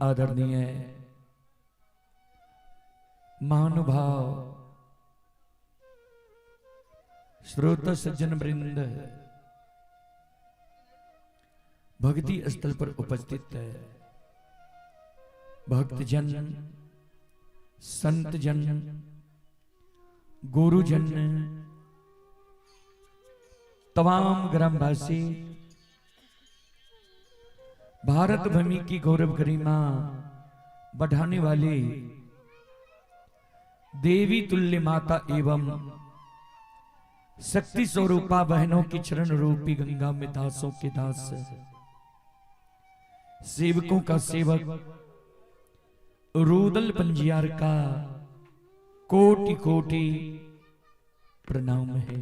आदरणीय महानुभाव श्रोता सज्जन वृंद भक्ति स्थल पर उपस्थित है भक्तजन संतजन गुरुजन तमाम ग्रामवासी भारत भूमि की गौरव गरिमा बढ़ाने वाले देवी तुल्य माता एवं शक्ति स्वरूपा बहनों की चरण रूपी गंगा में दासों के दास सेवकों का सेवक रूदल पंजियार का कोटि कोटि प्रणाम है।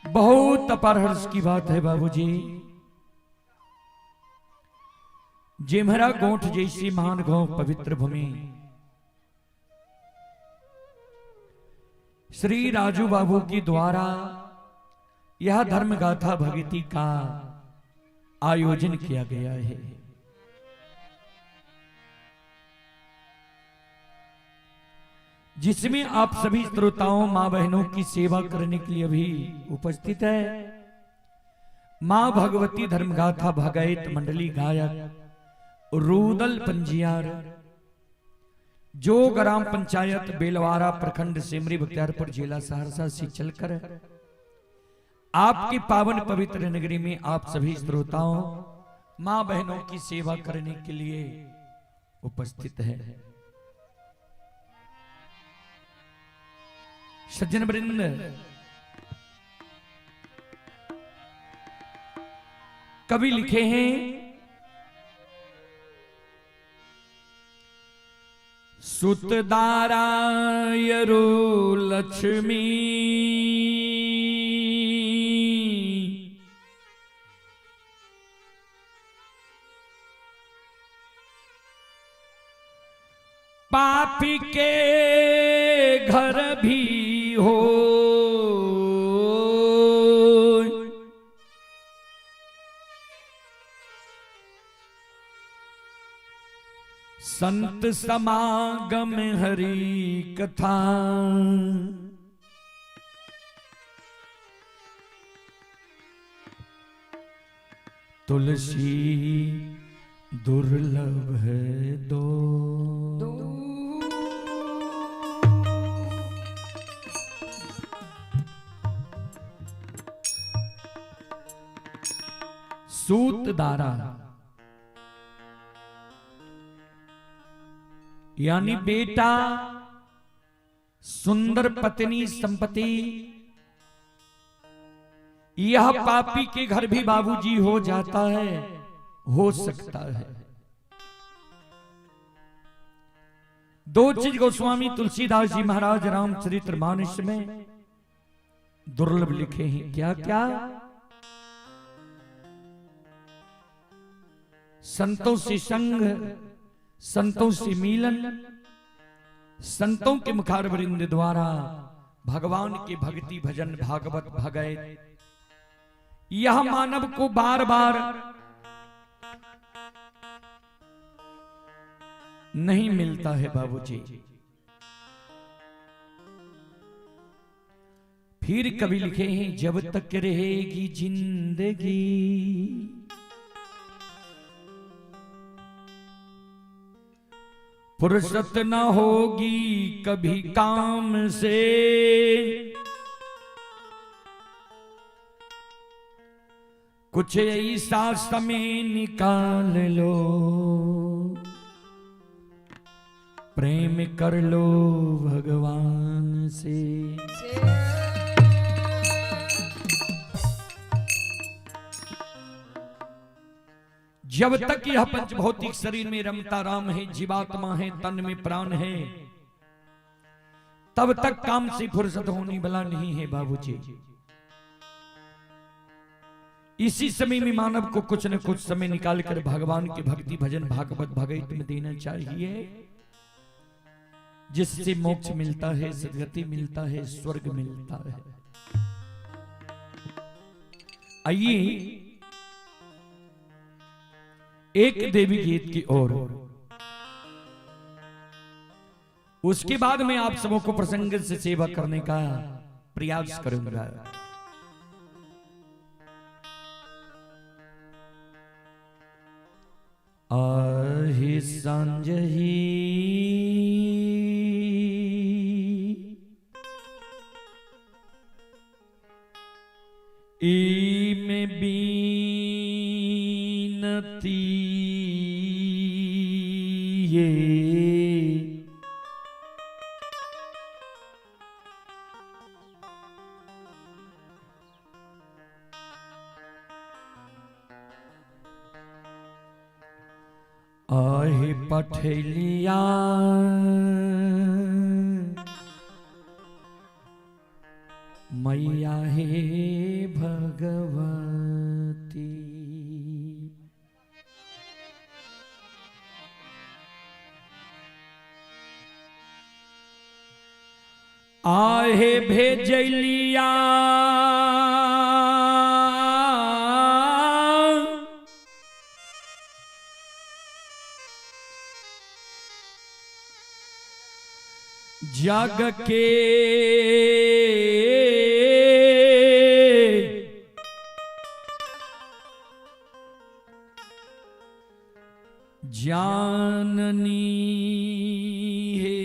बहुत अपार हर्ष की बात है बाबूजी, जेमहरा गोठ जैसी महान गौ पवित्र भूमि श्री राजू बाबू की द्वारा यह धर्म गाथा भक्ति का आयोजन किया गया है। जिसमें आप सभी श्रोताओं मां बहनों की सेवा करने के लिए भी उपस्थित है। मां भगवती धर्मगाथा भगायत मंडली गायक रूदल पंजियार जो ग्राम पंचायत बेलवारा प्रखंड सेमरी बख्तियारपुर जिला सहरसा से चलकर आपकी पावन पवित्र नगरी में आप सभी श्रोताओं मां बहनों की सेवा करने के लिए उपस्थित है। सज्जन वृंद कवि लिखे हैं सुतदारायरु लक्ष्मी पापी के घर भी हो संत समागम हरि कथा तुलसी दुर्लभ है दो सूतदारा यानी बेटा सुंदर पत्नी संपत्ति यह पापी के घर भी बाबूजी हो जाता है, हो सकता है। दो चीज गोस्वामी तुलसीदास जी महाराज रामचरितमानस में दुर्लभ लिखे हैं। क्या क्या? संतों से संग, संतों से मिलन, संतों के मुखार वृंद द्वारा भगवान के भक्ति भजन भागवत भगैत यह मानव को बार बार नहीं मिलता है बाबूजी। फिर कवि लिखे हैं जब तक रहेगी जिंदगी फुर्सत न होगी कभी काम से कुछ ऐसा समय निकाल लो प्रेम कर लो भगवान से। जब तक यह पंच भौतिक शरीर में रमता राम है, जीवात्मा है, तन में प्राण है, तब तक काम से फुर्सत होने वाला नहीं है बाबूजी। इसी समय में मानव को कुछ न कुछ समय निकालकर भगवान के भक्ति भजन भागवत भगवत में देना चाहिए, जिससे मोक्ष मिलता है, सद्गति मिलता है, स्वर्ग मिलता है। आइए एक देवी गीत की ओर। उसके बाद मैं आप सबों को प्रसंग से सेवा करने का प्रयास करूंगा। आहि संजही में बीनती ये आहे पठलिया मैया हे भगवती। आहे भेजलिया जग के जाननी है।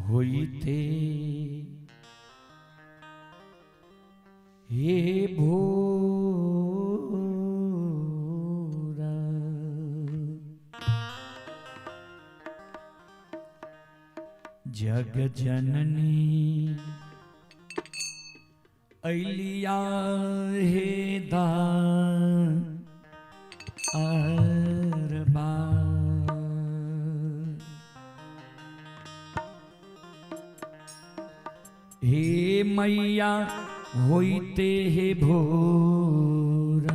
होइते हे भोरा जग जननी अलिया हे दारबा। हे मैया होइते हे भोरा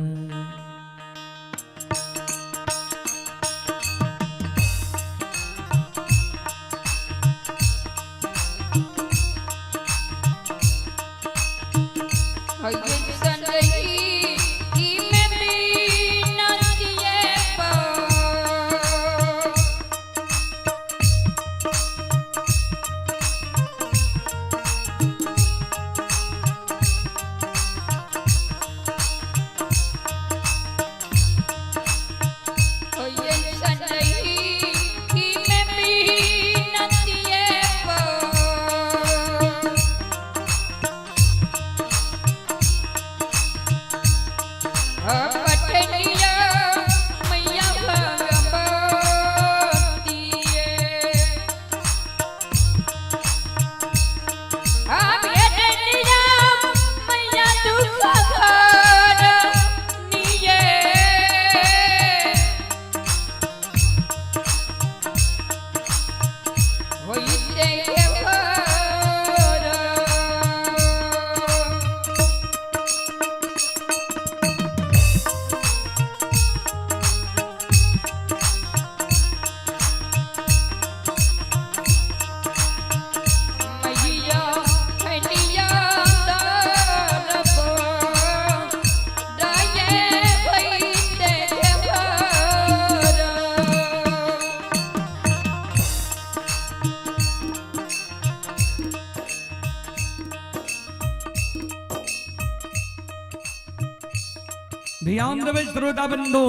ध्यान देवे श्रोता बंधु।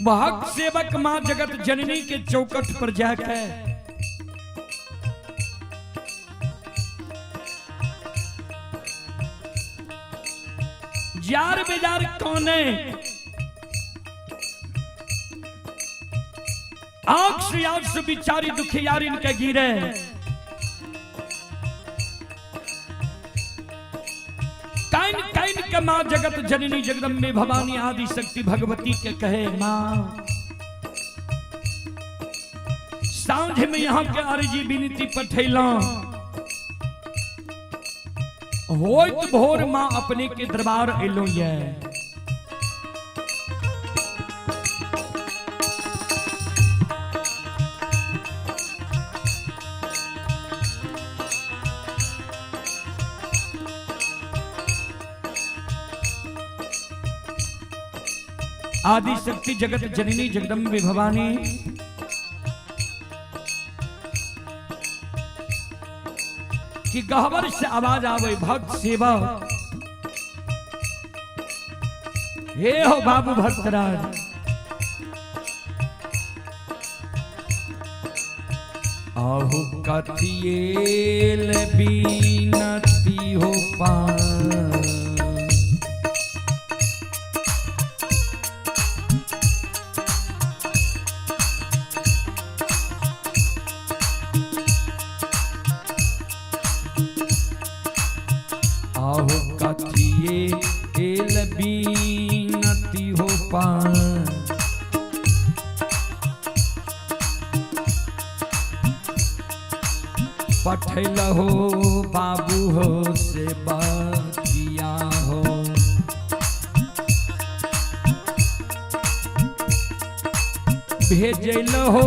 भक्त सेवक मां जगत जननी के चौकट पर जाकर जार बेजार कोने आंख से आंसू बिचारी दुखियारी इनके गिरे। काइन काइन के मां जगत जननी जगदम्बे भवानी आदि शक्ति भगवती के कहे मां सांझ में यहाँ के अर्जी विनती पठैला होइत भोर मां अपने के दरबार एलो ये। आदि शक्ति जगत जननी जगदम्बे भवानी कि गहवर से आवाज आवे भक्त सेवा हे हो बाबू भक्तराज आहु कथिएल बीनती हो पान आहु कथिएल बीनती हो पान पठल हो बाबू हो से किया हो भेजल हो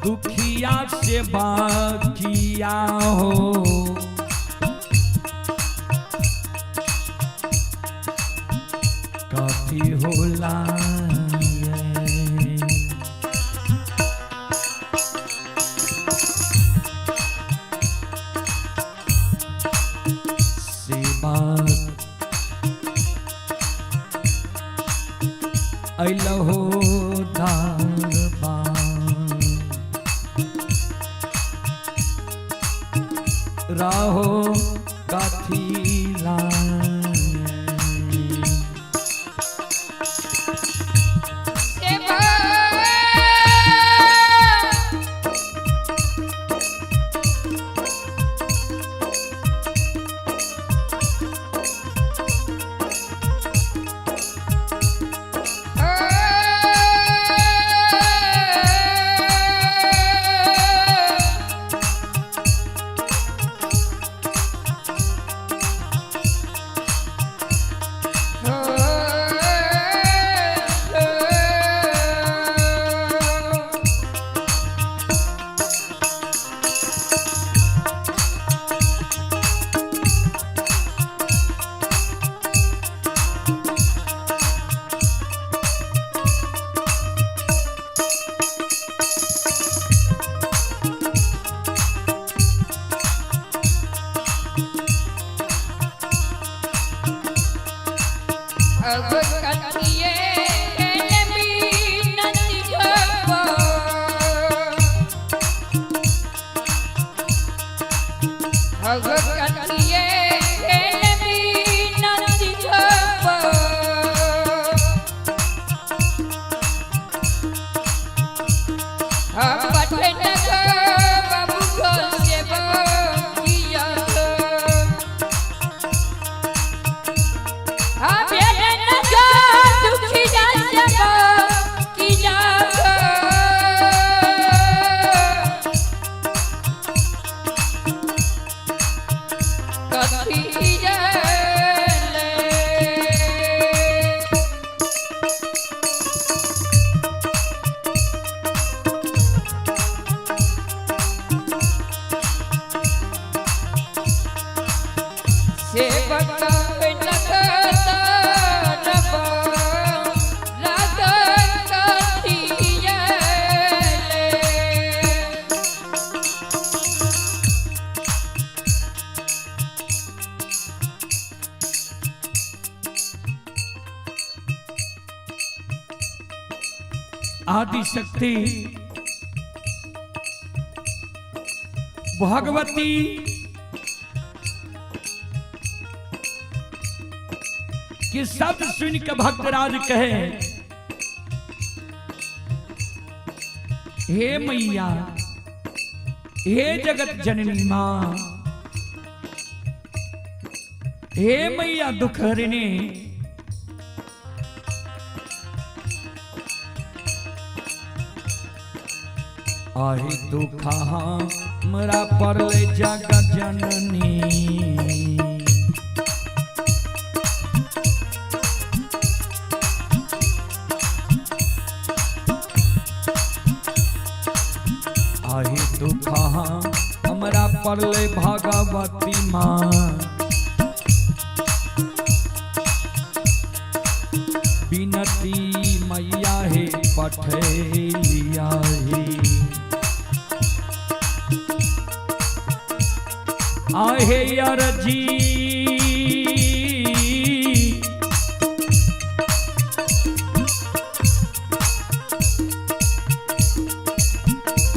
दुखिया से किया हो काफी होला सेवा अइलहो राहो काथी आदि शक्ति भगवती कि शब्द सुन के भक्तराज कहे हे मैया हे जगत जननी मां हे मैया दुख हरिणी आही दुखा हमरा पर जगत जननी आही दुखा हमरा पड़ले भगवती माँ बिनती मैया हे पठेलिया हे आहे अर्जी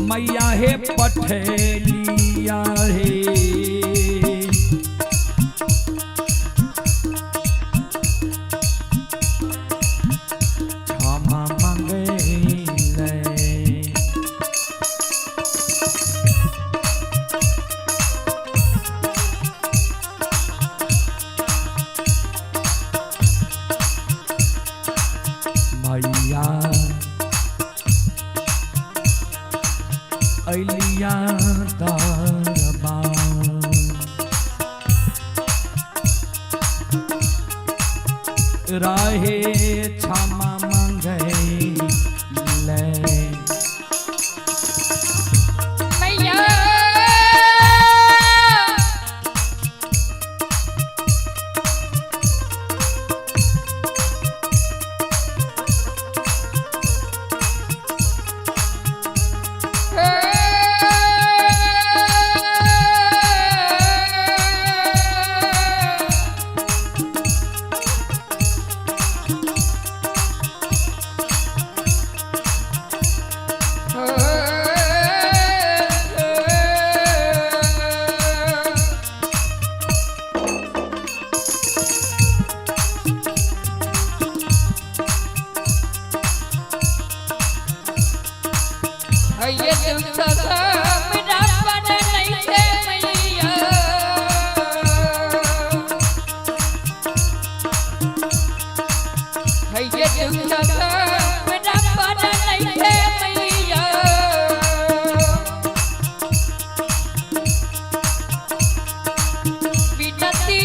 मैया हे पठेलिया हे क्षमा मंगले मैया अलिया दरबार राहे क्षमा मंगले मैया ये तुम मेरा बन नहीं है मैया ये तुम मेरा बन नहीं है मैया बिनती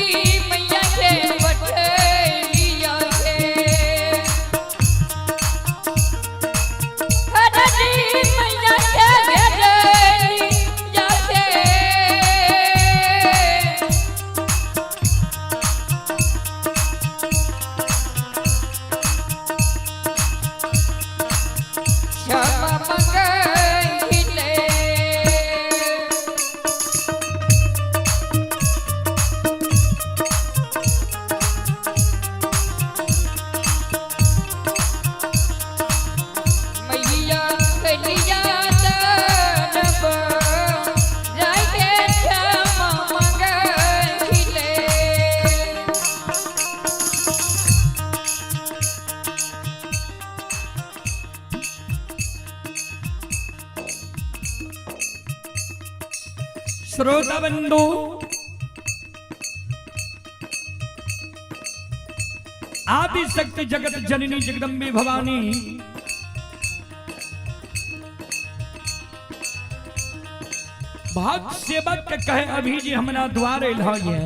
मैया के पठेलिया के क्षमा मंगले मैया कलिया दरबार राहे क्षमा मंगले श्रोता बंधु आदि शक्ति जगत जननी जगदम्बे भवानी भक्त सेवक के कहे अभी जी हमरा द्वारे लगे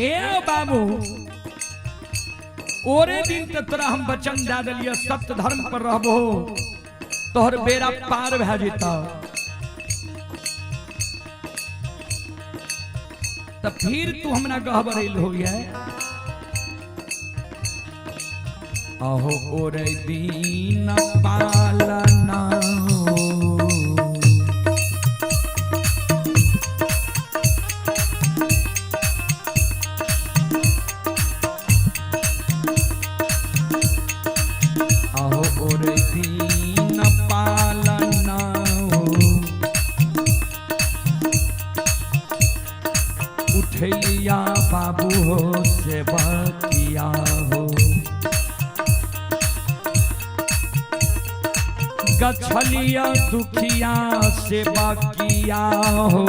ए बाबू ओरे दिन तक तोरा हम वचन दे दिलिए सत्य धर्म पर रहबो तोहर बेड़ा पार भे जेता तो फिर तू हमरा गहबरैल हो गया अहो ओरे दीन पालना अहो ओरे दीन पालना उठैया बाबू हो सेवकिया हो गछलिया दुखिया सेवा किया हो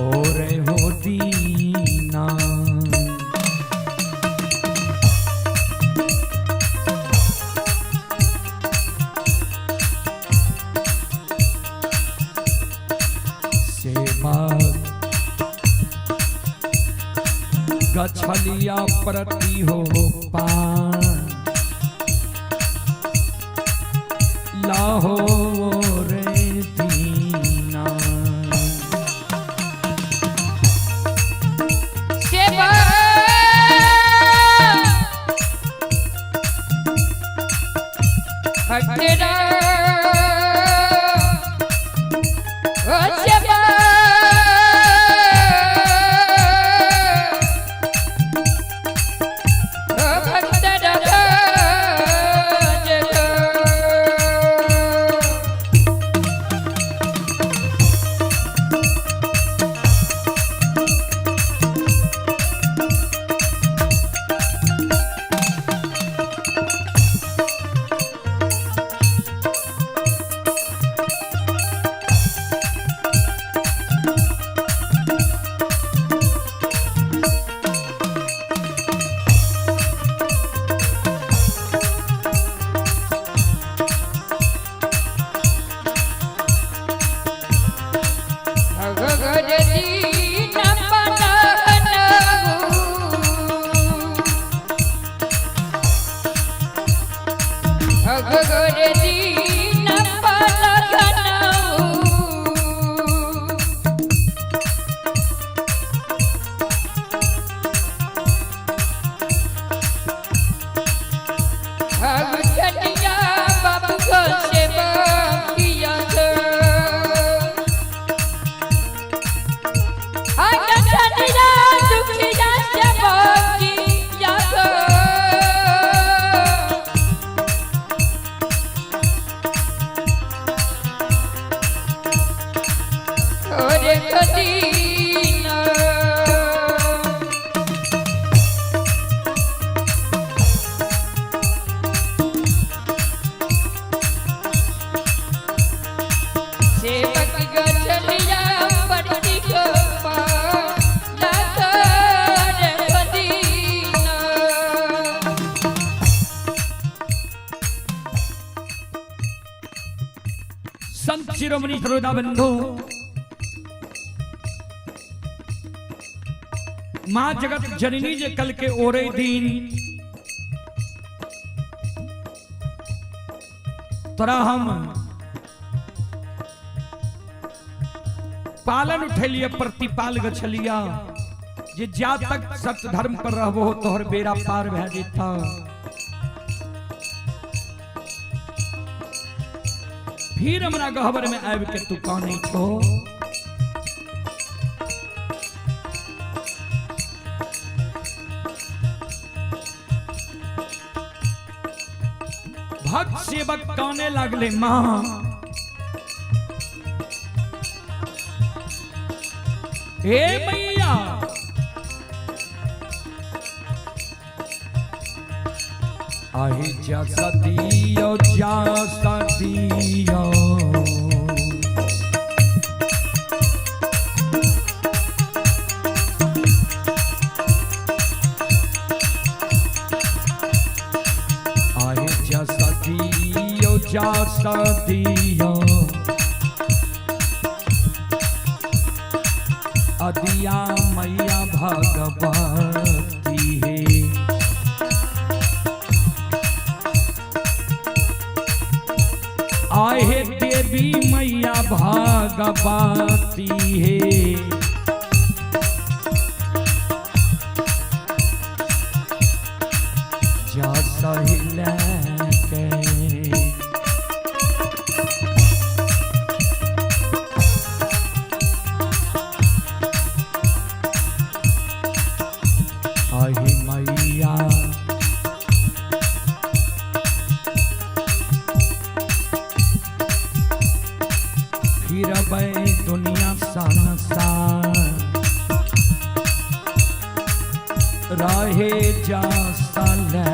ओरे हो दीना सेवा गछलिया प्रति हो पान लाहौर दीना सेवा भक्तरा ओ सेवा ओ भक्तरा संत शिरोमणि सरोदा बंधु मां जगत जननी जे कल के ओरे दीन तोरा हम पालन उठेलिए प्रतिपाल गछलिया जे जा तक सत्य धर्म पर रहबो तोहर बेड़ा पार भे जेता फिर हमरा गहबर में आब के तू कानी छो भक्त सेवक काने लगले मां हे मैया आहे जा सदियो आहे जा सदियो अदिया मैया भगवती है आहे देवी मैया भगवती है जा सहिला के आहे मैया फिरबै दुनिया संसार रहे जा सले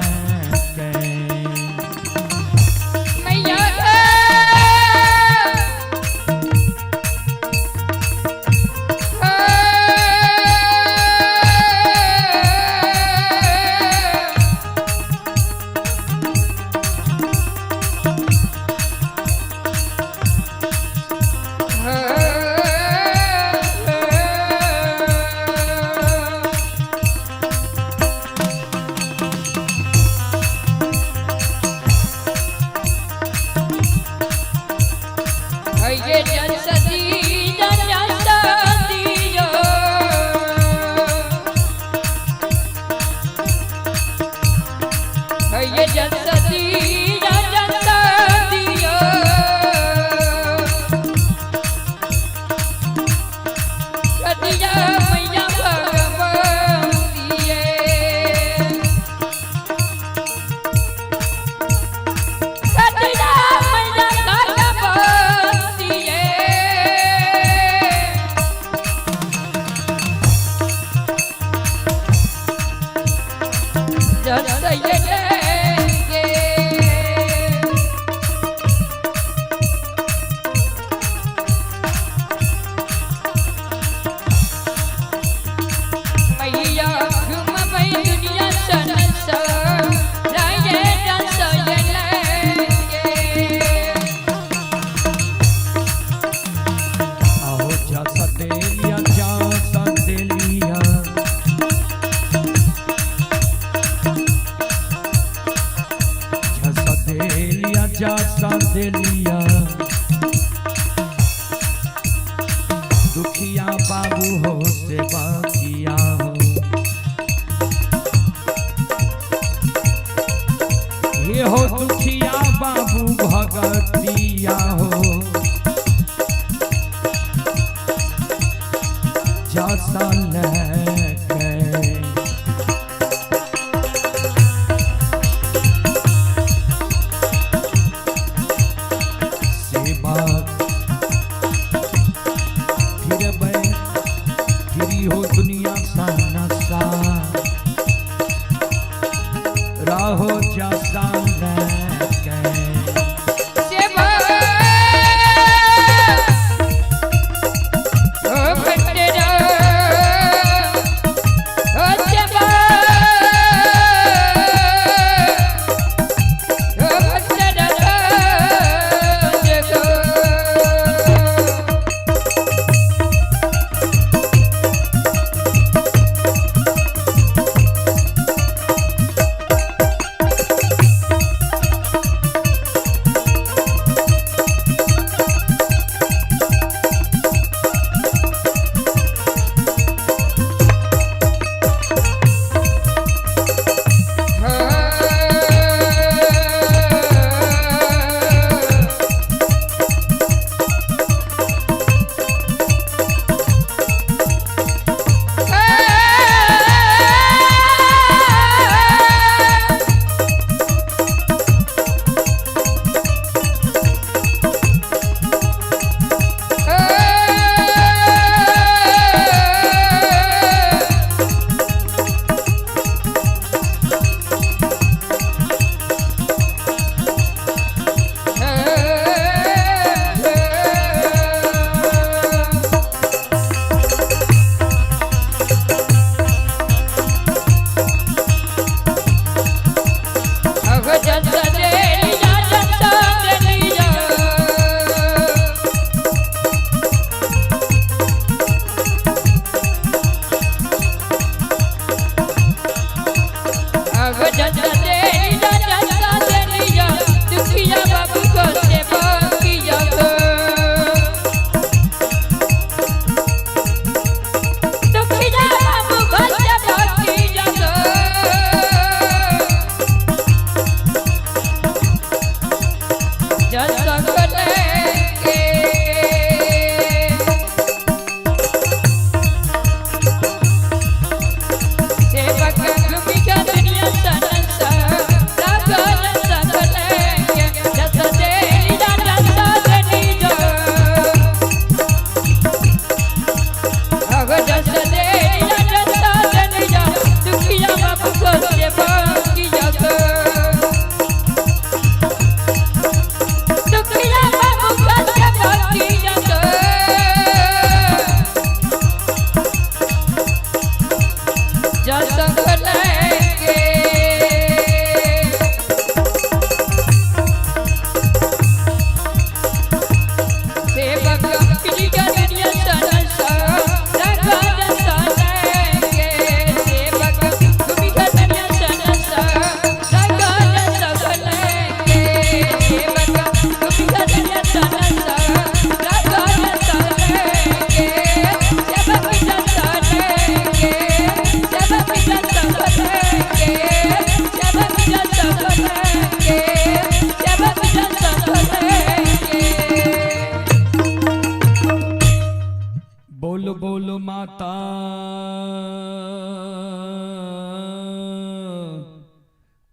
बाबू हो सेवा किया हो। ये हो दुखिया बाबू भगतिया हो। जैसा लेके सेवा फिरी हो दुनिया सा नशा राहो जैसा लेके सेवा ओ बंदरा ओ सेवा ओ बंदरा जगो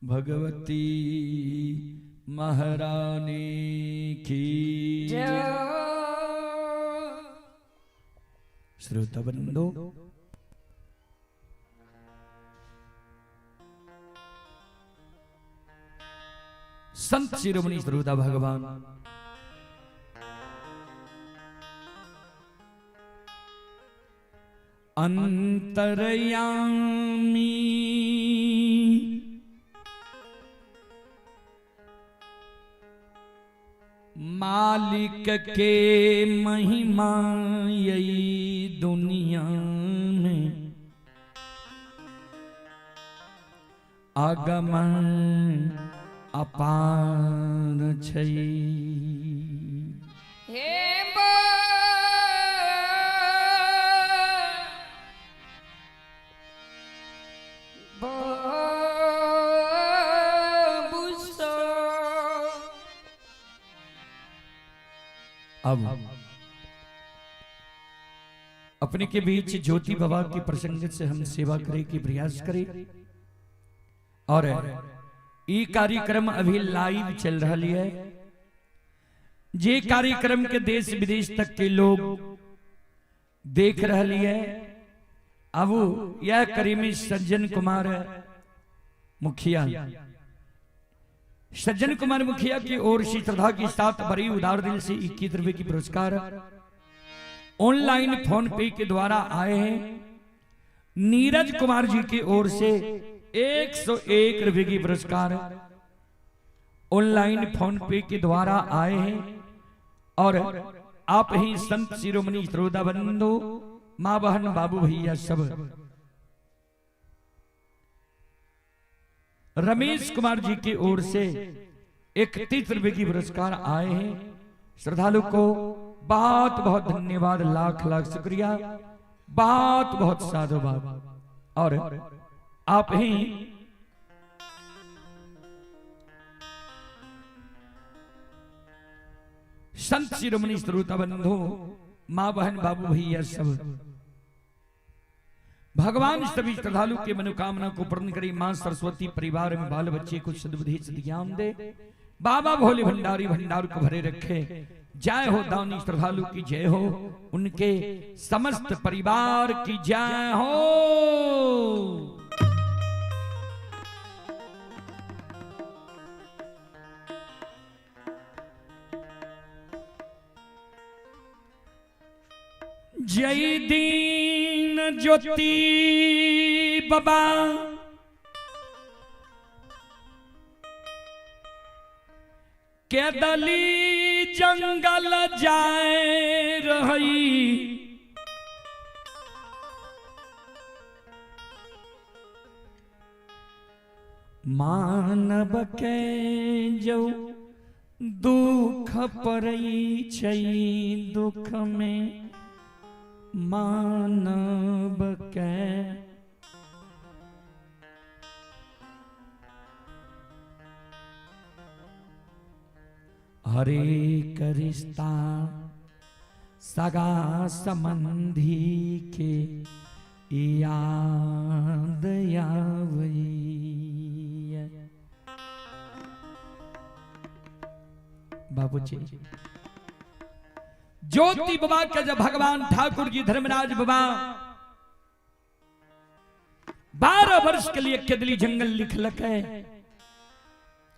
भगवती महारानी की श्रोताबंधो संत शिरोमणि श्रोता भगवान अंतरयामी मालिक के महिमा यही दुनिया में आगमन अपार छै। हे अब अपने के बीच ज्योति बाबा की प्रसंगत से हम सेवा करे की प्रयास करें। और ये कार्यक्रम अभी लाइव चल रहा है। जे कार्यक्रम के देश विदेश तक के लोग देख रहे है। अब यह करीमी सज्जन कुमार मुखिया, सज्जन कुमार मुखिया की ओर से श्रद्धा के साथ बड़ी उदार दिल से 21 रुपए की पुरस्कार ऑनलाइन फोन पे के द्वारा आए हैं। नीरज कुमार जी की ओर से 101 रुपए की पुरस्कार ऑनलाइन फोन पे के द्वारा आए हैं। और आप ही संत शिरोमणि श्रोता बंधु, मां बहन, बाबू भैया सब रमेश कुमार जी की ओर से 31 रुपए की पुरस्कार आए हैं। श्रद्धालु को बहुत बहुत धन्यवाद, लाख लाख शुक्रिया, बहुत बहुत साधुवाद। और आप ही संत शिरोमणि श्रोता बंधु, मां बहन, बाबू भैया सब भगवान सभी श्रद्धालु के मनोकामना को पूर्ण करी। मां सरस्वती परिवार में बाल बच्चे को सद्बुद्धि ज्ञान दे। बाबा भोले भंडारी भंडार को भरे रखे। जय हो दानी श्रद्धालु की जय हो, उनके समस्त परिवार की जय हो। जय दीन ज्योति बाबा, के दली जंगल जाए रही। मानव के जो दुख पड़ई छई, दुख में मानव के हरे करिश्ता सगा संबंधी के याद आवई। बाबूजी ज्योति बाबा के जब भगवान ठाकुर जी धर्मराज बाबा 12 वर्ष के लिए केदली जंगल लिखलक है।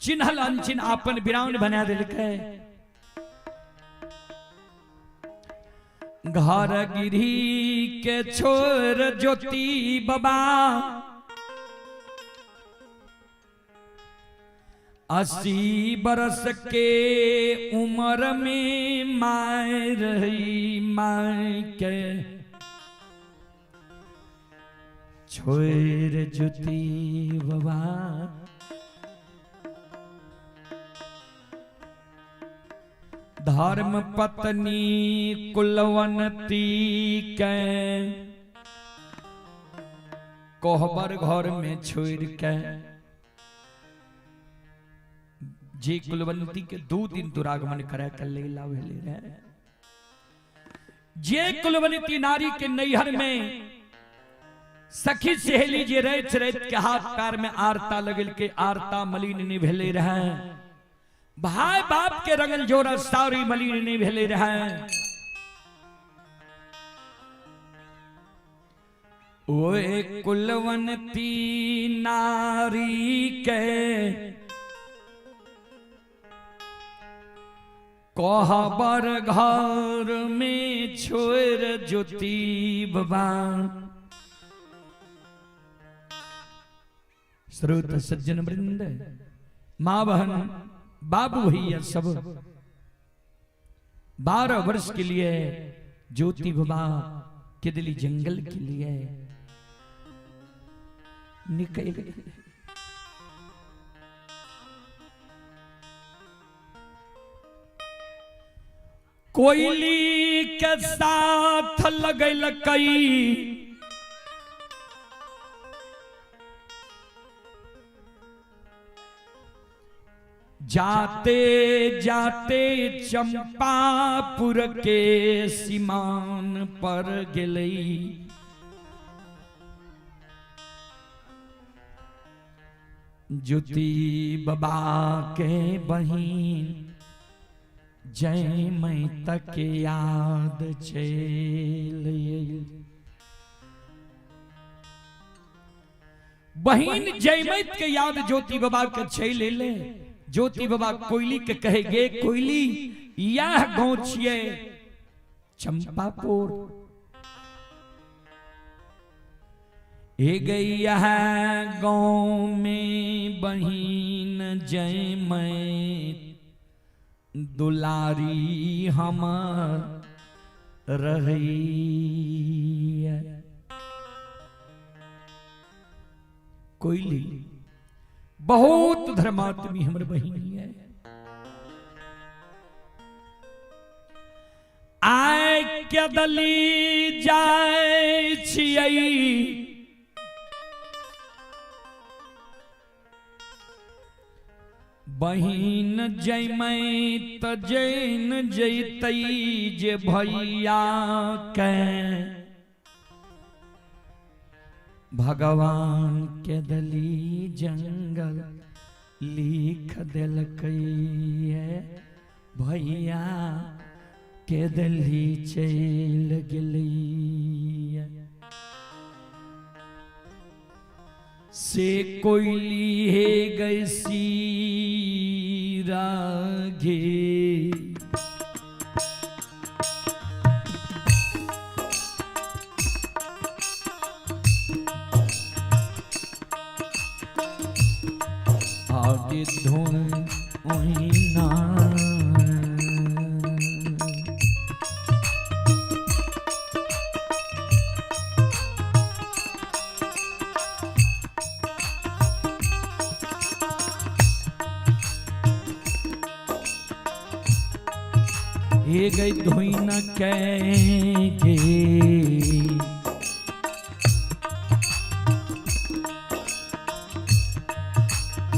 चिन्हल अनचिन्ह आपन वीरान बना दिलक है। घर गिरी के छोर ज्योति बाबा 80 बरस के उम्र में माय रही। माय के छोर ज्योति बाबा धर्म पत्नी कुलवंती के कोहबर घर में छोड़ के जे कुलवंती के 2 दिन दुरागमन करे कर ले रहे। जे कुलवंती नारी के नैहर में सखी सहेली जे रैत रैत के हाथ पैर में आरता लगल के आरता मलिन नहीं भेले रहे। भाई बाप के रंगल जोरा सारी मलिन नहीं भेले रहे। ओए कुलवंती नारी के कोहबर घर में छोड़ ज्योति बाबा। श्रोत सज्जन वृंद, मां बहन, बाबू भैया सब 12 वर्ष के लिए ज्योति बाबा केदली जंगल के लिए निकल गए। कोयली के साथ लगल कई जाते जाते चंपापुर के सीमान पर गेलई, ज्योति बाबा के बहिन जय मैं तक याद चल। बहिन जयमत के याद ज्योति बाबा के छे ले। ज्योति बाबा कोयली के कहे गे कोयली यह गांव छिए चंपापुर, ए गई यह गांव में बहिन जयमत दुलारी हम रही। कोयली बहुत धर्मात्मी हमर बहिनी है। आय के दली जाय छियै बहिन जयमत जैन जैतई जे भैया के भगवान के दली जंगल लिख दिलकई है, भैया के दली चल गेली से कोयली है गैसी रागे। आगे धुन ओहिना ये गई धोई न कहेंगे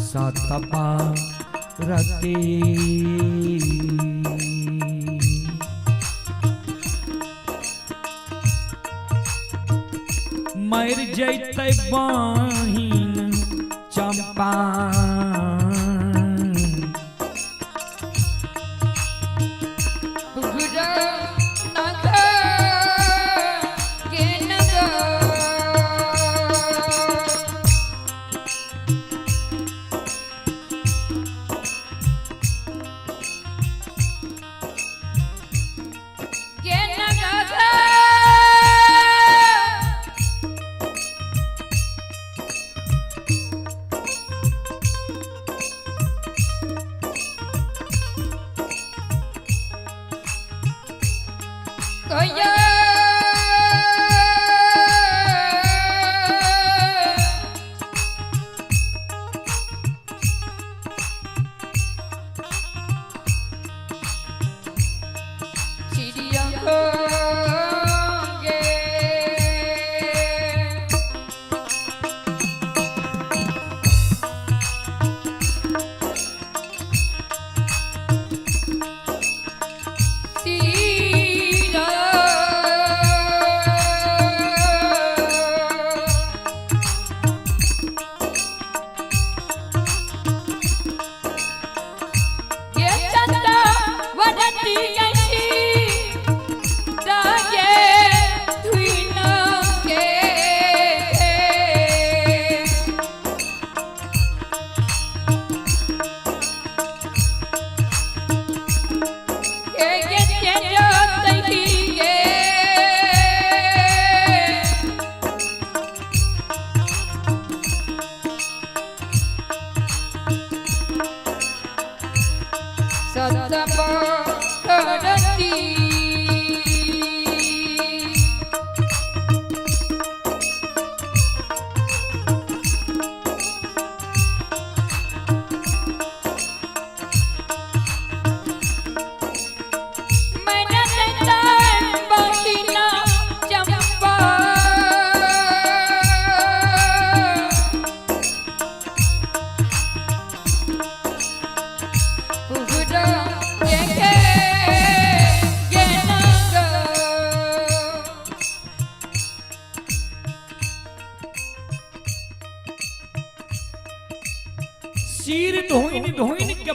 सतपा रते मर जैते बहिन चंपा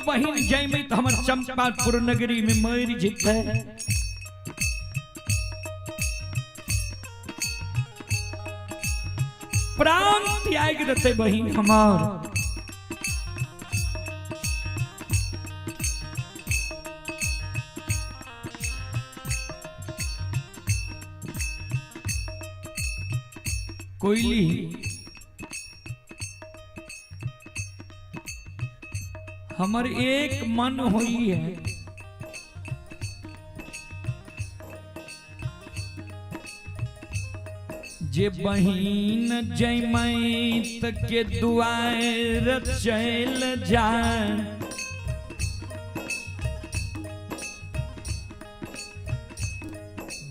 बहिन जयमित हमर चंपापुर नगरी में मर जिते। प्राण त्याग देते बहिन हमार। कोयली हमर एक मन हुई है, जे बहिन जयमत के दुआर चल जाए।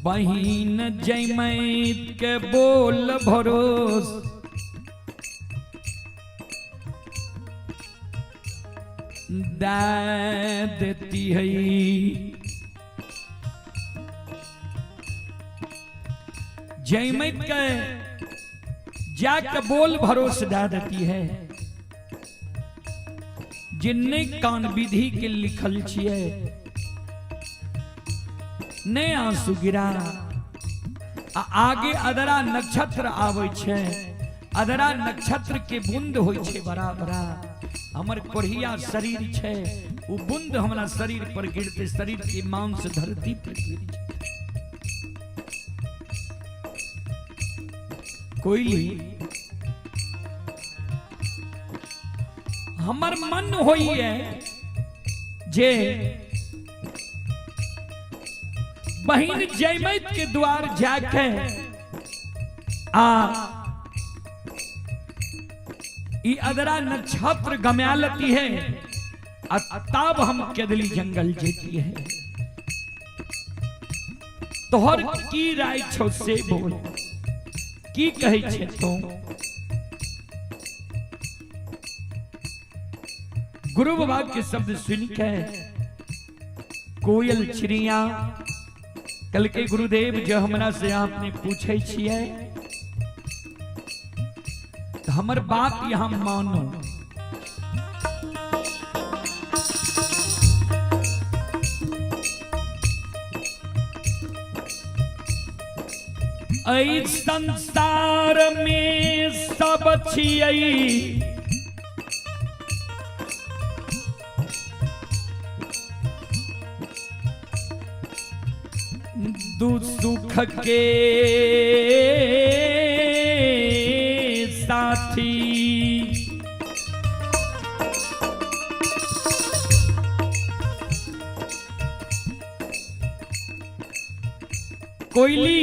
बहिन जयमत के बोल भरोस दे देती है। जयमत के जाके बोल भरोसे दे देती है। जिन्ने कान विधि के लिखल छिए ने आंसू गिरा। आगे अदरा नक्षत्र आवे छे। अदरा नक्षत्र के बूंद होय छे बड़ा बड़ा। हमर कोढ़िया शरीर छे, वो बूंद हमारा शरीर पर गिरते शरीर की मांस धरती पर गिर जाए। कोयली हमर मन होई है जे बहिन जयमत के द्वार जाके अदरा नक्षत्र गम्यालती है। तब हम केदली जंगल जेती है। तोहर की राय छो से बोल, की कहे छे तो? गुरु बाबा के शब्द सुन के कोयल चिड़िया कल के गुरुदेव जो हमरा से आपने पूछे छिए तो हमर बात यहाँ मानो। ऐ संसार में सब छिए दुख के साथी। कोयली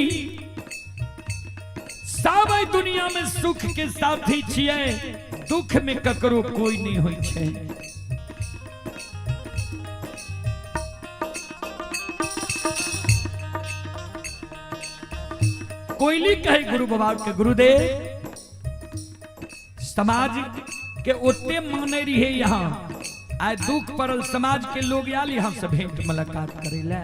सब दुनिया में सुख के साथी छिए, दुख में ककरो कोई नहीं होय छे। कोयली कहे गुरु बाबा के गुरुदेव समाज के ओते माने रही यहाँ आज दुख पड़ल समाज के लोग आल यहाँ से भेंट मुलाकात करेला।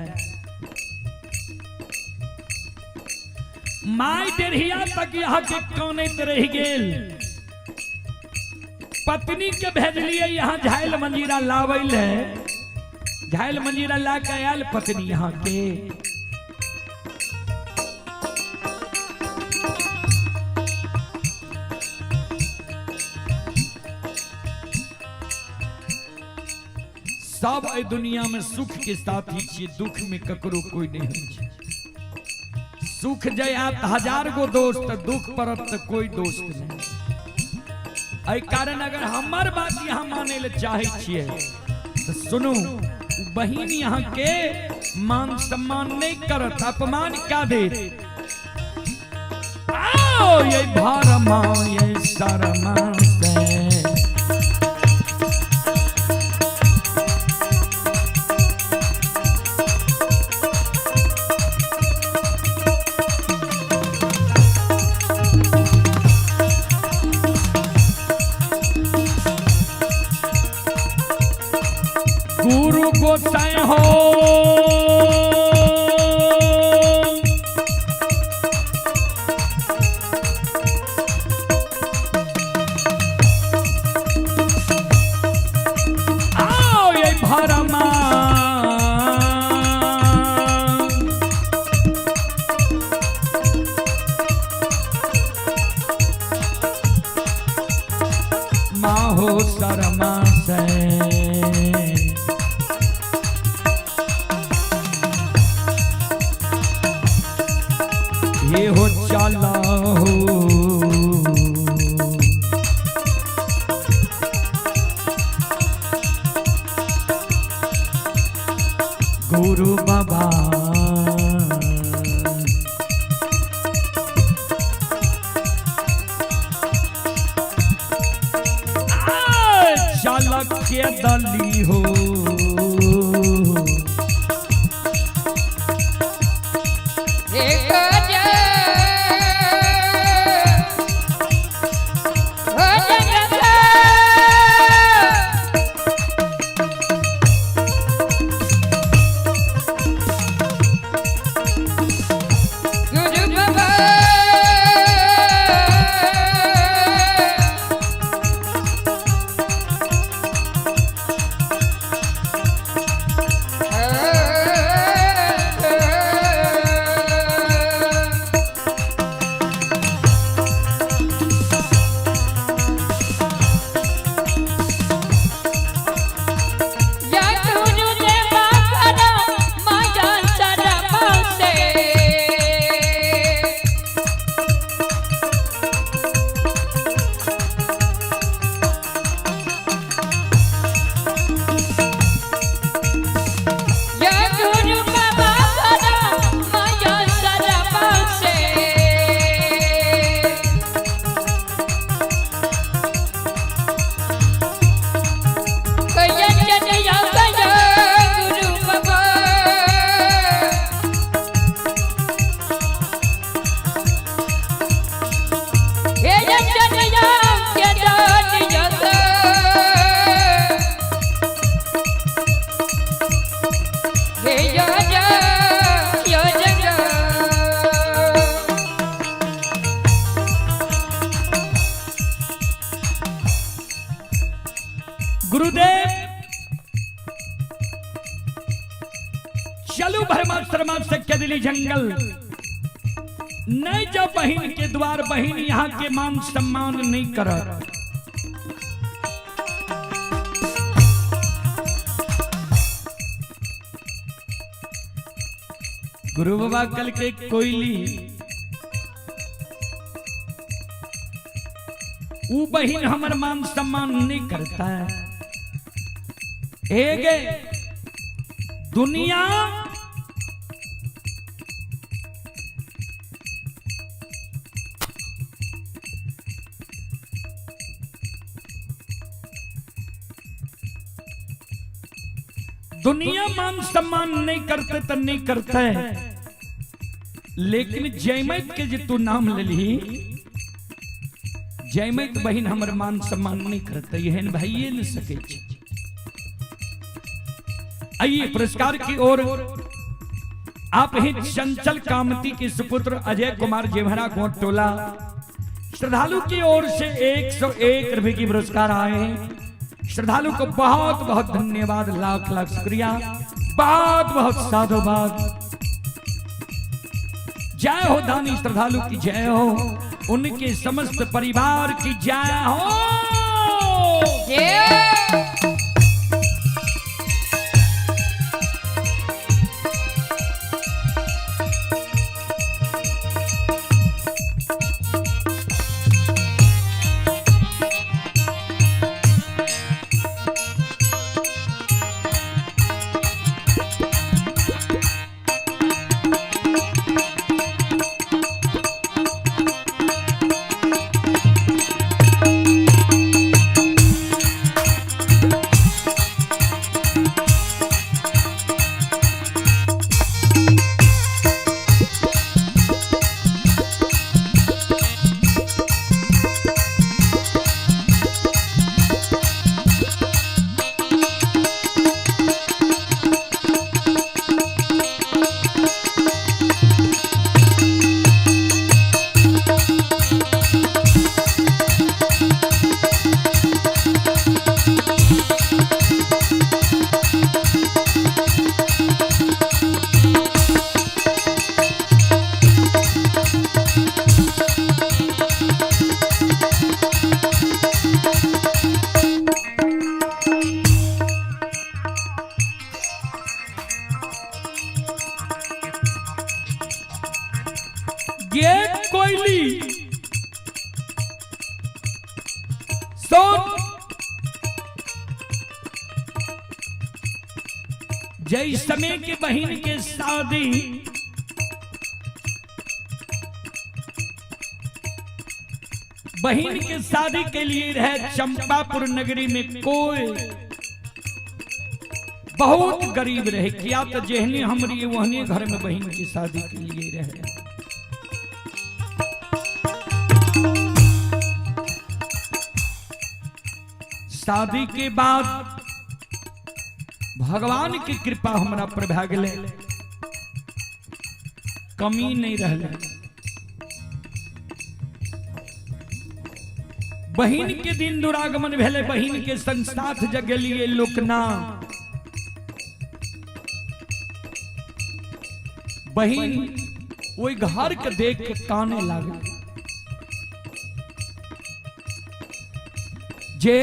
माय डेढ़िया तक यहाँ के कानत रह गेल। पत्नी के भेजलिए यहाँ झाइल मंजीरा लावल है। झाइल मंजीरा ला के आयल पत्नी यहाँ के। सब दुनिया में सुख के साथी छे, दुख में ककरो कोई नहीं छे। सुख जयात हजार गो दोस्त, दुख परत कोई दोस्त नहीं। एहि कारण अगर हमार बात यहाँ माने ले चाहे छिए तो सुनो, बहिन यहाँ के मान सम्मान नहीं करत, अपमान क्या दे। आओ ये भरमा ये शर्मा से गुरु गोसाई हो ये हो चाला हो गुरु बाबा चालक के दली हो गुरुदेव चलू भरमाश्रमा से कदली जंगल नहीं जब बहन के द्वार बहन यहाँ के मान सम्मान नहीं कर गुरु बाबा कल के कोयली वो बहन हमर मान सम्मान नहीं करता है एगे दुनिया दुनिया मान सम्मान नहीं करते तो नहीं करते लेकिन जयमत के जो तू नाम ले ली जयमत बहन हमर मान सम्मान नहीं करते यहन भाई न सके। आइए पुरस्कार की ओर आप ही चंचल कामती के सुपुत्र अजय कुमार जेभरा गोट टोला श्रद्धालु की ओर से 101 रुपए की पुरस्कार आए हैं। श्रद्धालु को बहुत बहुत धन्यवाद, लाख लाख शुक्रिया, बहुत बहुत साधुवाद। जय हो दानी श्रद्धालु की जय हो, उनके समस्त परिवार की जय हो। ये कोयली सोन जय समय के बहन के शादी बहन के शादी के लिए रहे चंपापुर नगरी में कोई बहुत गरीब रहे किया तो जेहनी हमरी वहनी घर में बहन की शादी के लिए रहे। शादी के बाद भगवान की कृपा हमरा पर भै गेलै, कमी नहीं रहले। बहिन के दिन दुरागमन भेले, बहिन के संग साथ जगलिए लोकनाथ। बहिन ओई घर के देख के काने लागे जे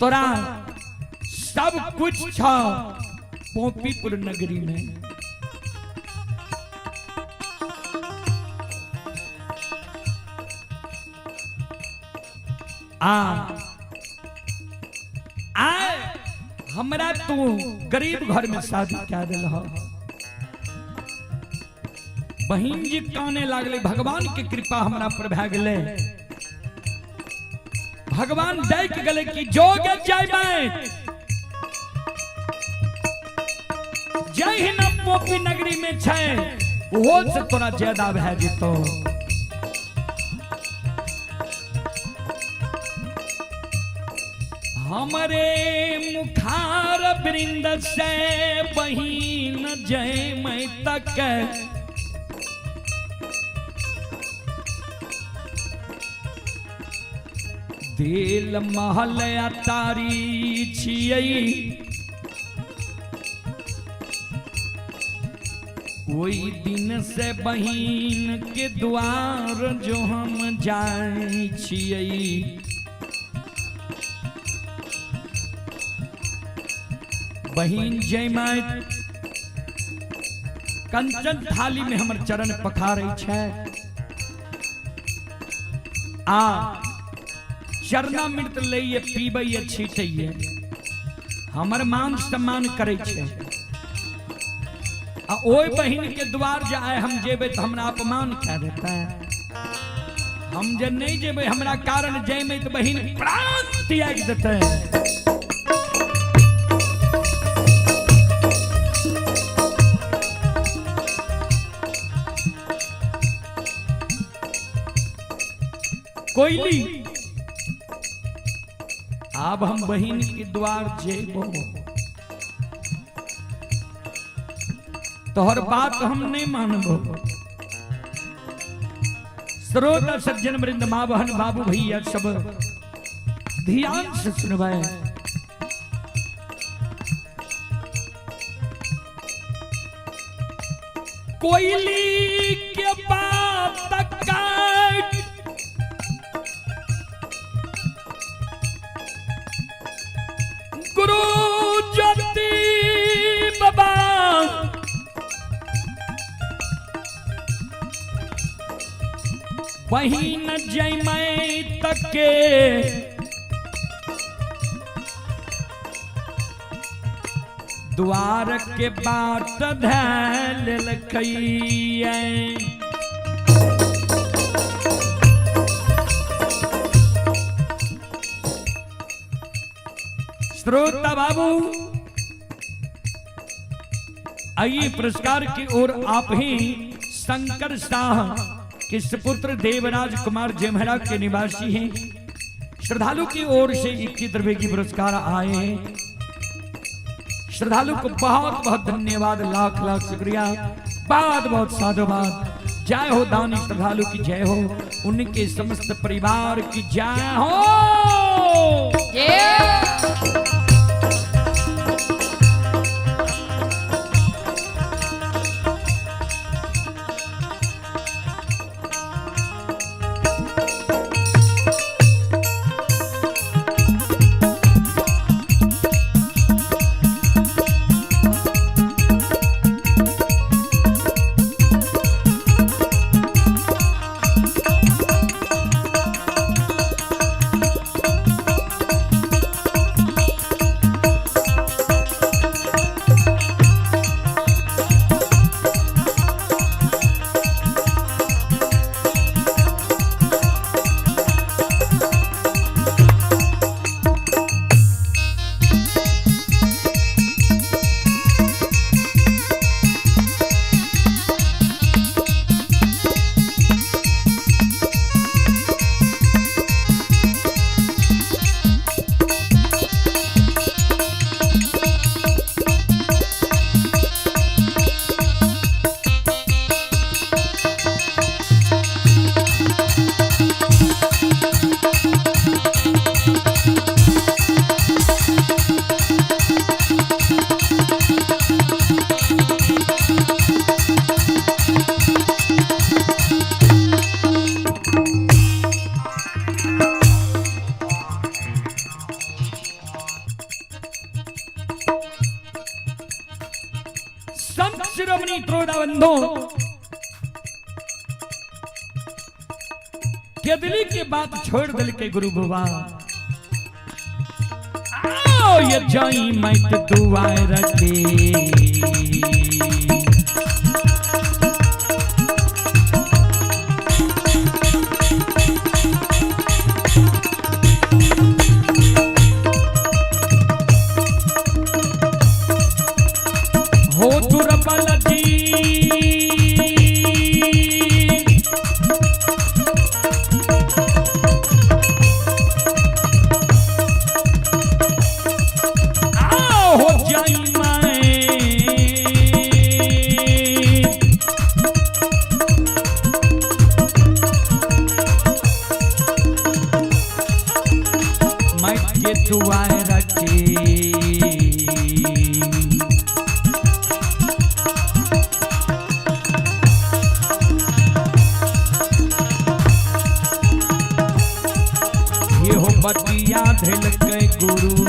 तोरा सब कुछ था पोपीपुर नगरी में, हमरा तू गरीब घर में शादी क्या दिल। बहिन जी काने लागले, भगवान की कृपा हमरा पर भै गेलै। भगवान देख गले कि जोग जय मैं जय ही न पोपी नगरी में छे वो से तोरा ज्यादा भै जेतो। हमरे मुखार वृंद से बहिन जय मैं तक दिल महल अटारी छियै, ओई दिन से बहिन के द्वार जो हम जाय छियै। बहिन जय माय कंचन थाली में हमर चरण पखारै छै, चरणामृत लइए पीबैए छीटैए, हमर मान सम्मान करे छे। आ ओई बहिन के द्वार जाए हम जेबे तो हमरा अपमान कह देता है। हम जे नहीं जेबे हमरा कारण जय में तो बहिन प्राण त्याग देते है। कोयली अब हम बहिन के द्वार जेबो, तोहर बात हम नहीं मानबो। श्रोता सज्जन वृंद, मां बहन बाबू भैया सब ध्यान से सुनवाए। कोयली के बात काट गुरु ज्योति बाबा बहिन जय मैं तके द्वार के बाट धैल लखइए। श्रोता बाबू आइए पुरस्कार की ओर आप ही शंकर शाह के सुपुत्र देवराज कुमार जेमहरा के निवासी हैं। श्रद्धालु की ओर से 21 रुपए की पुरस्कार आए हैं। श्रद्धालु को बहुत बहुत धन्यवाद, लाख लाख शुक्रिया, बहुत बहुत साधुवाद। जय हो दानी श्रद्धालु की जय हो, उनके समस्त परिवार की जय हो। शिरोमणि त्रोदाबंधो केदली के बात छोड़ दिल के गुरु बाबा आओ ये जाई मत दुआर रखे हो दुर्बल बतिया धैल के गुरु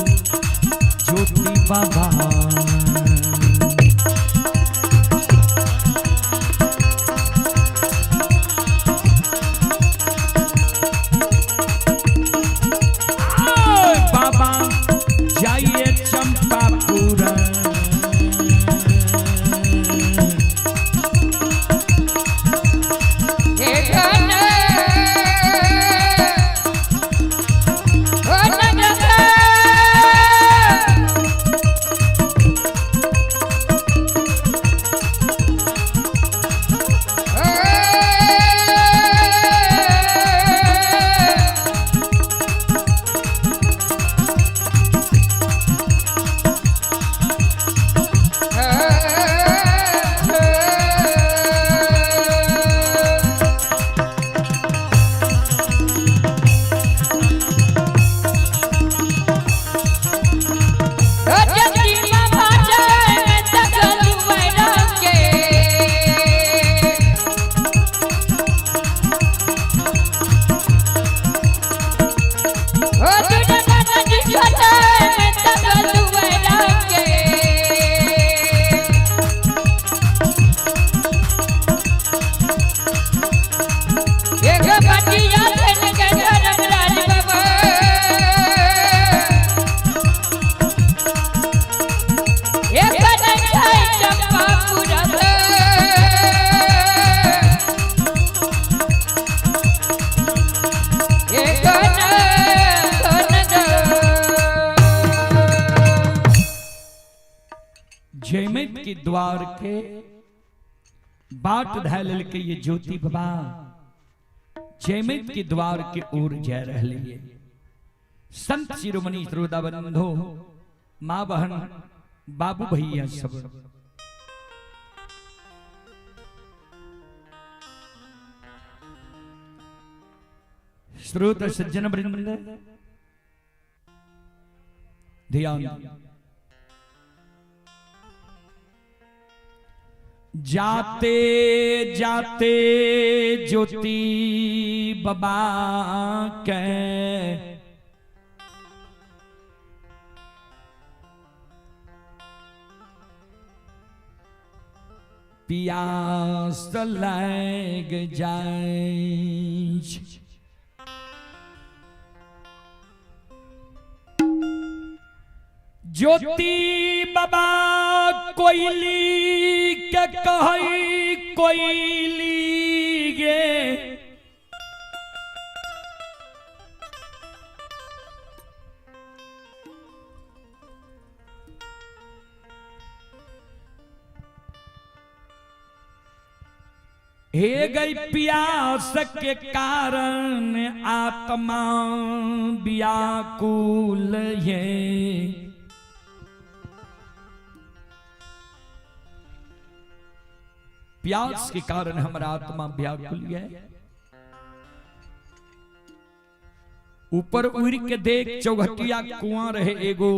ज्योति बाबा बाबा जाइए चंपापुर जयमत के द्वार के बाट धैल के ये ज्योति बाबा जयमत के द्वार के ओर जा रहे संत शिरोमणि त्रोदाबंधो माँ बहन बाबू भैया सब श्रोत सज्जन वृंद ध्यान जाते जाते ज्योति बाबा के पियास लग जाए ज्योति बाबा कोयली के कही कोयली गे हे गई प्यास के कारण आत्मा व्याकुल है प्यास के कारण हमारा आत्मा व्याकुल है ऊपर उड़ के देख चौघटिया कुआं रहे एगो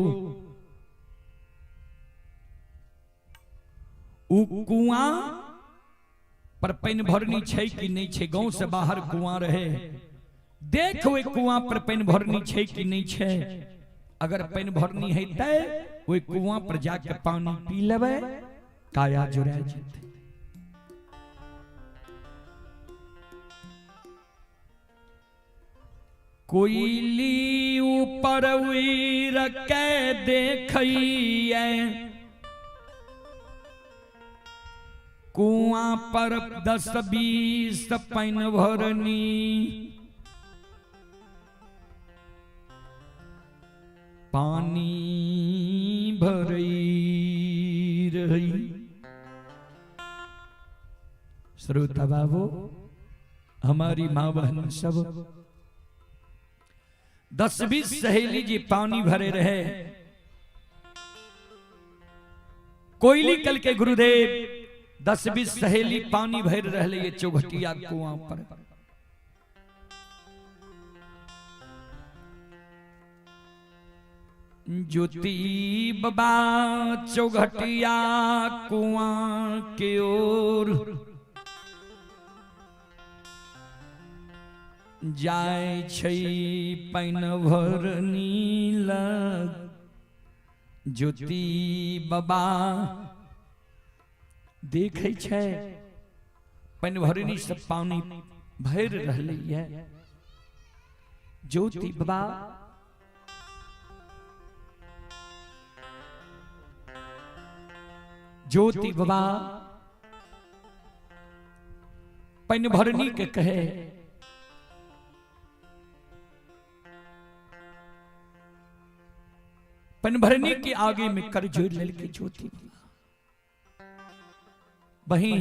कुआं पर पानी भरनी छै कि नहीं छै गांव से बाहर कुआं रहे देख वे कुआं पर पानी भरनी छै कि नहीं छै अगर पानी भरनी है तै वे कुआं पर जाके पानी पी लेबे काया जुड़ा जेतै कोयली ऊपर उड़ के देखिए, कुआं पर 10-20 पैन भरनी, पानी भरई रही। श्रोता बाबू, हमारी माँ बहन सब 10-20 सहेली जी पानी भरे रहे। कोयली कल के गुरुदेव 10-20 सहेली पानी भर रहे ये चौघटिया कुआं पर। ज्योति बाबा चौघटिया कुआं के ओर जाय छै पैन भरनी लग। ज्योति बाबा देखे छै पैन भरनी सब पानी भर रहले है। ज्योति बाबा ज्योति बाबा पैन भरनी के कहे, पैन भरनी के आगे में कर जोड़ लड़के ज्योति वहीं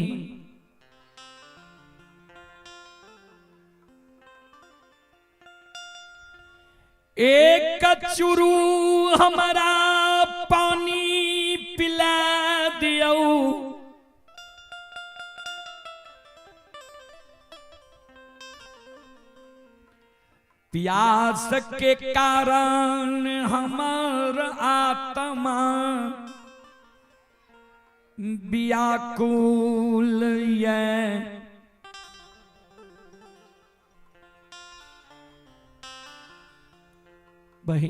एक चुरू हमारा पानी पिला दियो, प्यास के कारण हमार आत्मा व्याकुल है। वही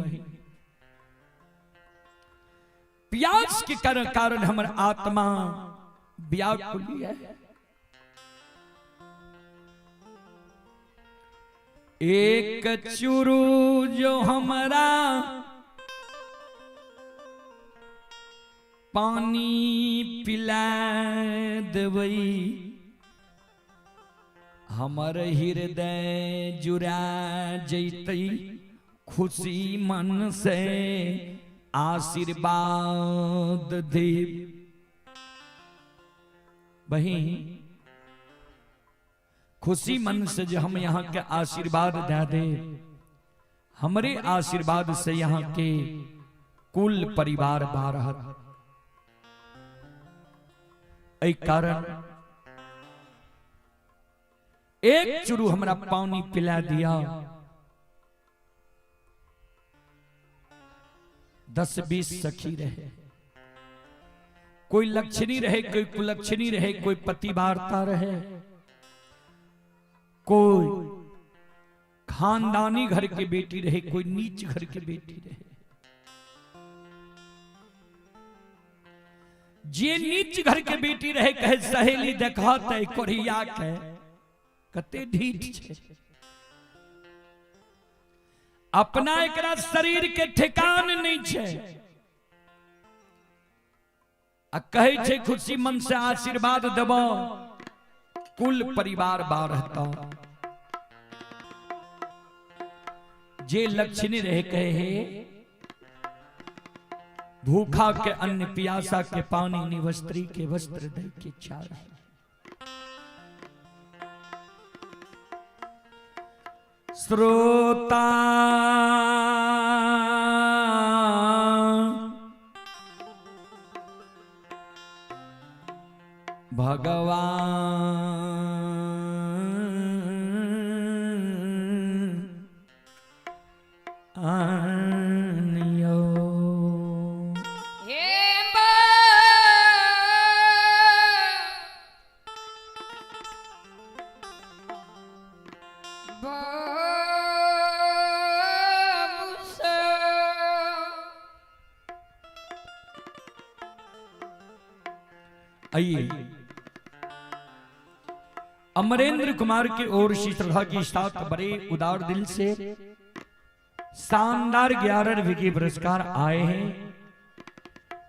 प्यास के कारण हमार आत्मा व्याकुल है। एक चुरू जो हमारा पानी पिला देवई, हमर हृदय जुड़ा जैतई खुशी मन से आशीर्वाद दे। वही खुशी मन से जो हम यहाँ के आशीर्वाद दे दे, हमारे आशीर्वाद से यहाँ के कुल परिवार बारहत। एक कारण एक चुरू हमरा पानी पिला दिया, 10-20 सखी रहे, कोई लक्षणी रहे, कोई कुलक्षणी रहे, कोई पतिवार्ता रहे, कोई खानदानी घर की बेटी रहे, कोई नीच घर की बेटी रहे। जे नीच घर के बेटी रहे कहे सहेली देखाते कोरिया के कते ढीठ छे, अपना एकरा शरीर के ठिकान नहीं छे, आ कहे छे खुशी मन से आशीर्वाद देबो कुल परिवार बारहता। जे लक्षणी रहे कहे हे भूखा के अन्न प्यासा के पानी निवस्त्री के वस्त्र दे के चार। श्रोता भगवान आनियो। आइए अमरेंद्र कुमार की ओर श्री श्रद्धा की साथ बड़े उदार दिल से शानदार 11 रुपए के पुरस्कार आए हैं।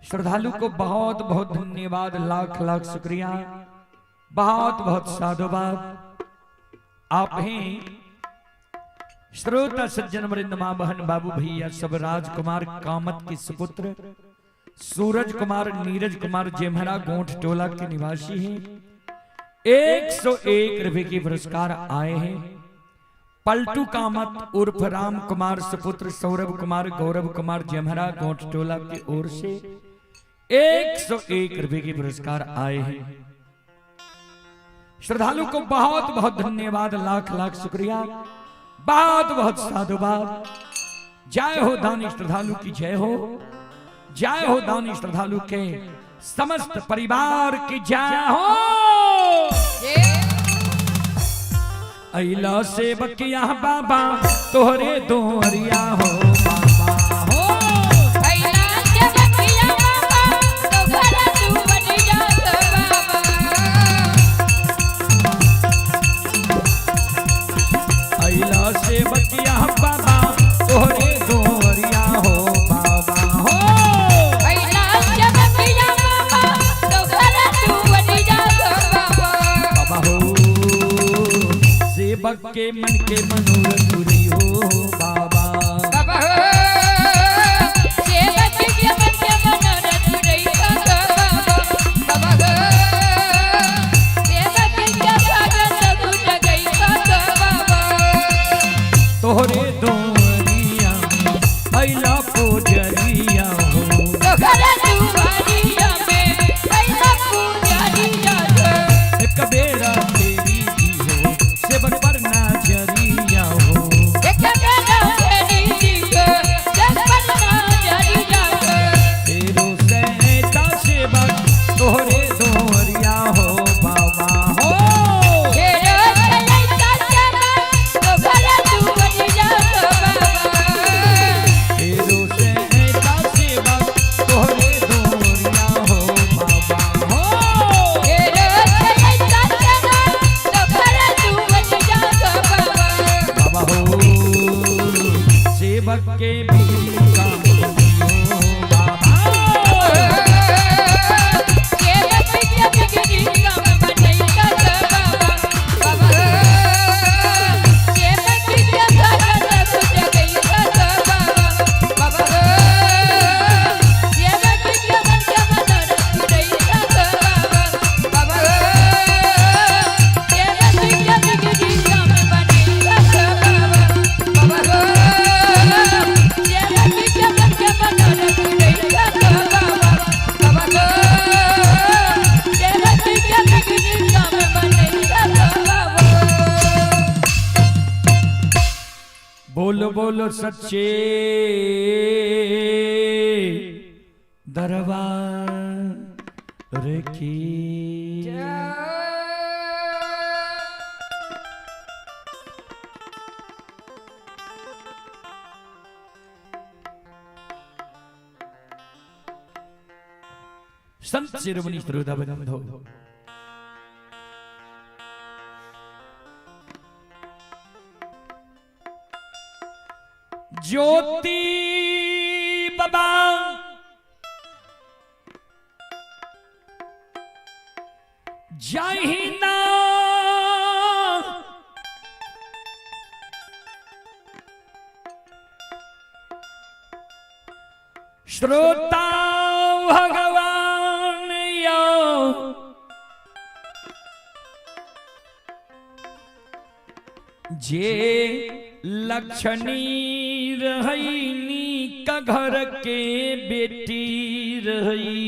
श्रद्धालु को बहुत बहुत धन्यवाद, लाख लाख शुक्रिया, बहुत बहुत साधुवाद। आप हैं श्रोता सज्जन वृंद, मां बहन बाबू भैया सब, राजकुमार कामत के सुपुत्र सूरज कुमार नीरज कुमार जेमहरा गोंठ टोला के निवासी हैं। 101 रुपए के पुरस्कार आए हैं। पलटू कामत उर्फ राम कुमार सुपुत्र सौरभ कुमार गौरव कुमार जेमहरा गोंठ टोला की ओर से 101 रुपए के पुरस्कार आए हैं। श्रद्धालु को बहुत बहुत धन्यवाद, लाख लाख शुक्रिया, बहुत बहुत साधुवाद। जय हो दानी श्रद्धालु की जय हो, जय हो दानी श्रद्धालु के समस्त परिवार की जय हो। अइला सेवकिया बाबा तोहरे दोहरिया हो बाबा हो। अइला सेवकिया बाबा तोहरा तू बन जात बाबा। अइला सेवकिया बाबा तोहरे दोहरिया हो बाबा हो। अइला सेवकिया बाबा तोहरा तू बन जात बाबा। बाबा हो सेवक के मन के मनोरथ पूरी हो बाबा। बाबा हो सेवक के मन के मनोरथ पूरी हो बाबा। बाबा हो सेवक के सागत टूट गई हो बाबा। तोहरे दोहरिया में अइला पूजरिया हो। तोहरा दुआरिया में अइला पूजरिया हो। एक बेरा तेरी दी हो सेवक पर नजरिया हो। एक बेरा तेरी दी हो सेवक पर नजरिया हो। तेरो सहता सेवक तोहरे दोहरिया हो बाबा हो। तेरो सहता सेवक तोहरा दुआरिया हो बाबा। तेरो सहता सेवक तोहरे दोहरिया हो बाबा हो। तेरो सहता सेवक तोहरा दुआरिया हो बाबा। बाबा हो सेवक के बिगड़ी का हो बाबा। सेवक के बिगड़ी काम बनैता बाबा। बाबा सेवक के सागत टूट गई हो बाबा। बाबा सेवक के मन के मनोरथ पूरी हो बाबा। बाबा सेवक के बिगड़ी काम बनैता बाबा। बाबा सेवक के मन के मनोरथ पूरी हो बाबा। बाबा सेवक के बिगड़ी काम बनैता बाबा। बोलो बोलो सच्चे दरबार की। संत शिरोमणि श्रोता बंधो, ज्योति बाबा जय हिंद। श्रोता भगवान यो जे लक्षणी रही का घर के बेटी रही।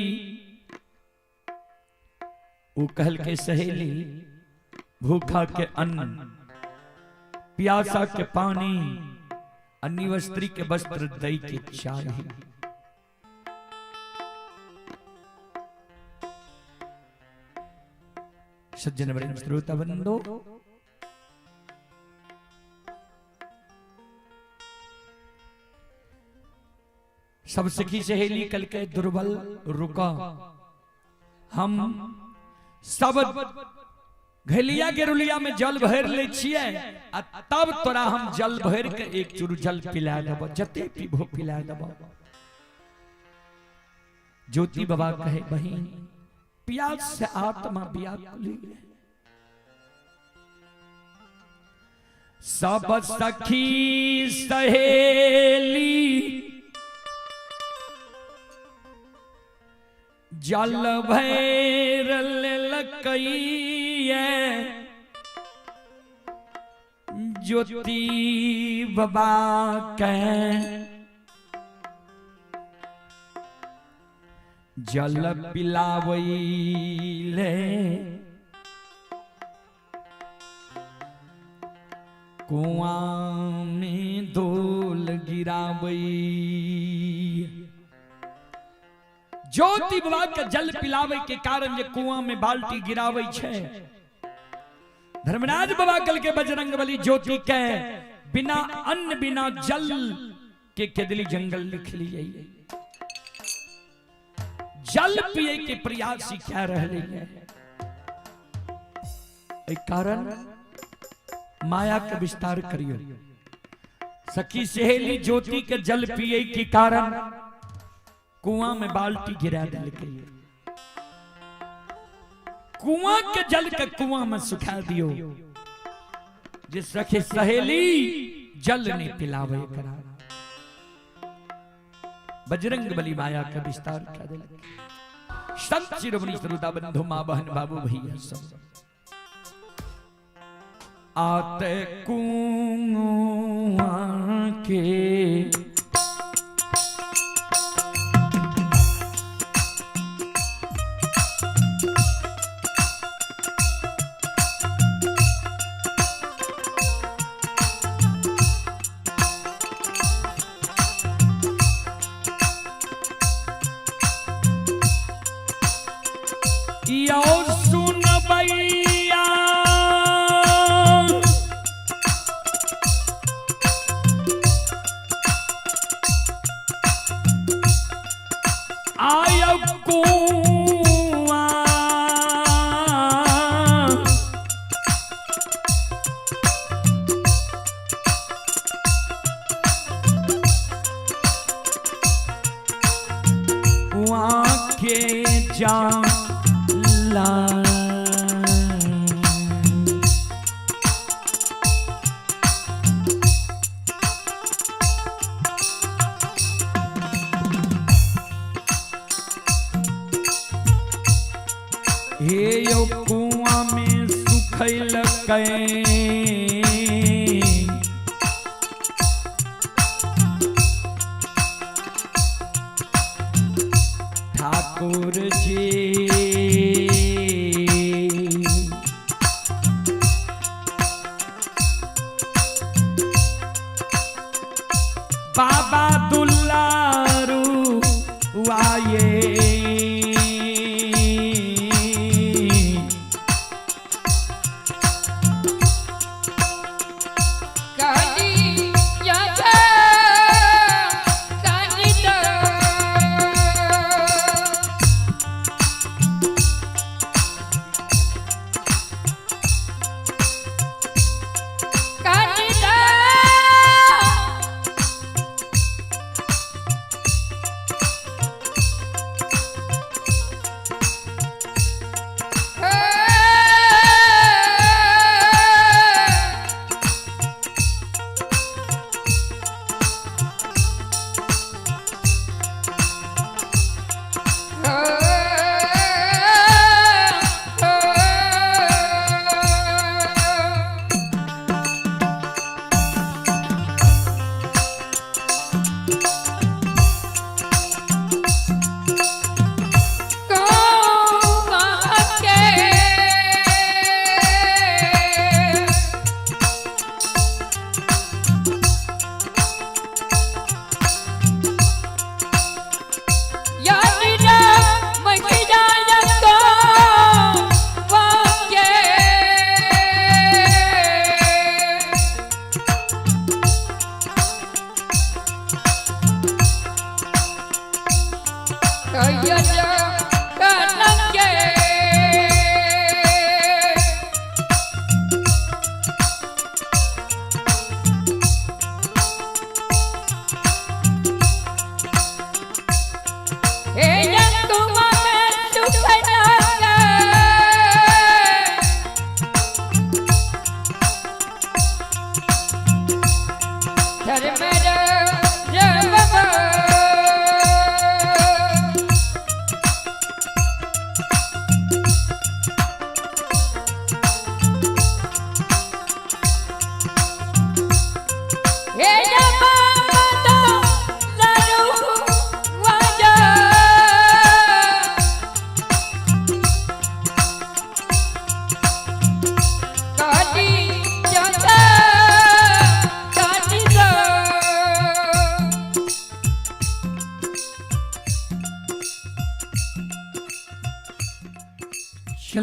वो कहल के सहेली भूखा के अन्न, प्यासा के पानी, अन्य स्त्री के वस्त्र दई के चाहिए। सज्जन वृंद श्रोता बंदो, सब सखी सहेली कल के दुर्बल रुका। हम सब घलिया गेरुलिया में जल भर ले छिए आ तब तोरा हम जल भर के एक चुर जल पिला देबो, जते पीबो पिला देबो। ज्योति बाबा कहे बहिन प्यास से आत्मा व्याकुली है। सब सखी सहेली जल भैर लकइए, ज्योति बाबा के जल पिलावैले, कुआं में धूल गिरावई। ज्योति बाबा के जल पिलावे के कारण जे कुआं में बाल्टी गिरावे छे। धर्मराज बाबा कल के बजरंगबली ज्योति के बिना अन्न बिना जल के केदली जंगल लिख लिए। जल पिए के प्रयास क्या रह रही है, कारण माया का विस्तार करियो। सखी सहेली ज्योति के जल पिए के कारण कुआं में बाल्टी गिरा दिल के, कुआं के जल के कुआं में सुखा दियो। जिस सखी सहेली जल ने पिलावे करा, बजरंगबली माया का विस्तार कर दिल। संत शिरोमणि श्रोता बंधु मां बहन बाबू भैया सब आते कुआं के यो सुन भैया आयो कुआं कुआं के जा हे यो कुआं में सुखैल ठाकुर जी बाबा दुल्लारू आए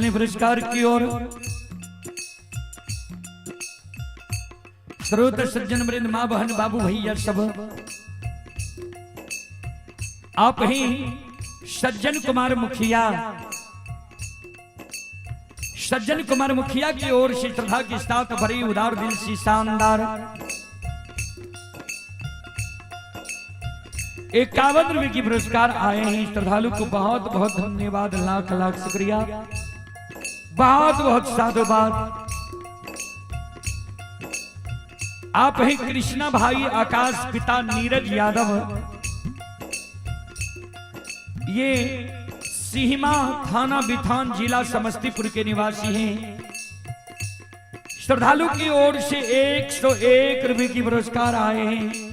चलें पुरस्कार की ओर। श्रोत सज्जन वृंद, मां बहन बाबू भैया सब, आप ही सज्जन कुमार मुखिया, सज्जन कुमार मुखिया की ओर से श्रद्धा के साथ भरी उदार दिल से शानदार 51 रुपए की पुरस्कार आए हैं। श्रद्धालु को बहुत बहुत धन्यवाद, लाख लाख शुक्रिया, बहुत बहुत साधुवाद। आप हैं कृष्णा भाई आकाश, पिता नीरज यादव, ये सीमा थाना बिथान जिला समस्तीपुर के निवासी हैं। श्रद्धालु की ओर से 101 रुपए की पुरस्कार आए हैं।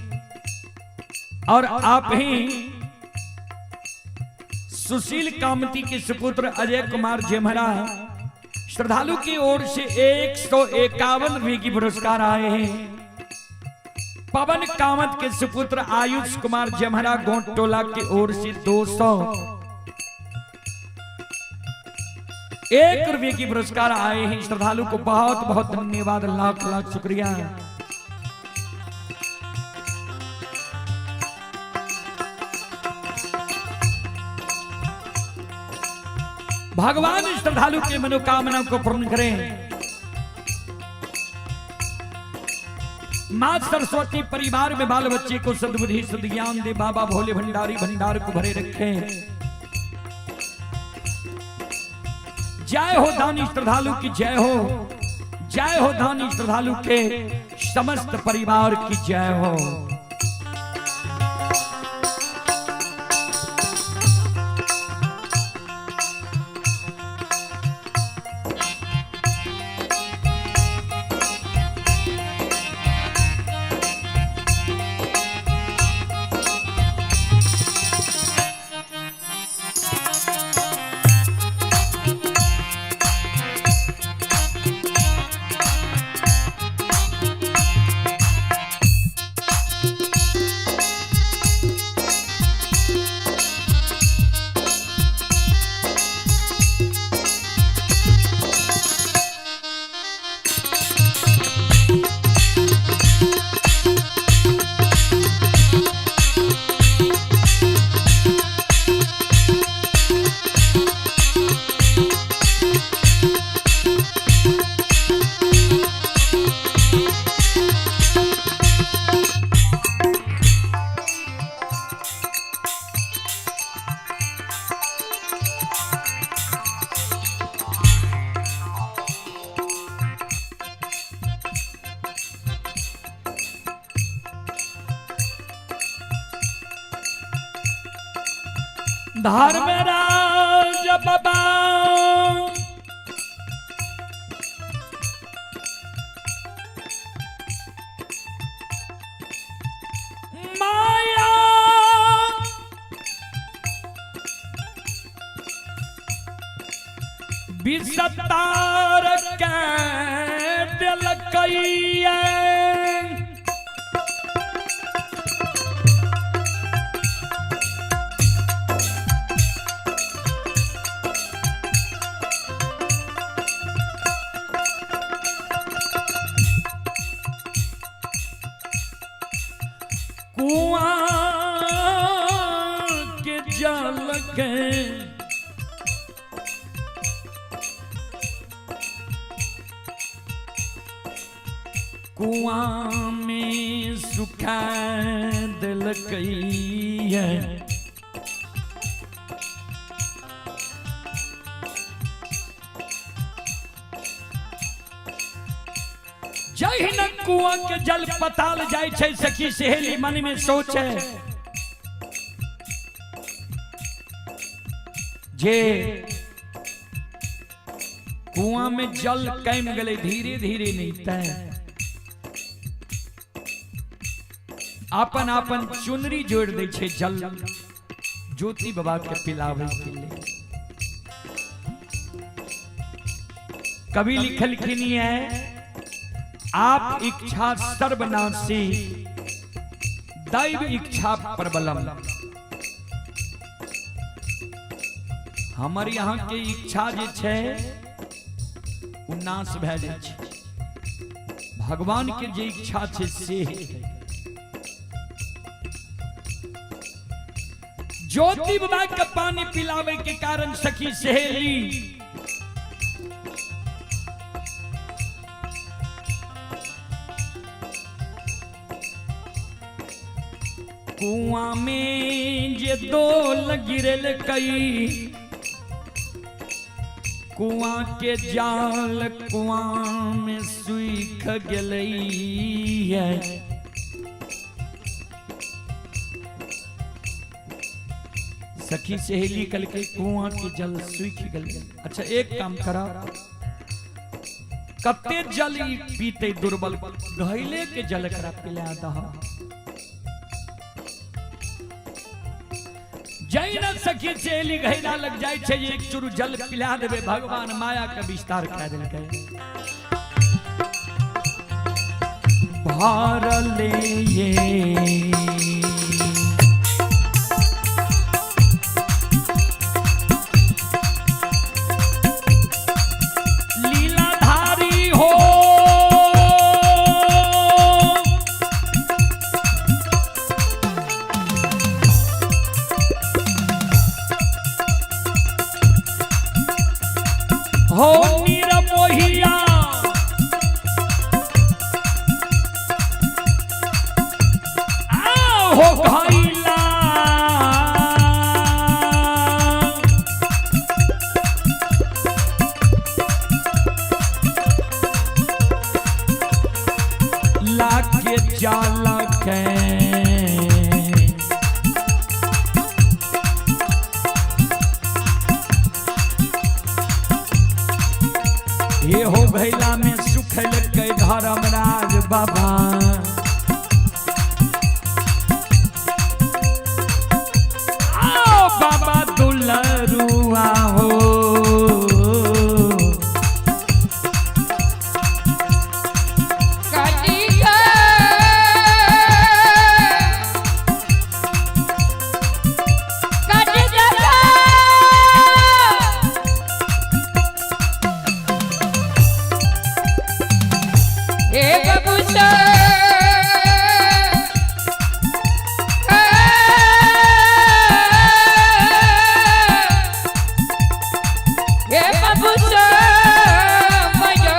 और आप ही सुशील कामती के सुपुत्र अजय कुमार जेमरा, श्रद्धालु की ओर से 151 रुपए की पुरस्कार आए हैं। पवन कामत के सुपुत्र आयुष कुमार जेमरा गोंटोला की ओर से 201 रुपए की पुरस्कार आए हैं। श्रद्धालु को बहुत बहुत धन्यवाद, लाख लाख शुक्रिया। भगवान श्रद्धालु के मनोकामना को पूर्ण करें। मां सरस्वती परिवार में बाल बच्चे को सद्बुद्धि सद्ज्ञान दे। बाबा भोले भंडारी भंडार को भरे रखे। जय हो दानी श्रद्धालु की जय हो, जय हो दानी श्रद्धालु के समस्त परिवार की जय हो। धर्मराज बाबा माया विसतार के दिल कई के जल के कुआं में सुखा दिल कई है। जय न कुआं के जल पताल जाय छै, सखी सहेली मन में सोचे। जे कुआं में जल कैम गले धीरे धीरे नीता अपन अपन चुनरी जोड़ दे छे जल ज्योति बाबा के पिलावे के लिए। कवि लिखल लिखनी है, आप इच्छा सर्वनाशी दैव इच्छा प्रबलम। हमर यहाँ के इच्छा जे छै उ नाश भए जाइ छै, भगवान के जे इच्छा छै से ज्योति बाबा के पानी पिलावे के कारण सखी सहेली कुआं में जे दोल गिरल कई, कुआं के जाल कुआं में सूख गलई है। सखी सहेली कल के कुआं के जल सूख गल। अच्छा एक काम करा, कते जल पीते दुर्बल, घैले के जल करा पिला दहा। जैन सखी सहेली घैला लग जाए छे, एक चुरु जल पिला देवे, भगवान माया का विस्तार कह देलकै। भारले ये लीलाधारी हो, हो निरमोहिया हो घाइला, लाके जाला के ये हो भैला में सुखल के धर्मराज बाबा। आओ बाबा दुलरुआ हो, कालिका काटी जगा हे बबूसा हे बबूसा मया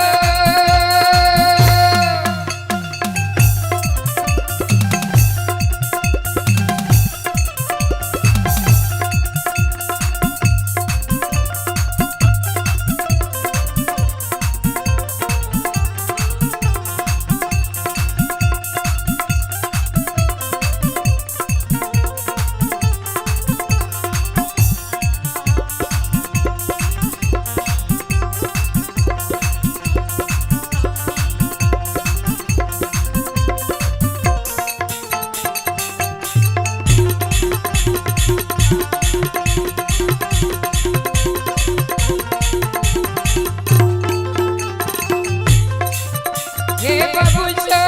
हे बबूसा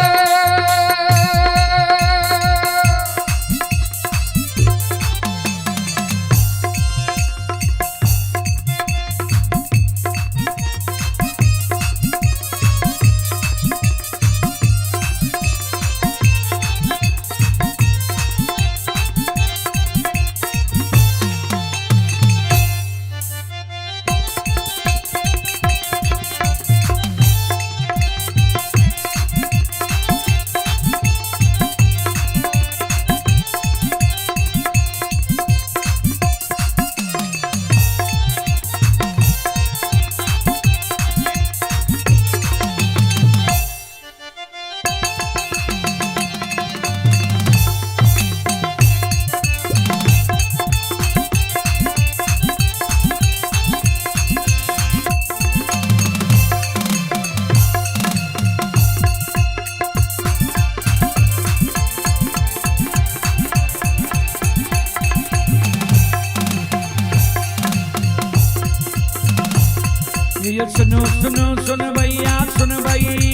ये सुनो सुनो सुन भैया सुन भाई,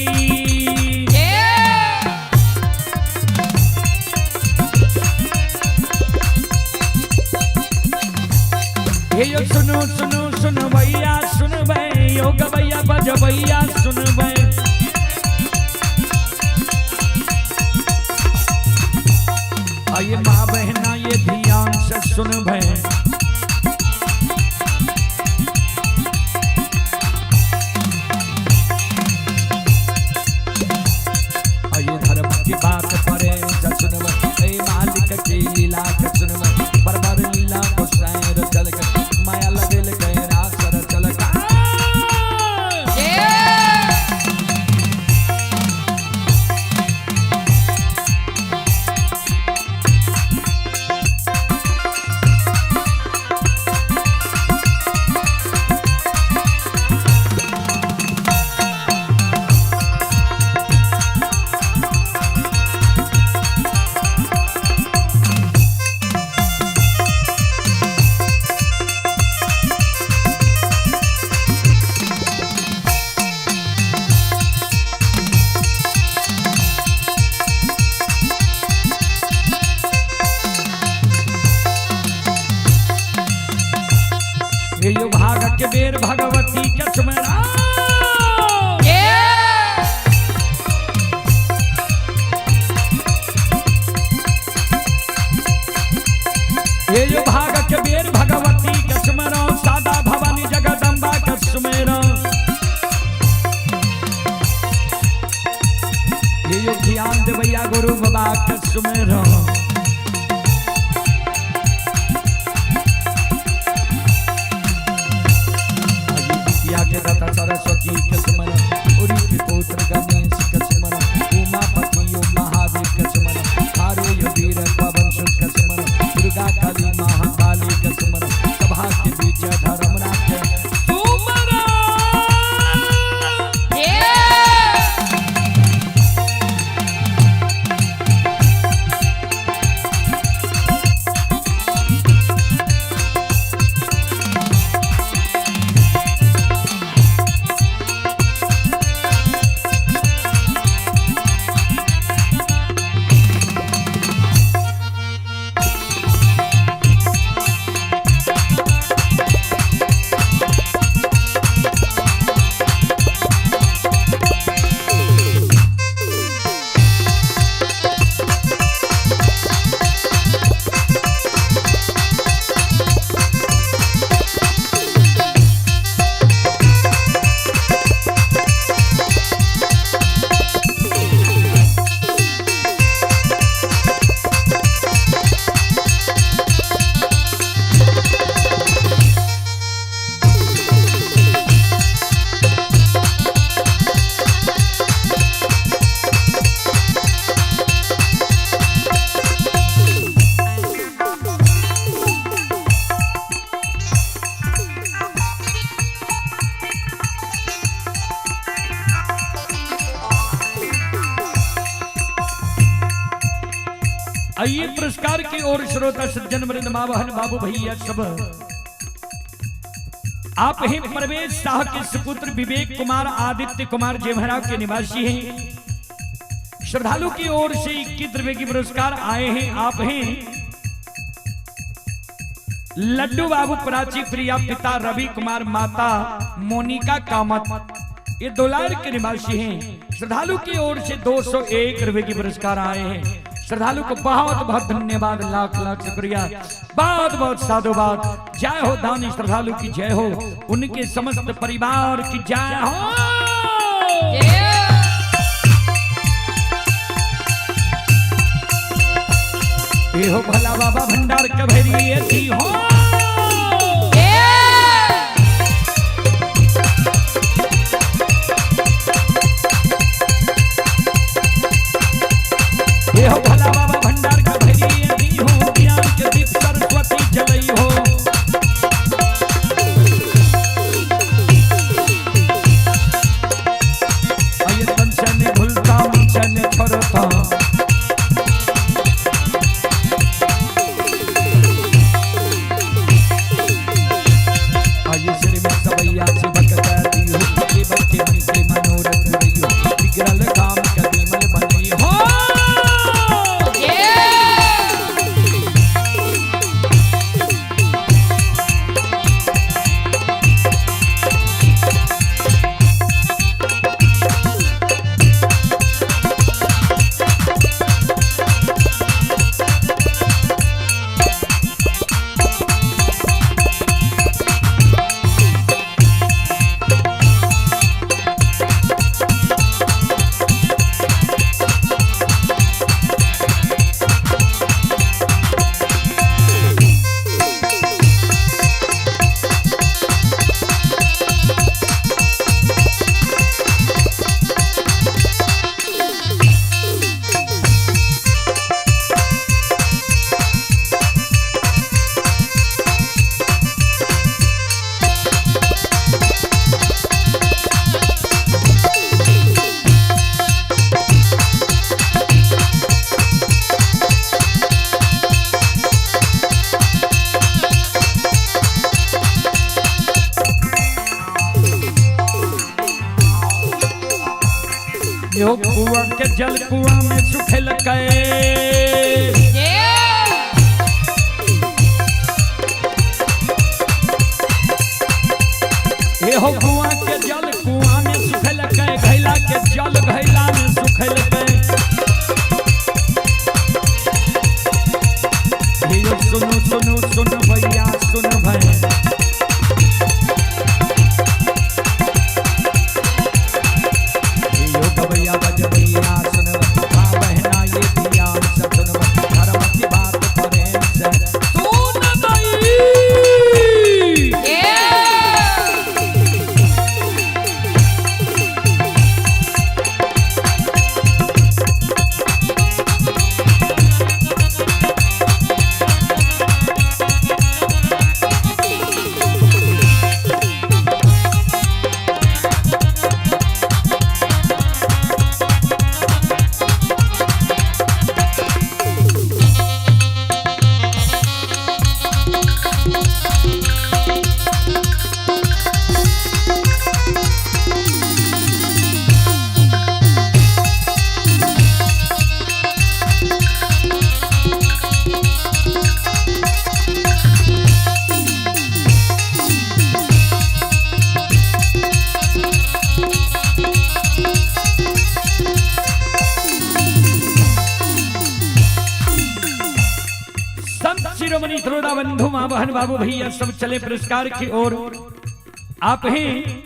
ये यो सुनो सुनो सुन भैया सुन बे योग भैया बज भैया सुन बे आइए माँ बहना ये ध्यान से सुन बे आइए धर्म की बात परे सुन बे मालिक की लीला सुन बे बरबर लीला को सैर चल माया लगल गए रासर चल ये यो भाग के बेर भगवती के सुमरा ये यो भाग के बेर भगवती के सुमरा सादा भवानी जगदम्बा के सुमेरा ये यो ध्यान दे भैया गुरु बाबा के सुमेरा सरस्वती के स्मरण उरी के पुत्र गणेश के स्मरण उमापति महादेव के स्मरण आरोग्य वीर पवन सुत के स्मरण दुर्गा काली महाकाली के स्मरण सभा के बीच धर्मराज के आइए पुरस्कार की ओर श्रोता सज्जन वृंद मां बहन बाबू भैया सब आप हैं परवेश शाह के सुपुत्र विवेक कुमार आदित्य कुमार जेमहरा के निवासी हैं। श्रद्धालु की ओर से 21 रुपए की पुरस्कार आए हैं। आप हैं लड्डू बाबू प्राची प्रिया पिता रवि कुमार माता मोनिका कामत ये दोलार के निवासी हैं। श्रद्धालु की ओर से 201 रुपए की पुरस्कार आए हैं। श्रद्धालु को बहुत बहुत धन्यवाद, लाख लाख शुक्रिया, बहुत बहुत साधुवाद। जय हो दानी श्रद्धालु की जय हो, उनके समस्त परिवार की जय हो। ये हो भला बाबा भंडार कभरी थी हो। ये हो भला बाबा भंडार का भरी हो, ज्ञान के दीप सरस्वती जलई हो। आये तन से ने भूलता मन से ने छोड़ता, यो कुआ के जल कुआ में सुखल गए ये हो कुआ के जल कुआ में सुखल गए घैला के जल घैला में सुखल गए ये सुनो सुनो सुन भैया सुन भैया यो गवैया बजवैया सुन बहना ये दिया सब सुन धर्म की बात करें से सुन भाई शिरोमणि श्रोता बंधु मां बहन बाबू भैया सब चले पुरस्कार की ओर। आप हैं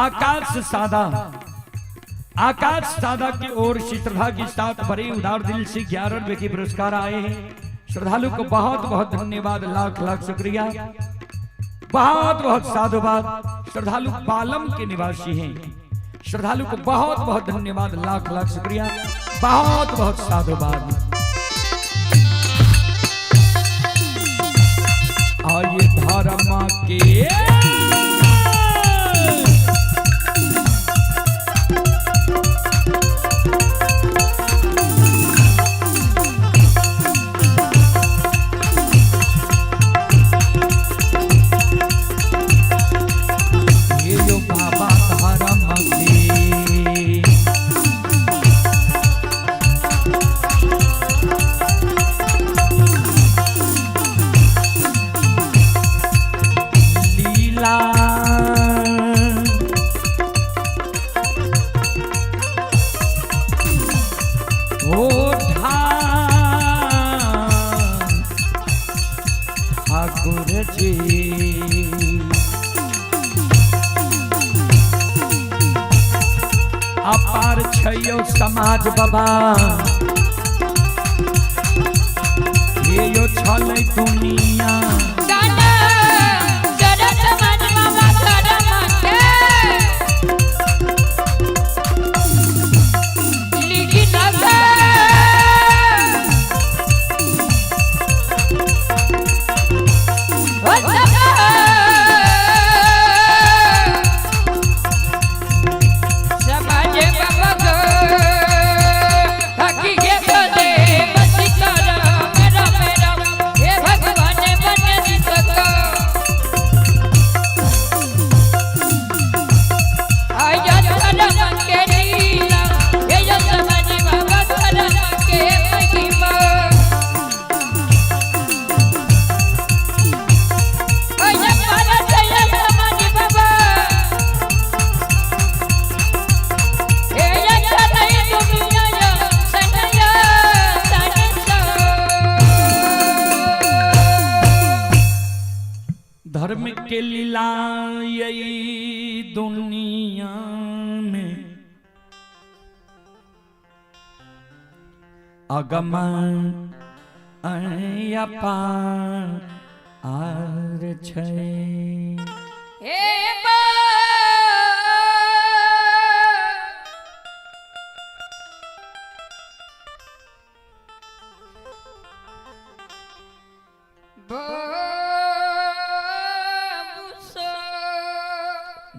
आकाश सादा की ओर श्रद्धा के साथ बड़े उदार दिल से 11 रुपए के पुरस्कार आए हैं। श्रद्धालु को बहुत बहुत धन्यवाद, लाख लाख शुक्रिया, बहुत बहुत साधुवाद। श्रद्धालु पालम के निवासी हैं, श्रद्धालु को बहुत बहुत धन्यवाद, लाख लाख शुक्रिया, बहुत बहुत साधुवाद। आइए धर्म के ये जो बाबा धर्म के ठाकुर जी अपार छयो समाज बाबा ये यो छलै दुनिया धर्म के लीला यही दुनिया में अगम अपार छै।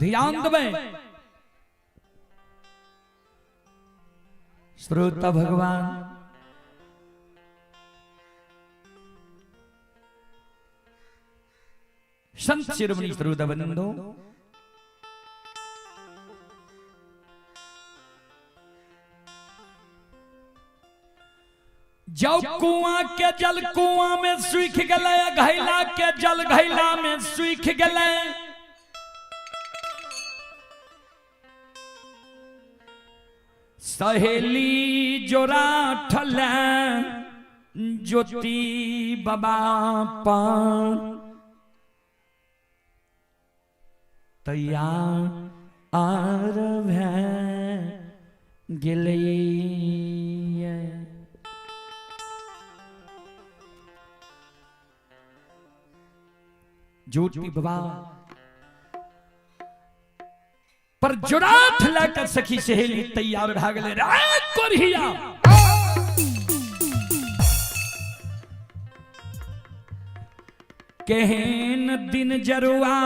ध्यान दें श्रोता भगवान संत शिरोमणि श्रोता बंधु जब कुआं के जल कुआं में सूख गले, घैला के जल घैला में सूख गले। सहेली जोरा ठले ज्योति बाबा पान तैयार आर गेले। ज्योति बाबा पर जोराठ लेकर सखी सहेली तैयार भाग ले कोरिया। केहन दिन जरुआ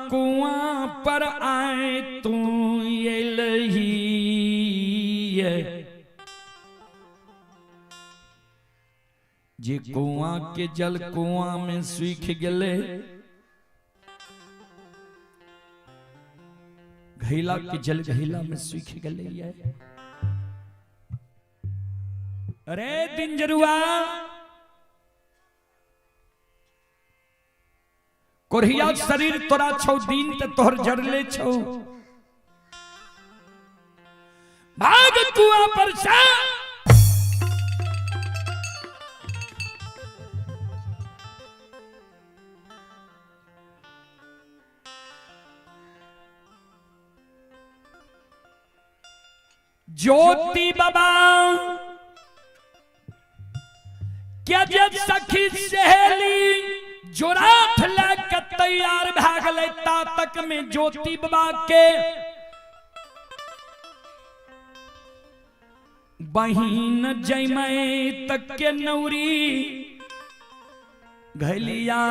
कुआं पर आए तू ये लही। जे कुआं के जल कुआं में सूख गले, घैला के जल घैला में सूख गले। अरे दिन जरुआ कोरिया शरीर तोरा छौ, दिन ते तोहर जरले छौ। भाग कुआं पर से ज्योति बाबा क्या जब सखी सहेली जोराठ लेकर तैयार भाग ले, ता तक में ज्योति बाबा के बहिन जयमय तक के नौरी घलिया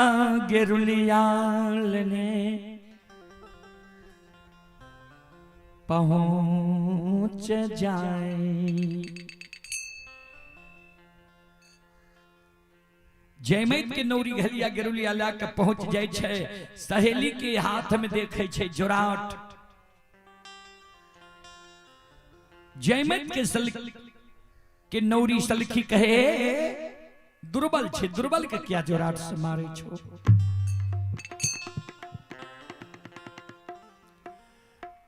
गेरुलिया लेने पहुंच जाए। जयमैत के नौरी घलिया गेरुलिया लाकर पहुंच जाए छे। सहेली के हाथ में देखे छे जोराठ। जयमैत के नौरी सलखी कहे दुर्बल छे, दुर्बल के क्या जोराठ से मारे छो।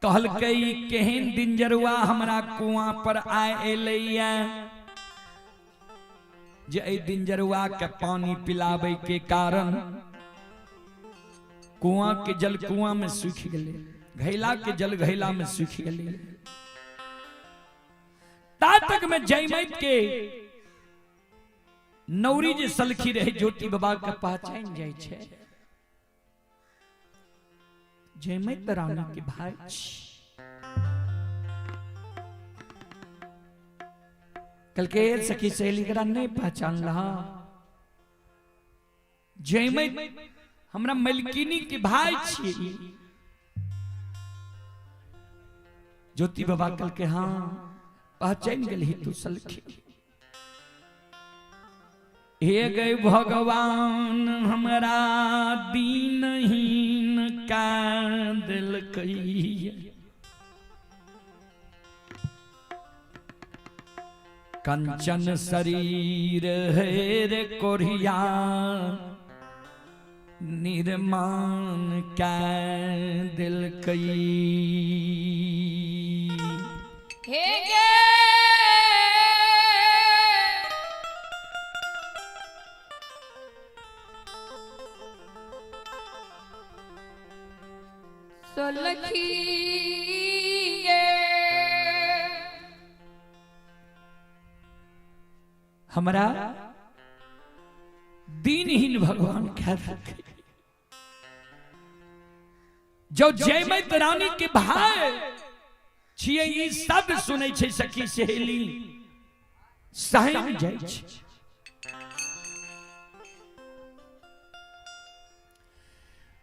कहल कई केहन दिन जरुआ हमरा कुआं पर आए एलैया। जे ए दिन जरुआ के पानी पिलावे के कारण कुआं के जल कुआं में सूख गले, घैला के जल घैला में सूख गले। ता तक में जयमैत के नौरी जे सलखी रहे ज्योति बाबा के पहचान जाय छे। जयमैत रानी के भाई कल के सखी सहेली करा नहीं पहचान रहा। जयमैत हमरा मलकिनी के भाई छी। ज्योति बाबा कल के हाँ पहचान गई तू सलखी। हे गए भगवान हमरा दीनहीन का दिल कही। कंचन शरीर है रे कोरिया निर्माण का दिल कई। हे गे सलखी गे हमरा दीनहीन भगवान ख्याल रखे। जो जयमैत रानी के भाई छिए ई सब सुनै छै सखी सहेली सहम जाय छै।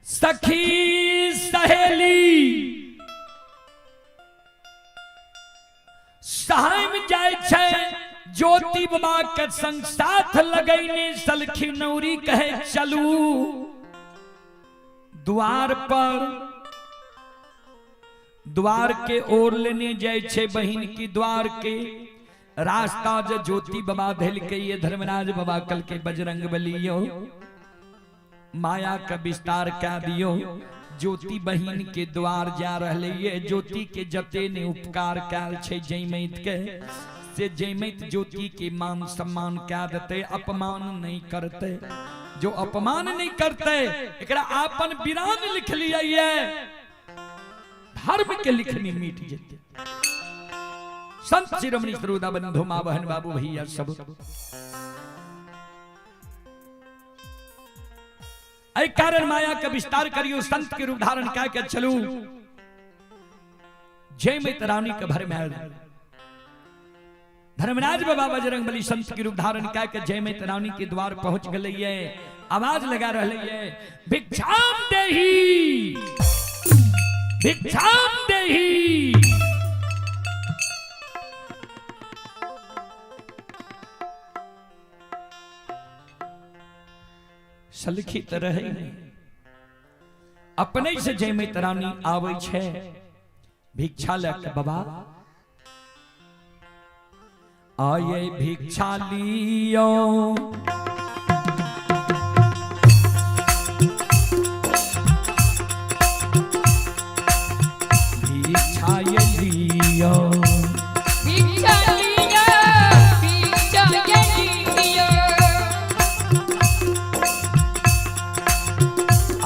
सखी सहेली सहम जाय छै। ज्योति बाबा के संग साथ लगैने सलखी नौरी कहे चलू द्वार पर। द्वार के ओर लेने जाए छे बहिन की द्वार के। रास्ता जो ज्योति बाबा धल के ये धर्मराज बाबा कल के बजरंग बलियो माया का विस्तार क्या दियो। ज्योति बहिन के द्वार जा रहे ये ज्योति के जते ने उपकार कैल छे जयमैत के से जयमैत ज्योति के मान सम्मान क्या देते, अपमान नहीं करते। जो अपमान नहीं करते एकरा आपन बिरान लिख लिया ये धर्म के लिखनी मिट जेते। संत शिरोमणि सरोदा बंधु मां बहन बाबू भैया सब ऐ कारण माया का विस्तार करियो संत के रूप धारण क्या के चलू जय में रानी का भर में धर्मराज बाबा बजरंग बली संत के रूप धारण क्या के जय में रानी के द्वार पहुंच गए। आवाज लगा रहे है भिक्षाम देही भिक्षाम देही। सलखी तरह अपने से जय में तरानी आवे छे भिक्षा लेके बाबा आये भिक्षा लियो भिक्षा ये लियो भिक्षा लियो भिक्षा ये लियो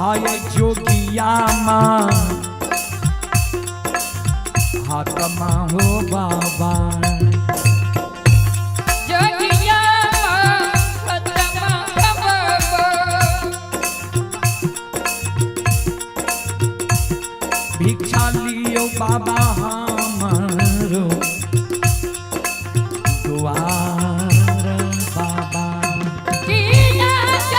आये जोगिया मां हाथमा हो बाबा जोगिया हाथमा हो बाबा भिक्षा लियो बाबा हमारो द्वार बाबा कीना जब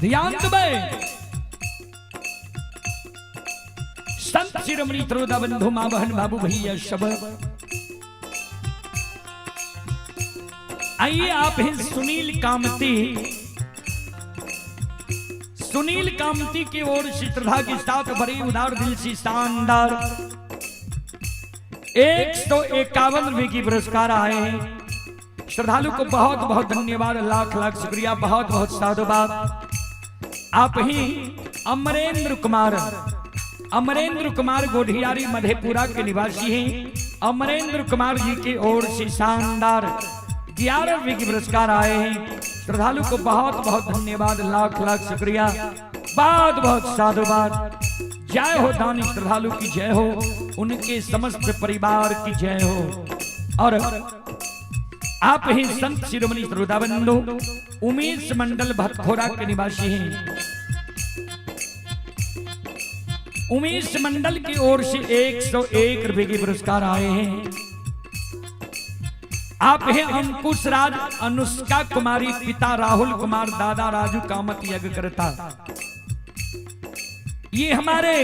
ध्यान में संत शिरोमणि सरोदा बंधु मां बहन बाबू भैया सब आइए आप हैं सुनील कामती की ओर से श्रद्धा के साथ बड़ी उदार दिल से शानदार 151 रुपए की पुरस्कार आए हैं। श्रद्धालु को बहुत बहुत धन्यवाद, लाख लाख शुक्रिया, बहुत बहुत साधुवाद। आप ही अमरेंद्र कुमार गोढ़ियारी मधेपुरा के निवासी हैं। अमरेंद्र कुमार जी की ओर से शानदार 11 रुपए की पुरस्कार आए हैं। श्रद्धालु को बहुत बहुत धन्यवाद, लाख लाख शुक्रिया, बहुत बहुत साधुवाद। जय हो दानी श्रद्धालु की जय हो, उनके समस्त परिवार की जय हो। और आप ही संत शिरोमणि सरोदा बंधु उमेश मंडल भटखोरा के निवासी हैं। उमेश मंडल की ओर से 101 रुपए के पुरस्कार आए हैं। आप हैं अंकुश राज, अनुष्का कुमारी, पिता राहुल कुमार, दादा राजू कामत यज्ञ करता। ये हमारे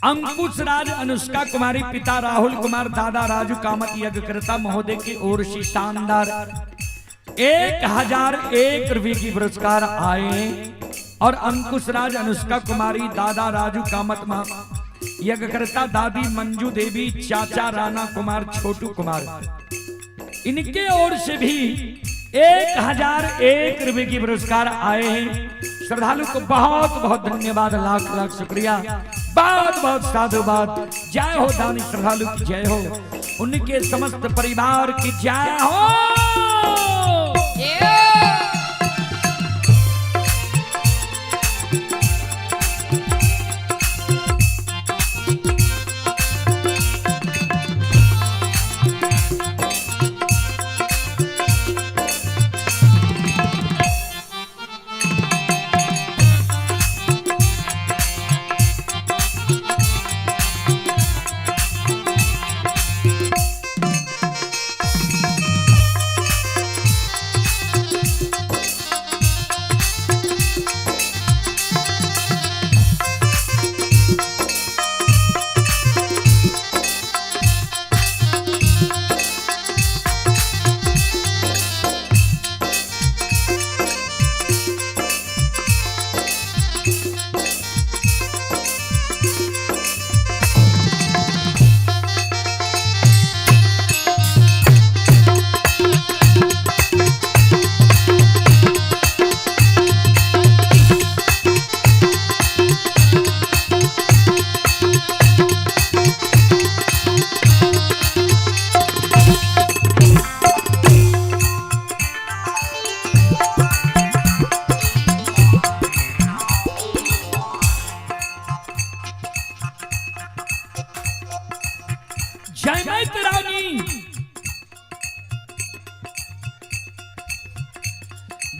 अंकुश राज, अनुष्का कुमारी, पिता राहुल कुमार, दादा राजू कामत यज्ञ करता महोदय की ओर से शानदार 1001 रुपए की पुरस्कार आए। और अंकुश राज, अनुष्का कुमारी, दादा राजू कामत यज्ञ करता, दादी मंजू देवी, चाचा राणा कुमार, छोटू कुमार, इनके ओर से भी 1001 रुपए की पुरस्कार आए हैं। श्रद्धालु को बहुत बहुत धन्यवाद, लाख लाख शुक्रिया, बहुत बहुत साधुवाद। जय हो दानी श्रद्धालु की जय हो, उनके समस्त परिवार की जय हो।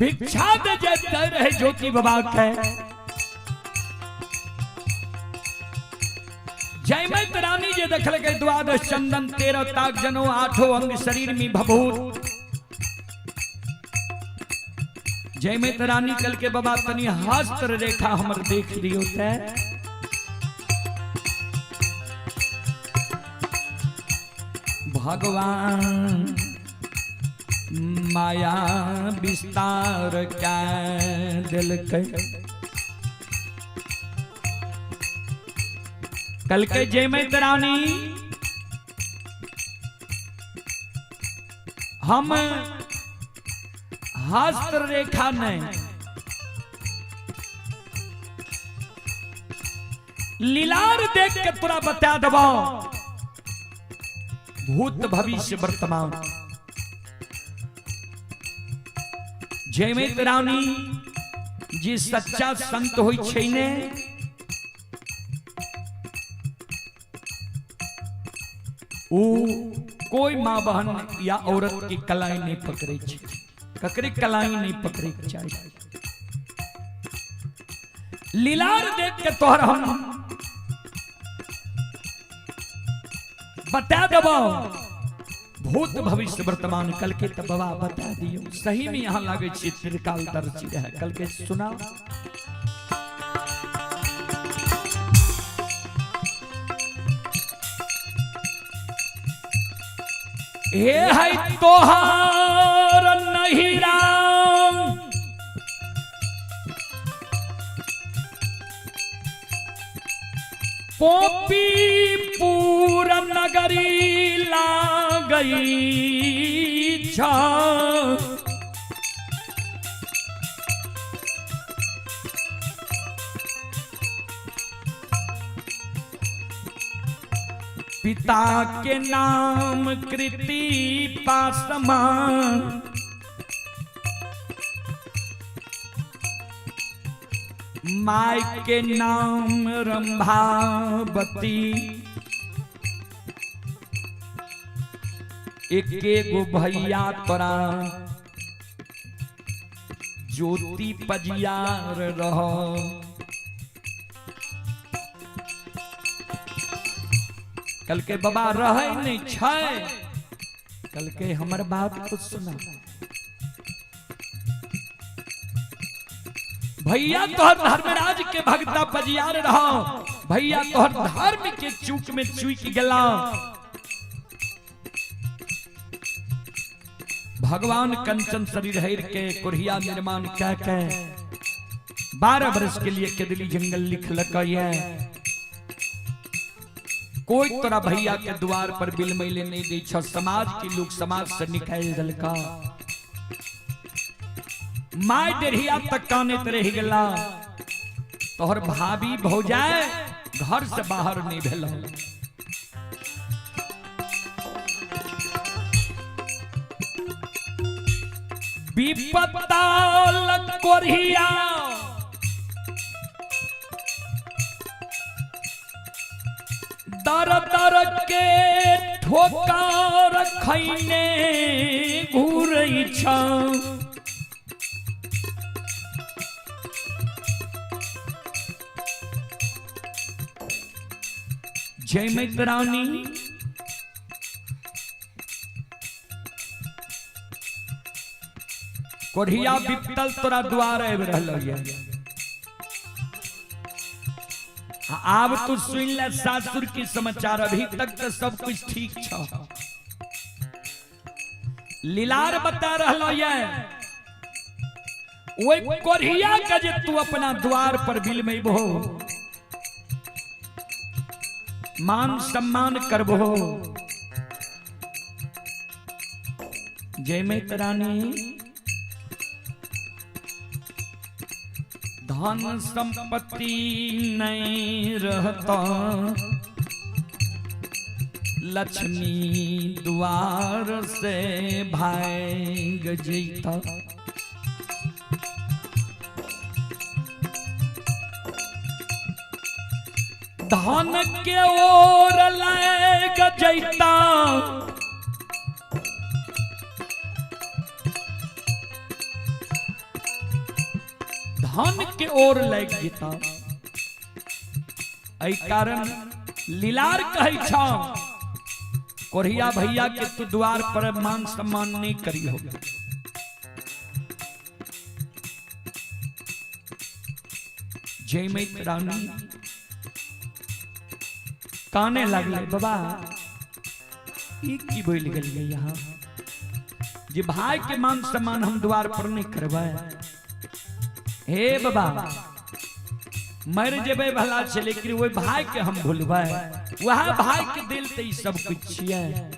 भिक्षा दे जे रहे ज्योति बाबा के जयमत रानी जे देखल के द्वादश चंदन 13 ताक जनो 8 अंग शरीर में भभूत जयमत रानी कल के बाबा तनी हस्त्र रेखा हमर देख लियो ते भगवान माया विस्तार क्या दिल के कल के जयमत रानी हम हस्त्र रेखा नहीं लीलार देख के पूरा बता दबा भूत भविष्य वर्तमान जयमत रानी जी सच्चा संत होई छै ने ओ कोई माँ बहन या औरत की कलाई नहीं पकड़े छै ककरे कलाई नहीं पकड़े चाहिए लीलार देख के तोहर हम बता दबो भूत भविष्य वर्तमान कल के तब बाबा बता दियो सही में यहाँ लागे छी त्रिकाल दर्शी है कल के सुना हे है तोहार नहीं राम पोपी पूरा नगरी ला गई छा पिता के नाम कृति पासमान माय के नाम रंभावती एक गो भैया तोरा ज्योति पजियार रह कल के बाबा रहे नहीं छे कल के हमर बात तो सुना भैया तोहर धर्मराज के भक्ता पजियार रहो भैया तोहर धर्म के चूक में चूक गला भगवान कंचन शरीर हर के कुरिया निर्माण कह के 12 वर्ष के लिए केदली जंगल लिख लकैया कोई तोरा भैया के द्वार पर बिल मैले नहीं दी छ समाज के लोग समाज से निकाल दलका माय डेढ़िया तक काने रह गला तोहर भाभी भौजाए घर से बाहर नहीं भेल विपत्ताल कोरिया दर दर के ठोकर खैने घूरै छ जयमत रानी कोढ़िया विपतल तोरा द्वार आब रहल आब तू सुन ले सासुर की समाचार अभी तक तो सब कुछ ठीक छ लीलार बता रहल ओई कोढ़िया का जे तू अपना द्वार पर बिल में बहो मान सम्मान करबो जयमत रानी धन संपत्ति नहीं रहता लक्ष्मी द्वार से भाग जैता धन के ओर लाग जैता धन के ओर लग जेता। एहि कारण लीलार कहै छ कोढ़िया भैया के तू द्वार पर मान सम्मान नहीं करी हो। जय मैत रानी काने लगले बाबा ई की बोल गेलिए यहाँ जे भाई के मान सम्मान हम द्वार पर नहीं करबे। हे बाबा मर जेबे भला छे लेकिन वो भाई के हम भूलबे। वह भाई के दिल ते सब कुछ छिए।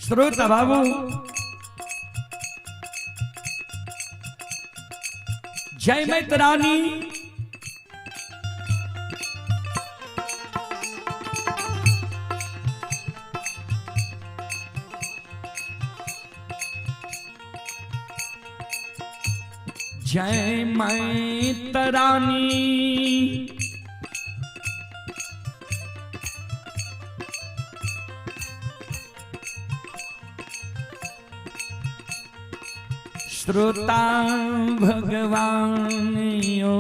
श्रोता बाबू जय मैत रानी जय मैत रानी श्रोता भगवान यो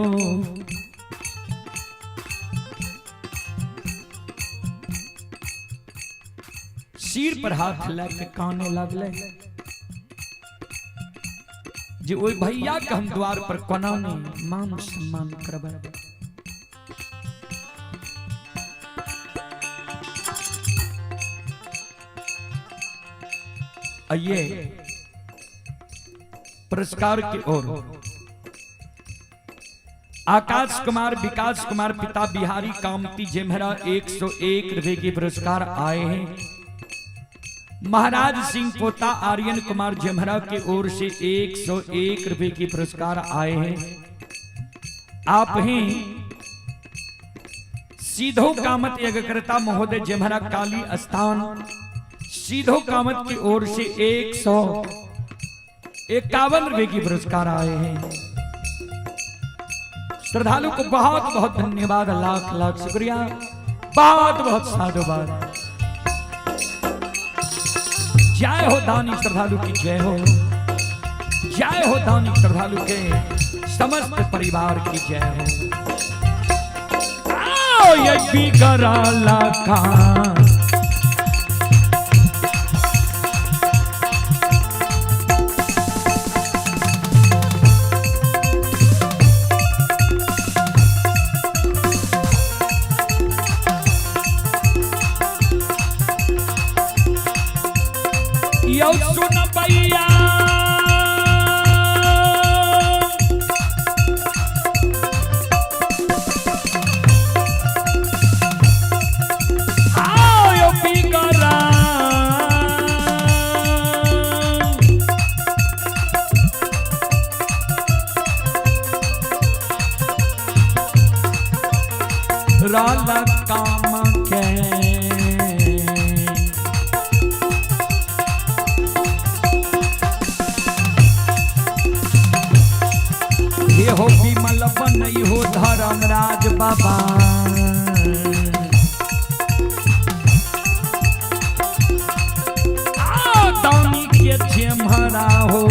सिर पर हाथ लेके काने लगले जे ओई भैया के हम द्वार पर कोना नहीं मान सम्मान करबे। आइए पुरस्कार की ओर आकाश कुमार विकास कुमार पिता बिहारी कामती जेमहरा 101 रुपए के पुरस्कार आए हैं। महाराज सिंह पोता आर्यन कुमार जेमहरा की ओर से 101 रुपए के पुरस्कार आए हैं। आप हैं सीधो कामत यज्ञकर्ता महोदय जेमहरा काली स्थान सीधो कामत की ओर से 151 रुपए की पुरस्कार आए हैं। श्रद्धालु को बहुत बहुत धन्यवाद, लाख लाख शुक्रिया, बहुत बहुत साधुवाद। जय हो दानी श्रद्धालु की जय हो, जय हो दानी श्रद्धालु के समस्त परिवार की जय हो। आओ ये भी कराला का यो सुन भैया आओ के ये हो विमल बन हो धर्मराज बाबा दानी के चेमहरा हो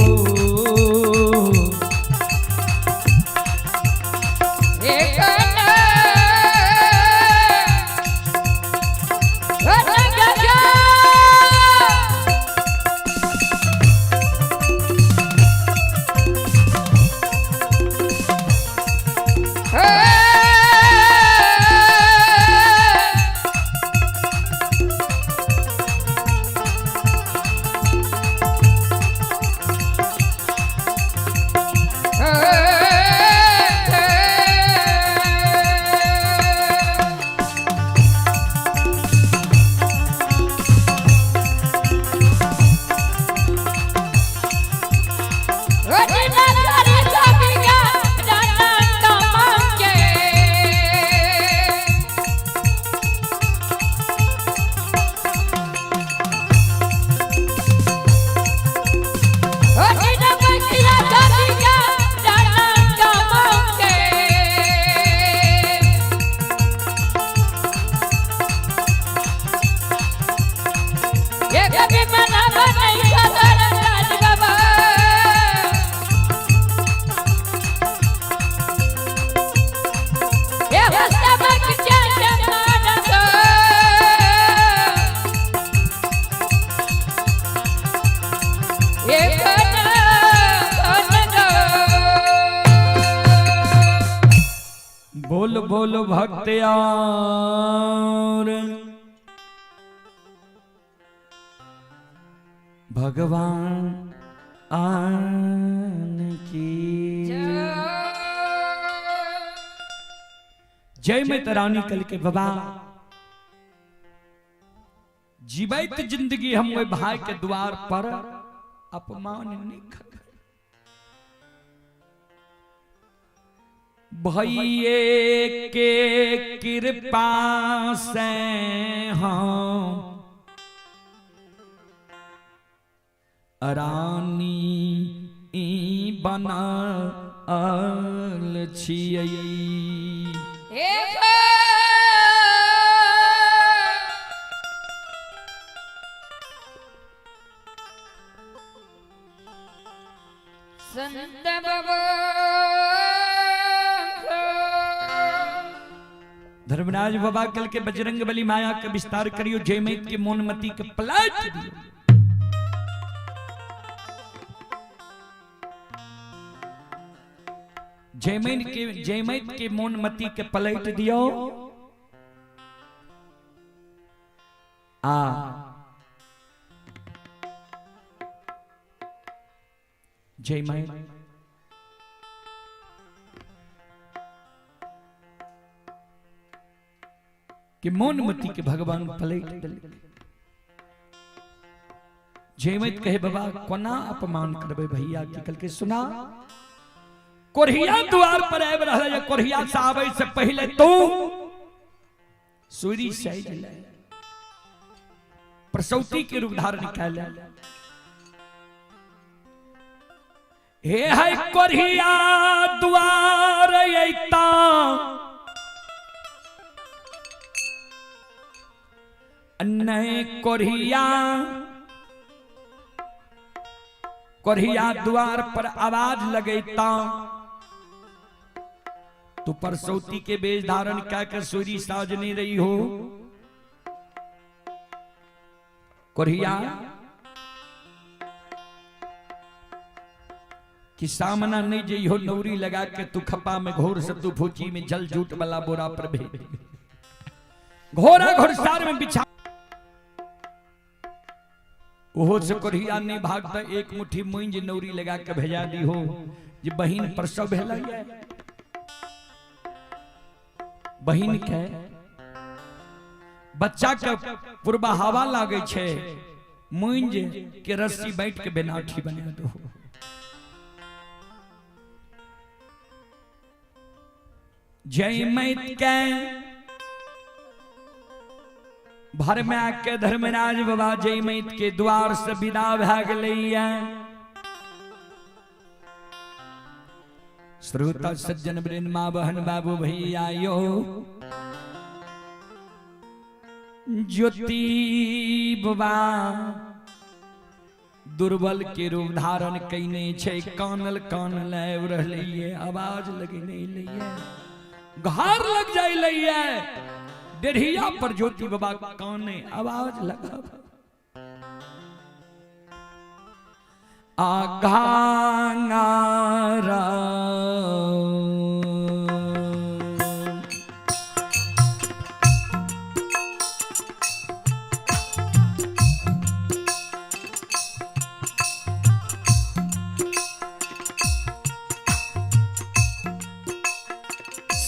बोल बोल भक्त यार भगवान आन की जय में तरानी कल के बाबा जीवित जिंदगी हम वे भाई के द्वार पर अपमान नहीं कर भैये के कृपा से हम रानी बनल छियै संत बाबा धर्मराज बाबा कल के बजरंग बली माया का विस्तार करियो जयमैत के मोनमती के पलट दियो जयमैत के मोनमती के पलट दियो आ जयमैत कि मोनमती के भगवान पलट दिले जयमैत कहे बाबा कोना अपमान करबे भैया के कल के सुना कोरिया द्वार पर आब रहल है कोरिया से आवे से पहले तू सूरी सज ले प्रसौती के रूप धारण कर ले हे है कोरिया द्वार अइता अन्ने कोरिया द्वार पर आवाज लगेता तो परसौती के बेश धारण क्या कर सूरी साजनी रही हो कोरिया कि सामना नहीं जई हो नौरी लगा के तू खपा में घोर से तू भूची में जल जूट वाला बोरा पर भेज घोड़ा घोड़सार में बिछा ओहो से कोरिया ने भागता एक मुट्ठी मुंज नौरी लगा के भेजा दी हो जे बहिन प्रसव भेला बहिन के बच्चा के पूर्वा हवा लागे छे मुंज के रस्सी बैठ के बेनाठी बना दो जयमैत के भर में आके धर्मराज बाबा जय मैत के द्वार से विदा भए गेलैया। श्रोता सज्जन वृंद, मां बहन बाबू भैया यो, ज्योति बाबा दुर्बल के रूप धारण कैने छै, कानल कानल आबि रहलै, आवाज लगेने लैया, घर लग जाय लैया, डेढ़िया पर ज्योति बाबा काने आवाज लगा, आघांगारा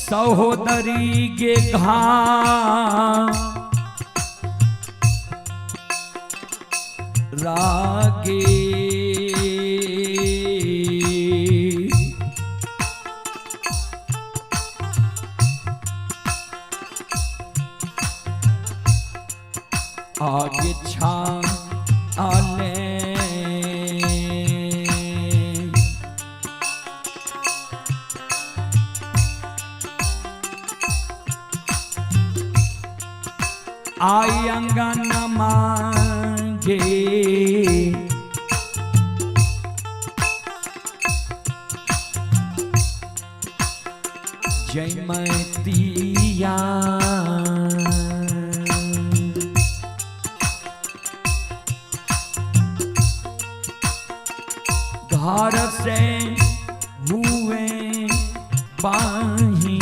सहोदरी के रागे आगे छा आले आई अंगन मांगे, जय मैतिया घर से हुए बाही,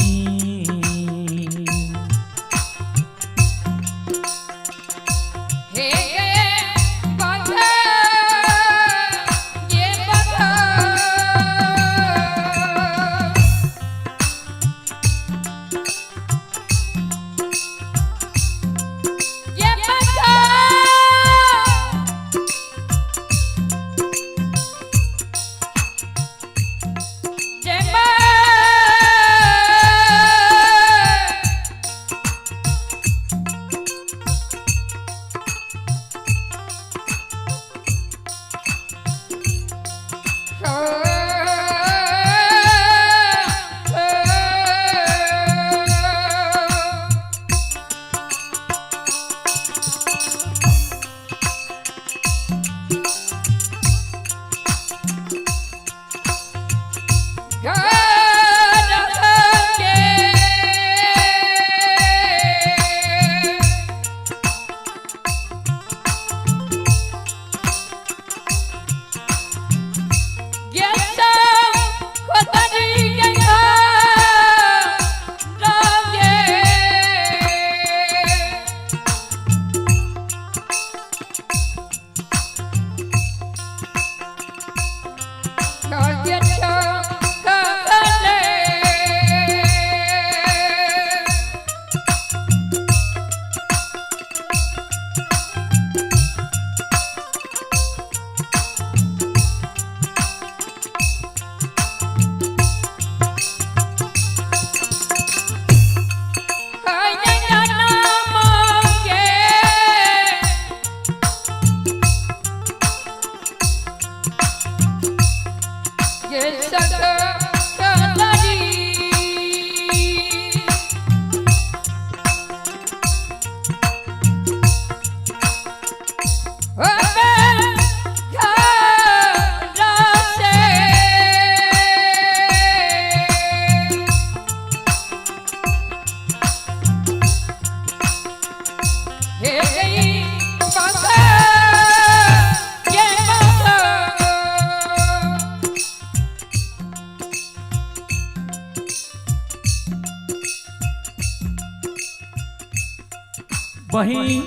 वहीं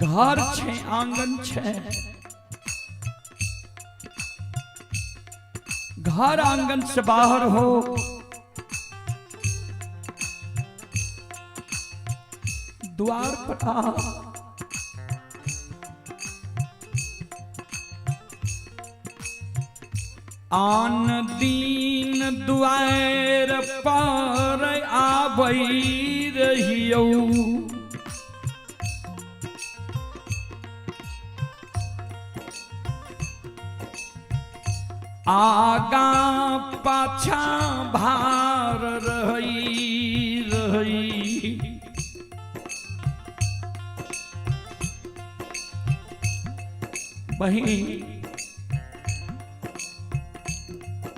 घर छे, आंगन छे, घर आंगन से बाहर हो, द्वार पर आ, आन दीन दुआर पर आबई रहियो आगा पाछा भार रही रही बहिन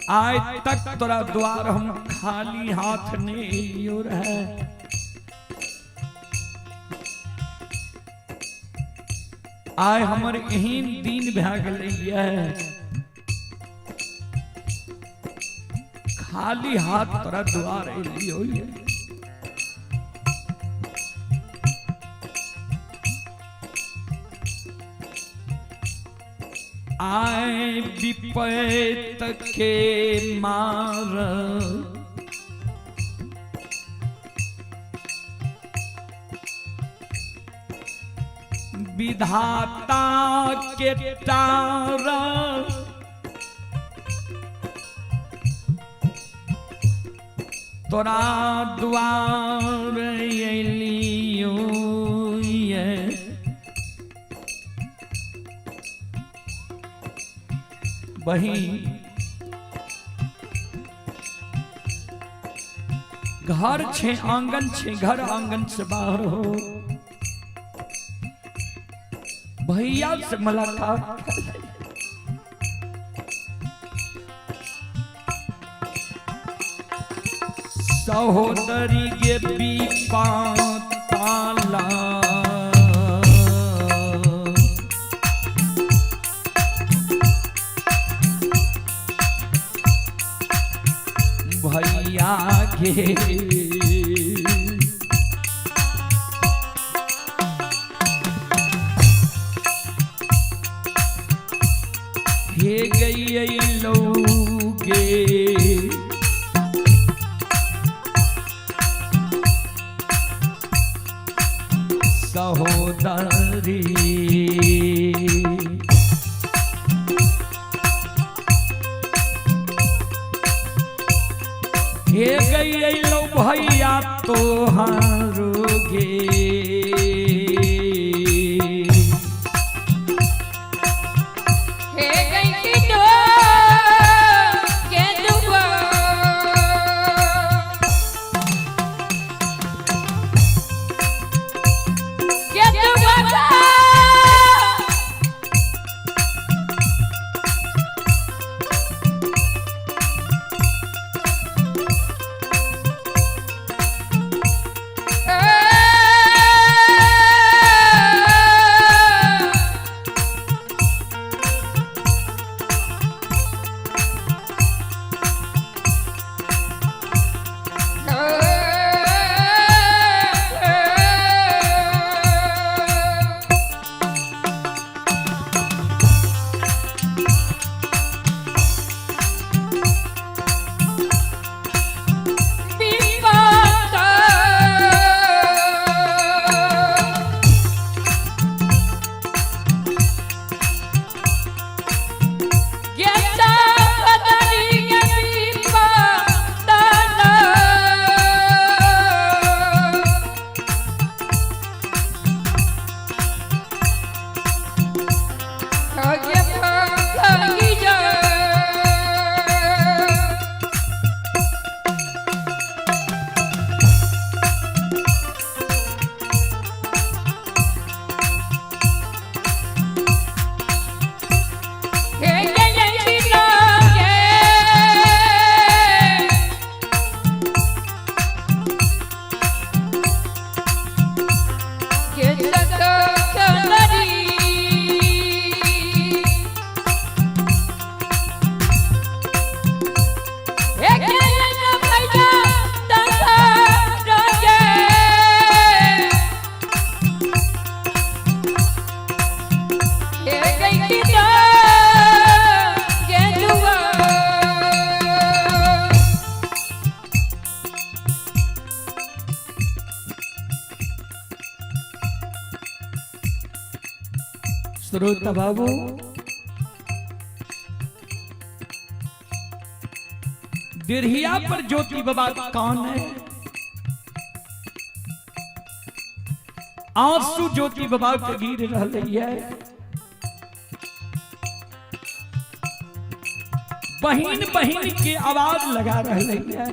आज तक तोरा द्वार हम खाली हाथ नहीं लियो रहे आय हमर एहन दिन भए गेलै खाली हाथ तोरा द्वार लियो आए विपैत के मार विधाता के टार तोरा द्वार लियो बहिन घर छे आंगन छे घर आंगन से बाहर हो भैया से मुलाकात सहोदरी के बीपाताला भैया के हे गई लोगे सहोदरी हे गई लो भैया तो हारोगे श्रोता बाबू दिरहिया पर ज्योति बाबा कौन है? आंसू ज्योति बाबा के गिर रही है। बहिन बहिन के आवाज लगा रही है।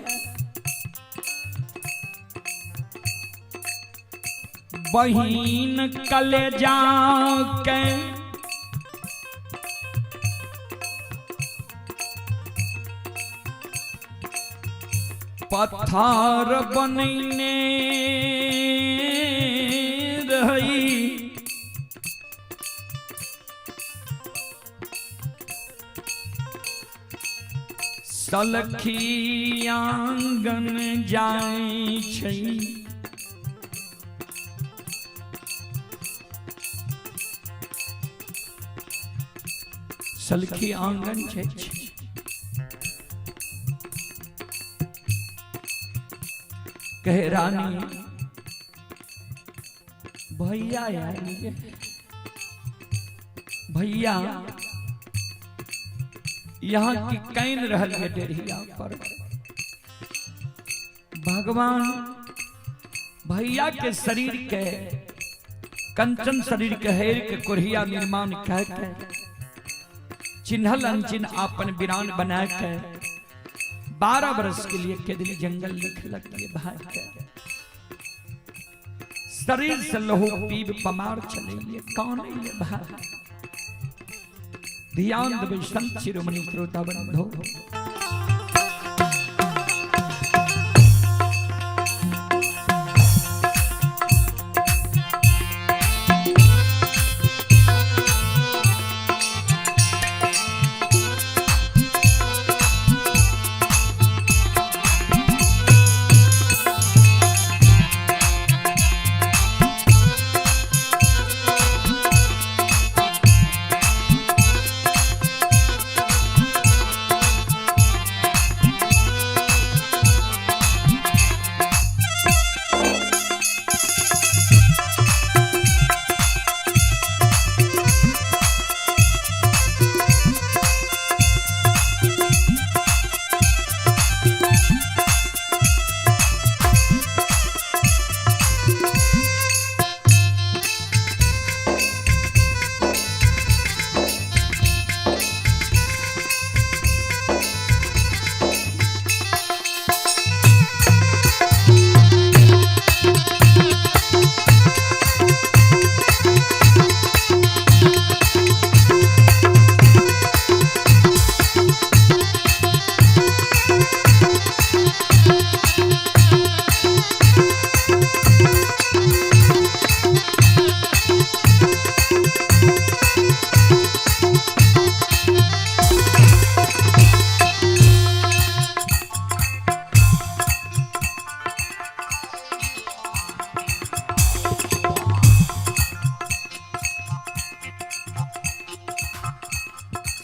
बहिन कलेजा के पत्थर बनने रही। सलखी आंगन जाय छै। सलखी आंगन छै। कहे रानी भैया यार भैया यहाँ की कैन रहल है डेढ़िया पर। भगवान भैया के शरीर के कंचन शरीर के हेर के कुरिया निर्माण कह के चिन्हल अनचिन्ह आपन वीरान बना के 12 वर्ष के लिए केदली जंगल लिखलक के भाग के शरीर से लहू पीब पमार चले कौन ये भाग। ध्यान देवे संत शिरोमणि श्रोता बंधो।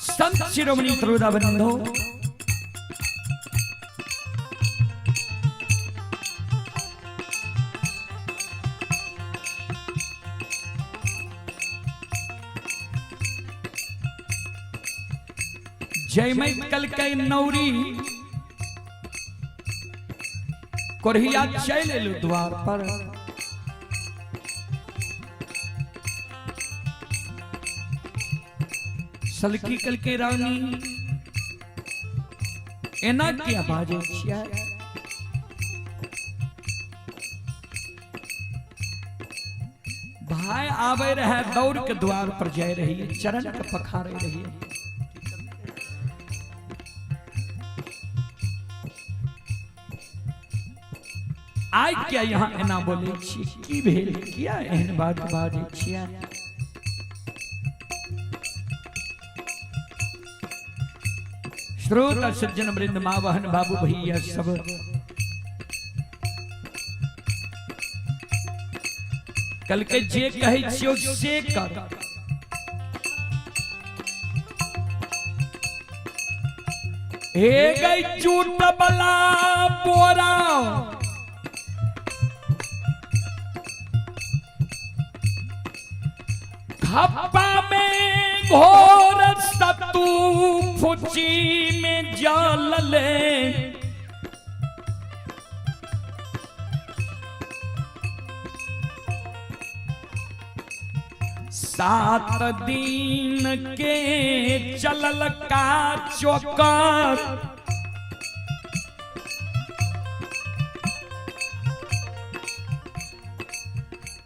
संत शिरोमणि श्रोता बंधो। जयमय कल के नौरी कोरहिया चल एलु द्वार पर। सलकी कल के रानी एना किया बाजे छिया। भाई आवे रहे दौड़ के द्वार पर जाए रही है, चरण के पखारे रही है। आज क्या यहाँ एना बोले छी की भेल किया एहन बात बाजे छिया। श्रोता सज्जन वृंद माँ बहन बाबू भैया सब कल के जे कहे छियो से कर। हे गई चूट बला बोरा खप्पा में घोर सतू फुची में जल ले। 7 दिन के चलल का चोकर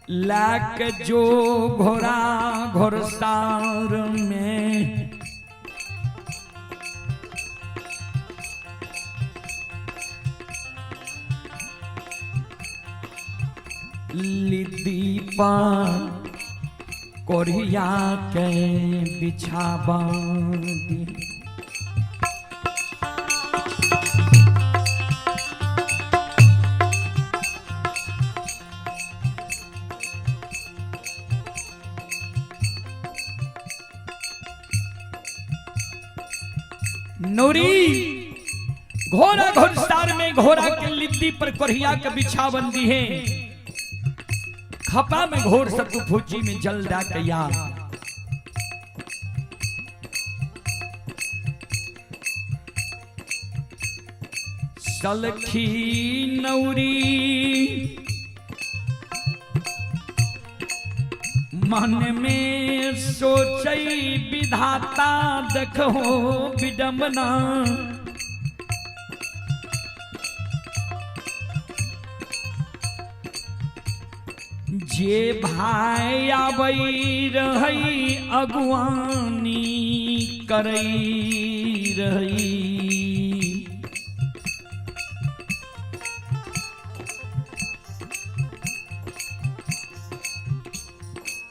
लाक जो घोड़ा घोड़सार में दीपा कोरिया के बिछावा दी नौरी घोड़ा घोड़सार में घोड़ा के लिद्दी पर कोरिया के बिछावन दी है खपा में घोर सतु फूची में जल डाकया सलखी नौरी मन में सोचई विधाता देखो विडम्बना जे भाई आबई रही अगुवानी करई रही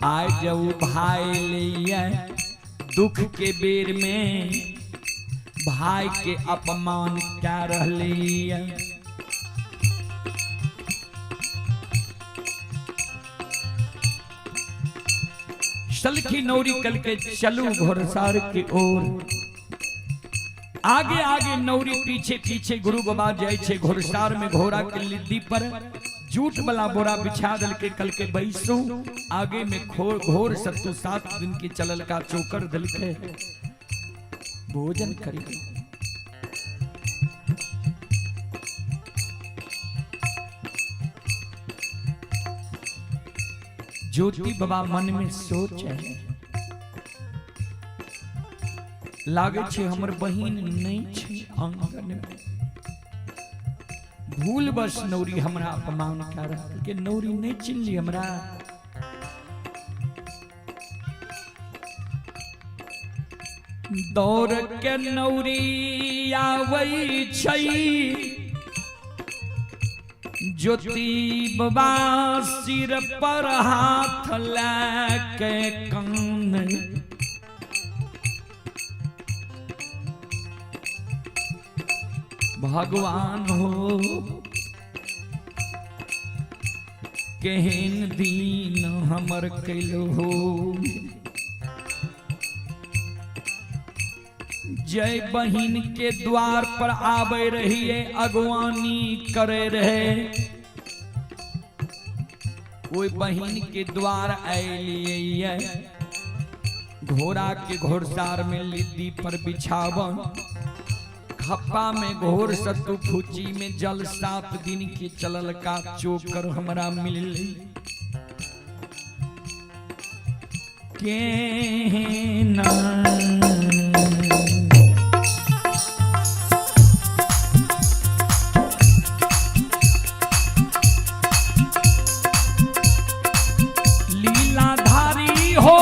आज जब भाई लिया दुख के बेर में भाई के अपमान क्या रहलिया सलखी नौरी कल के चलू घोड़सार की ओर आगे आगे नौरी पीछे पीछे गुरु बाबा जाय छे घोड़सार में घोड़ा के लिद्दी पर जूट वाला बोरा बिछा दल के कल के बैसो आगे में घोर सत्तु 7 दिन की चलल का चोकर दल के भोजन करी ज्योति बाबा मन में सोच है लागे छे हमर बहिन नहीं छे आंगन में भूल बस नौरी हमरा अपमान कर के नौरी नहीं चिल्ली हमरा दौड़ के नौरी आवई छई ज्योति बाबा सिर पर हाथ लेके कान भगवान हो केहन दीन हमर कैलो हो जय बहिन के द्वार पर आवे रहिए अगवानी करे रहे कोई बहिन के द्वार आइलिए घोड़ा के घोड़सार में लिद्दी पर बिछावन खप्पा में घोर सत्तु फूची में जल 7 दिन के चलल का चोकर हमरा मिल के ना लीलाधारी हो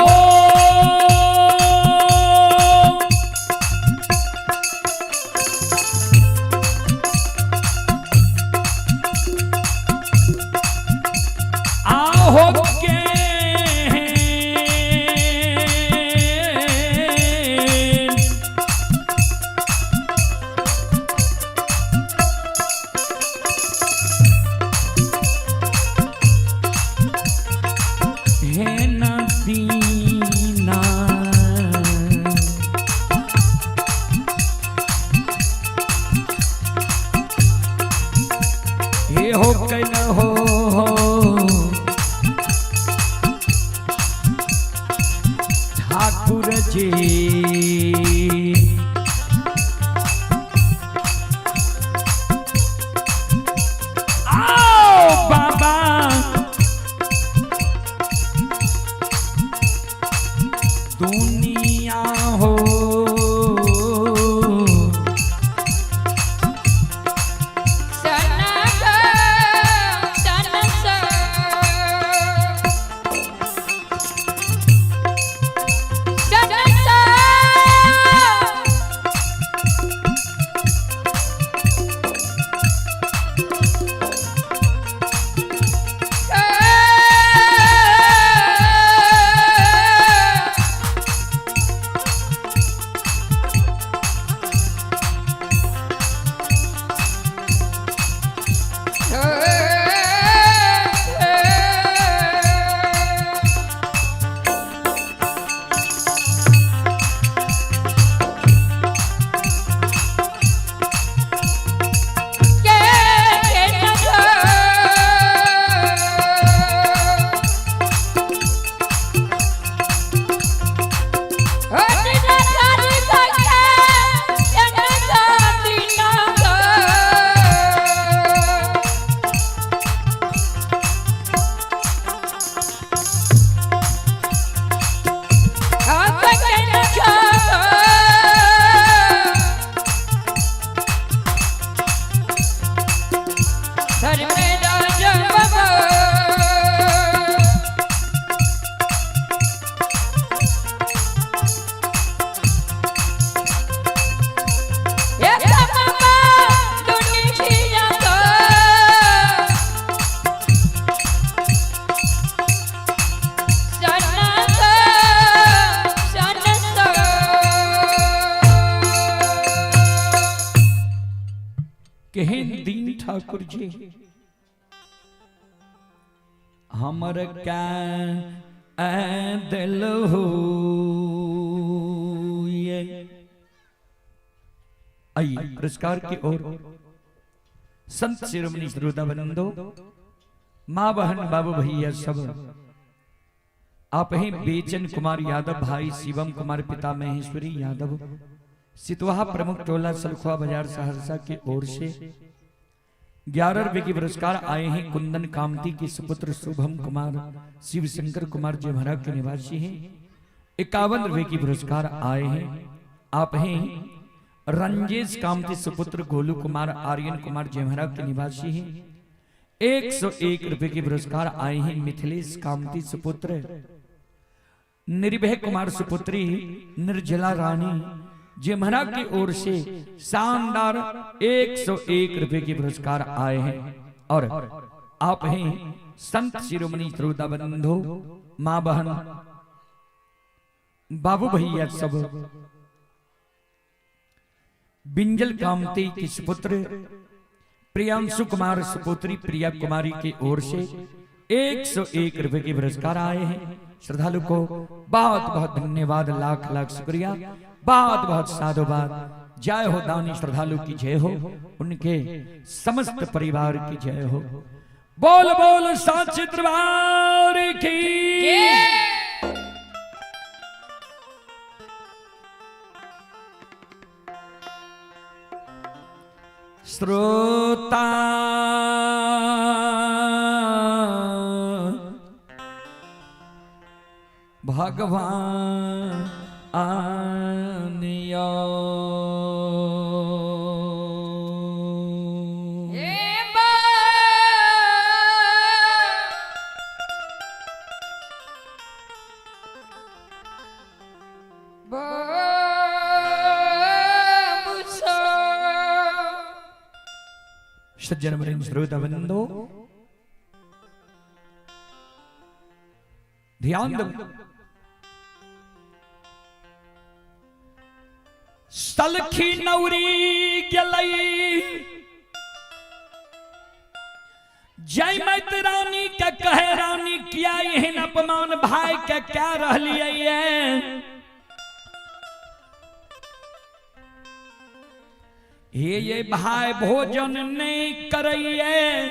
ठाकुर जी हमर क्या दिल हो ये। आइए पुरस्कार की ओर संत शिरोमणि श्रोताबंदो, मां बहन बाबू भैया सब आप हैं बेचन कुमार यादव, भाई शिवम कुमार, पिता महेश्वरी यादव, सितवाहा प्रमुख टोला सलखुआ बाजार सहरसा की ओर से 11 रुपए के पुरस्कार आए हैं। कुंदन कामती के सुपुत्र शुभम कुमार शिव शंकर कुमार जेमहरा के निवासी हैं। 51 रुपए की पुरस्कार आए हैं। आप हैं रंजेश कामती सुपुत्र गोलू कुमार आर्यन कुमार जेमहरा के निवासी हैं। 101 रुपए के पुरस्कार आए हैं मिथिलेश कामती सुपुत्र निर्भय कुमार सुपुत्री निर्जला रानी जेमहरा की ओर से शानदार 101 रुपए के पुरस्कार आए हैं। और आप हैं संत शिरोमणि श्रोताबंधो, मां बहन बाबू भैया सब बिंजल कामती की सुपुत्र प्रियांशु कुमार सुपुत्री प्रिया कुमारी की ओर से 101 रुपए के पुरस्कार आए हैं। श्रद्धालु को बहुत बहुत धन्यवाद, लाख लाख शुक्रिया, बहुत बहुत साधुवाद। जय हो दानी श्रद्धालु की जय हो, उनके समस्त परिवार की जय हो। बोल बोल साचे दरबार की। श्रोता भगवान आनिया सज्जन वृंद श्रोताबंदो ध्यान दो। सलखी नौरी गलई जय मैत रानी के कहे रानी किया यही अपमान भाई के क्या रह लिये। ये भाई भोजन नहीं करइए।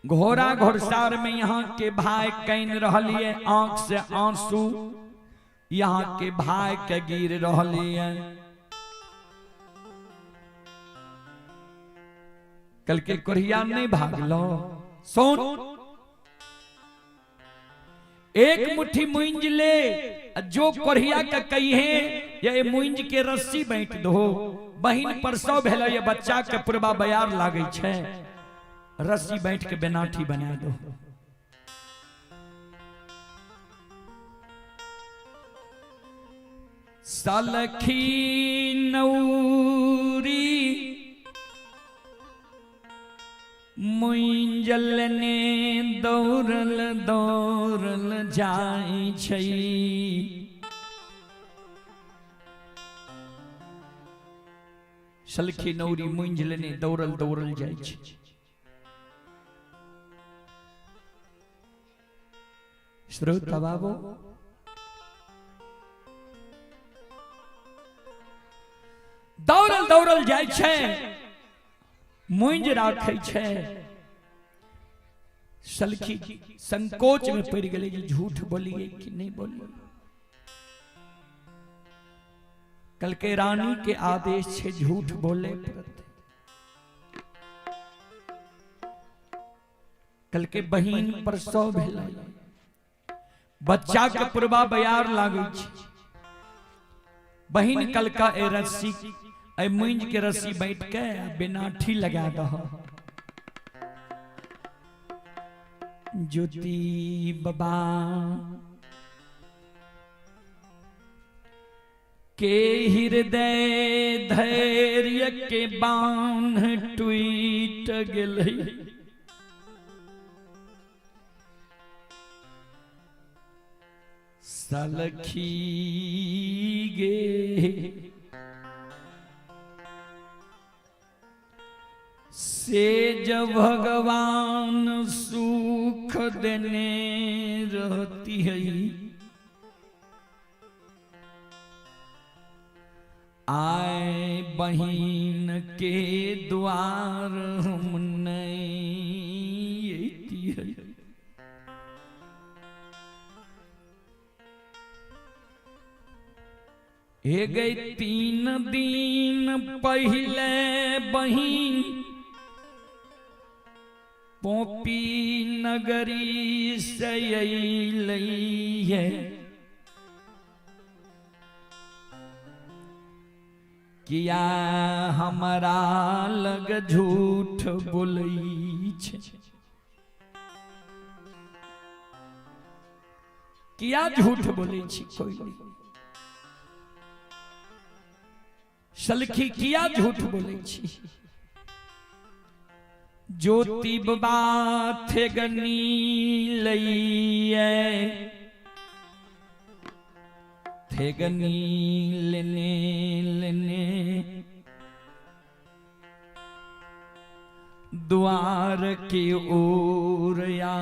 घोड़ा घोड़सार में यहाँ के भाई कैन रहलिए, आंख से आंसू यहाँ के भाई के गिर रहलिए। कल के कोरिया नहीं भागलो सोन, एक मुट्ठी मुंज ले जो कोरिया के कही है ये मुंज के रस्सी बैठ दो। बहिन परसौ भेल ये बच्चा के पूर्वा बयार लागे छे, रस्सी बैठ के बेनाठी बना दो। सलखी नौरी मुंजल ने दौड़ल दौड़ल जाई छई। सलखी नौरी मुंजल ने दौड़ल दौड़ल जाई छई। श्रोता बाबू दौड़ल दौड़ल जाय छे, मुंज राखे छे। सलखी संकोच में पड़ गए कि झूठ बोलिए कि नहीं बोलिए। कल के रानी के आदेश छे झूठ बोले पड़ते। कल के बहिन परसौ भेलै, बच्चा के पूर्वा बयार लागे छे। बहिन कल का ए रस्सी ए मुंज के रस्सी बैठ के बेनाठी लगा दो। ज्योति बाबा के हृदय धैर्य के बांध टूट गेलै। सलखी गे सेज भगवान सुख देने रहती है, आए बहिन के द्वार हम नहीं है। हे गई 3 दिन पहले बहिन पोपी नगरी से अइलई है, किया हमारा लग झूठ बोलई छे, किया झूठ बोले छी कोई नहीं, सलखी किया झूठ बोले छी, ज्योति बाबा थे गनी लइए, थे गनी लेने लेने द्वार की ओर या,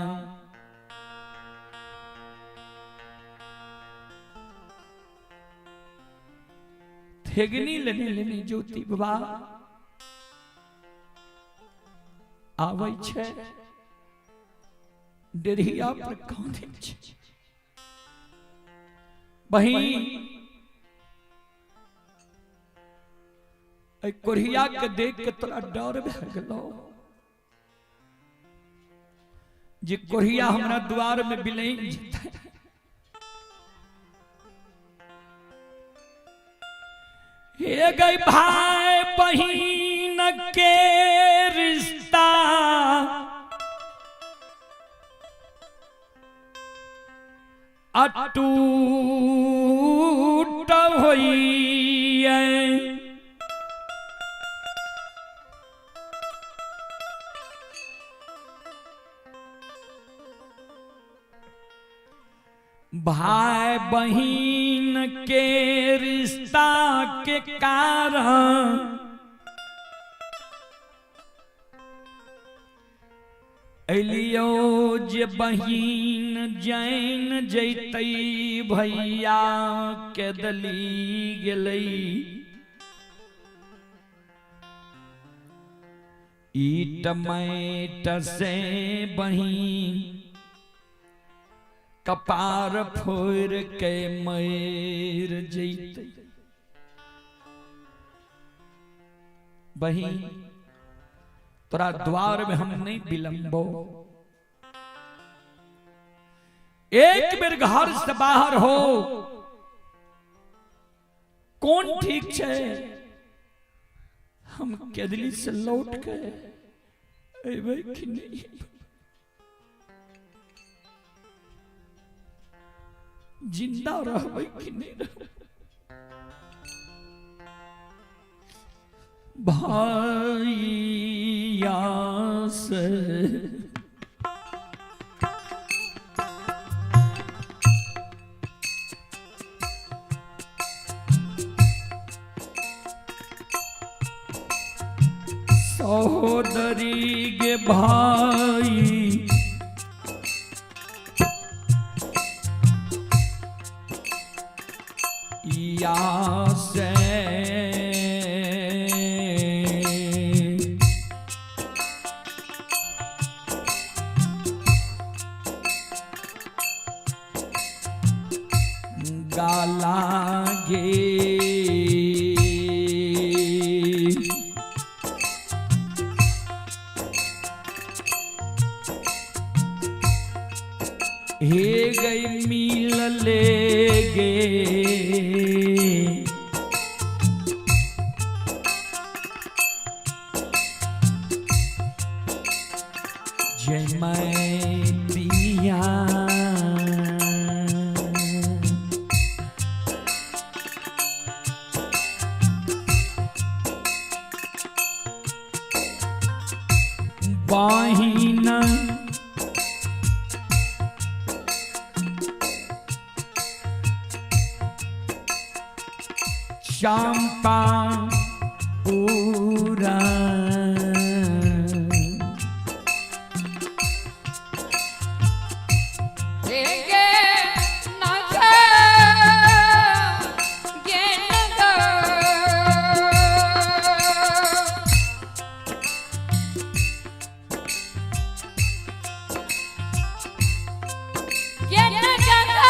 थेगनी लेने लेने ज्योति बाबा आवे छे, डेरिया पर कांधे छे। बहिन ए कोरिया के देख के तोरा डर भे गेलो, जे कोरिया हमरा द्वार में बिलैन जेतै, हे गई भाई बहिन के रिश्ता अटूट होई है, भाई बहिन के रिश्ता के कारण एलियो जे बहिन जैन जैतई भैया के दली गेलई, ईट मैट से बहिन कपार फोड़ के मर जैतई। बहिन तोरा द्वार में हम नहीं विलंबो, एक बेर घर से बाहर हो, कौन ठीक छे, हम केदली से लौट के अबे कि नहीं, जिंदा रहबे कि नहीं रहबे। भाइया से सहोदरी के भाई या से गाला गे हे गई मिल ले गे जय मैं पिया बाहिना शाम का पूरा हेगे नगा गे नगा गे नगा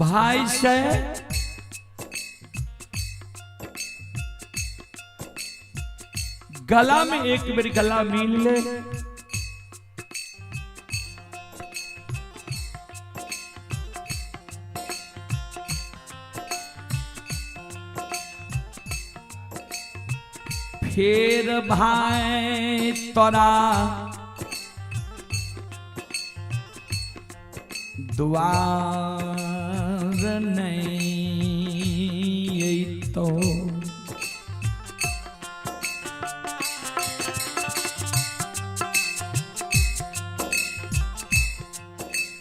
भाई से गला में एक बार गला मिल ले, फिर भाई तोरा द्वार नहीं तो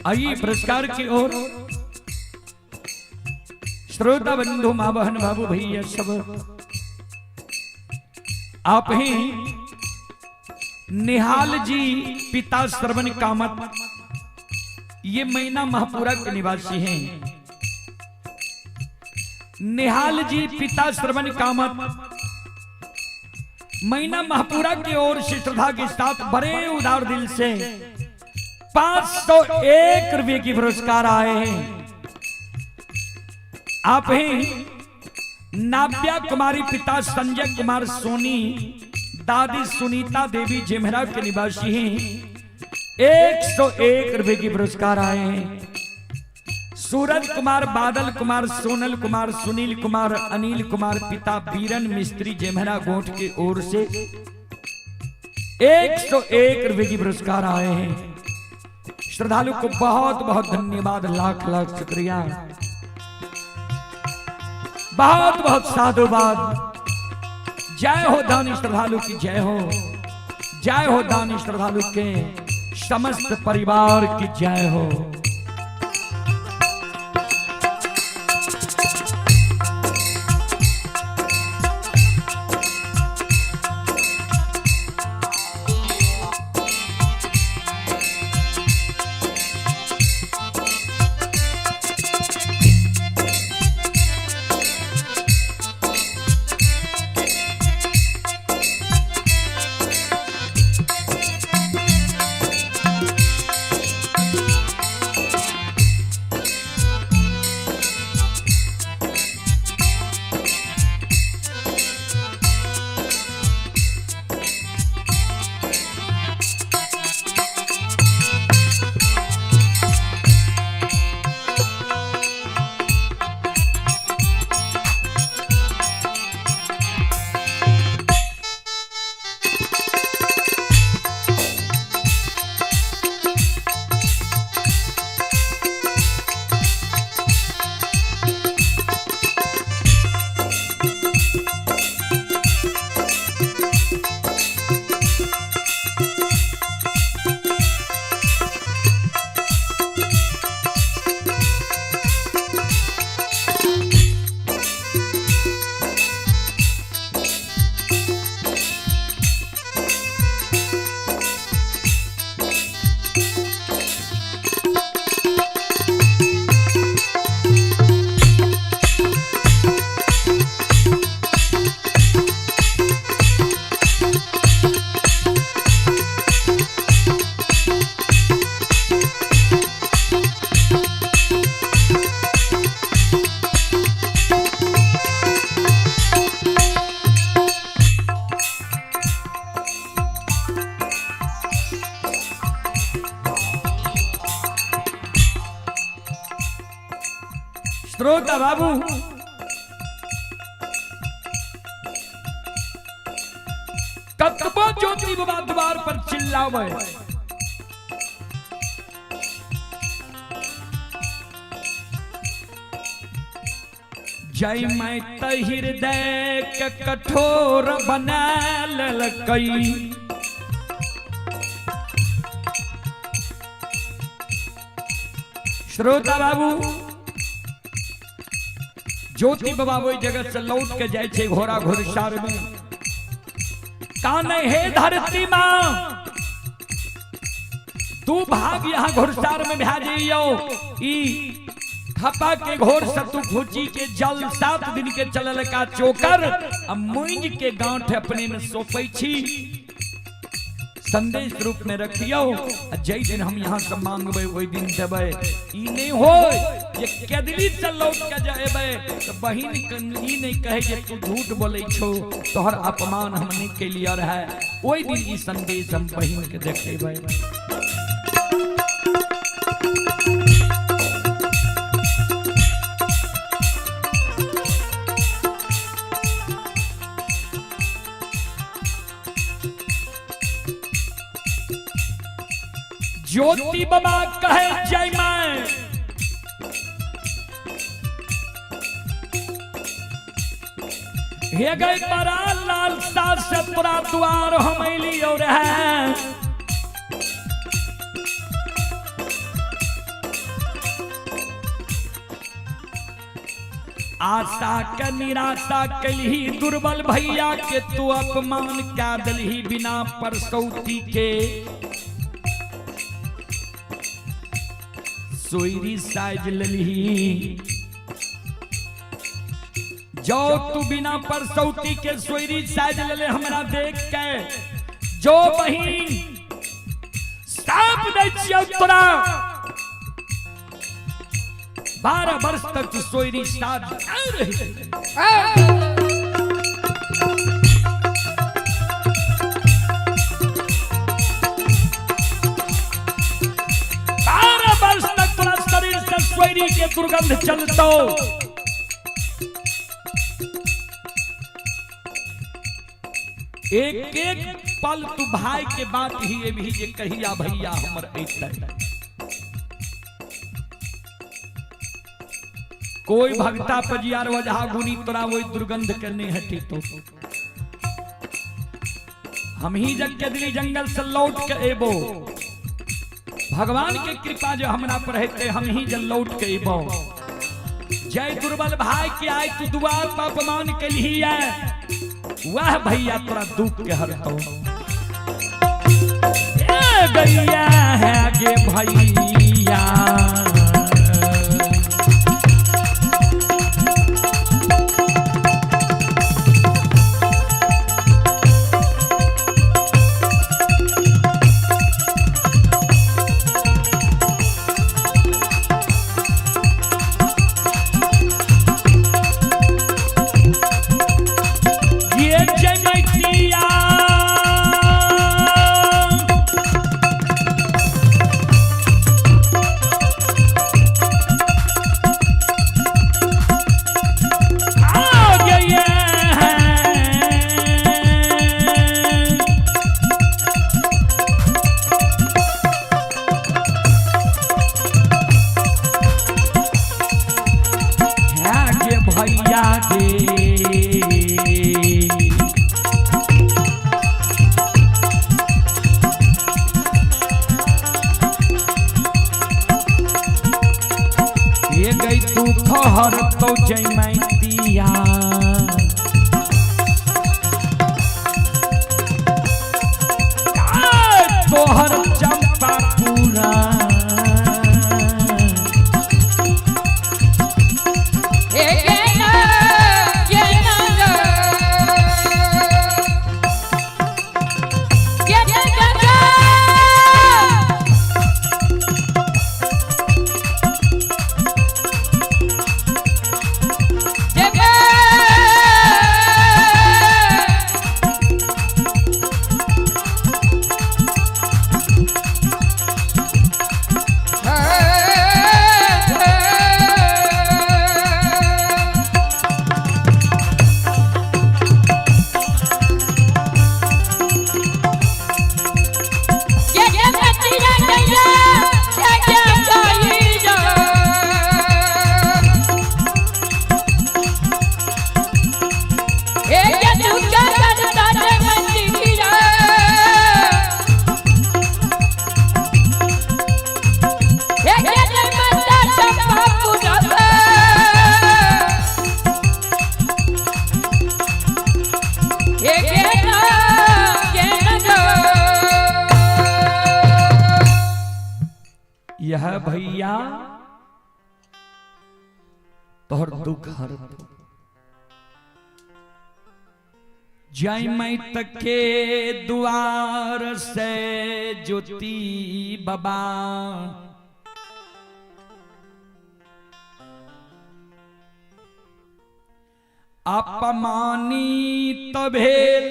आइए पुरस्कार की ओर श्रोता बंधु मां बहन बाबू भैया सब आप ही निहाल जी पिता श्रवण कामत, ये मैना महापुरा के निवासी हैं। निहाल जी पिता श्रवण कामत मैना महापुरा की ओर से श्रद्धा के साथ बड़े उदार दिल से 501 रुपये की पुरस्कार आए हैं। आप ही नाव्या कुमारी पिता संजय कुमार सोनी, दादी सुनीता देवी जेमरा के निवासी हैं। 101 रुपये की पुरस्कार आए हैं। सूरज कुमार, बादल कुमार, सोनल कुमार, सुनील कुमार, अनिल कुमार पिता बीरन मिस्त्री जेमरा गोठ की ओर से 101 रुपये की पुरस्कार आए हैं। श्रद्धालु को बहुत बहुत धन्यवाद, लाख लाख शुक्रिया, बहुत बहुत साधुवाद। जय हो दानी श्रद्धालु की जय हो, जय हो दानी श्रद्धालु के समस्त परिवार की जय हो। श्रोता बाबू कतबो ज्योति बाबा द्वार पर चिल्लावे, जय मैं त हृदय के कठोर बना ललकई, श्रोता बाबू ज्योति बाबा वही जगत से लौट के जाए छे घोड़ा घुड़सार में, काने हे धरती मां तू भाग यहाँ घुड़सार में भेजियो, ई खपा के घोर सतु खोची के जल 7 दिन के चलल का चोकर अब मुंज के गांठ अपने में सोपै छी, संदेश रूप में रखियो, जय दिन हम यहाँ से मांगबे वही दिन देबे, ई नहीं हो ये केदली से लौट के जाबे तो बहिन ई नहीं कहे जे तू झूठ बोले छो, तोहर अपमान हमने के लिए है, वही दिन ई संदेश हम बहिन के देखेबे। ज्योति बाबा कहे जय मैं हे गए बड़ा लालसा से पूरा द्वार हमैली और है, आशा के निराशा कलही दुर्बल भैया के तू अपमान क्या दलही बिना परसौती के, सोयरी साज ललही जो तू बिना परसौती के सोयरी साज लले हमरा देख के, जो बहिन साप दै छियौ तोरा 12 वर्ष तक तू सोयरी साज रही, 12 वर्ष तक तोरा शरीर से सोयरी के दुर्गंध चलतो, एक एक पल तू भाई के बात ही भी जे कहिया भैया हमर ऐते, कोई भक्ता पजियार वजह गुनी तोरा वही दुर्गंध करने हटी, तो हम ही जग के दिली जंगल से लौट के एबो, भगवान के कृपा जो हमरा पर है हम ही जल लौट के एबो, जय दुर्बल भाई के आए तू दुआर पर अपमान के लिए है, वह भैया तोरा दुख के हरतो, ए गैया है आगे भैया तो जय मैं दिया तोहर चंपा पूरा जय यह भैया तोहर दुख हरत जय मैं तके द्वार से ज्योति बाबा अपमानी तभेल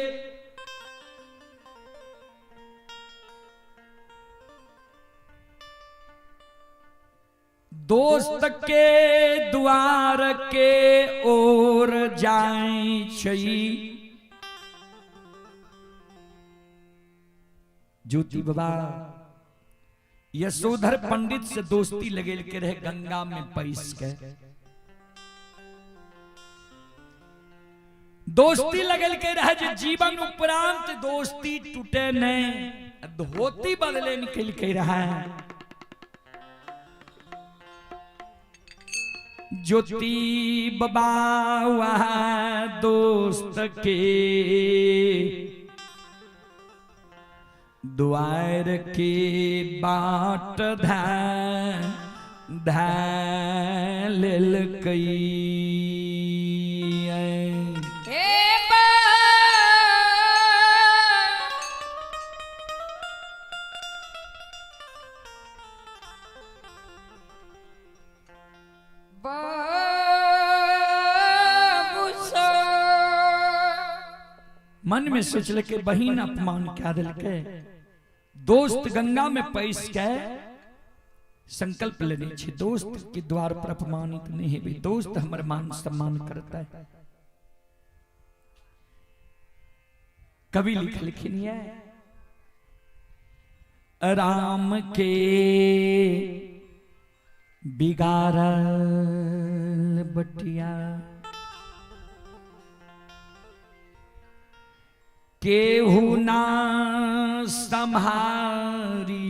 दोस्त के द्वार के ओर जाए छई ज्योति बाबा यशोधर पंडित से दोस्ती लगेल के रहे गंगा में पैस के दोस्ती लगल के रहे जे जीवन उपरांत दोस्ती टूटे नहीं धोती बदले निकल के रहा है ज्योति बाबा वह दोस्त के द्वार के बाट धैल कई मन में सोचल के बहिन अपमान क्या दिल के दोस्त गंगा में पैस के संकल्प लेने छे दोस्त के द्वार पर अपमानित नहीं भी दोस्त हमारे मान सम्मान करता है। कवि लिखिन है राम के बिगाड़ल बटिया केहू ना संहारी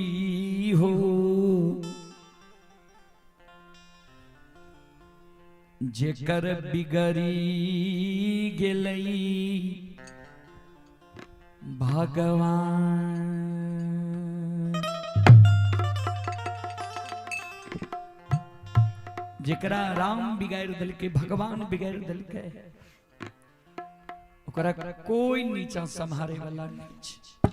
हो जेकर बिगड़ी गेलई भगवान जेकरा राम बिगाड़ दिल के भगवान बिगाड़ दिल के ओकरा कोई नीचा संहारे वाला नहीं।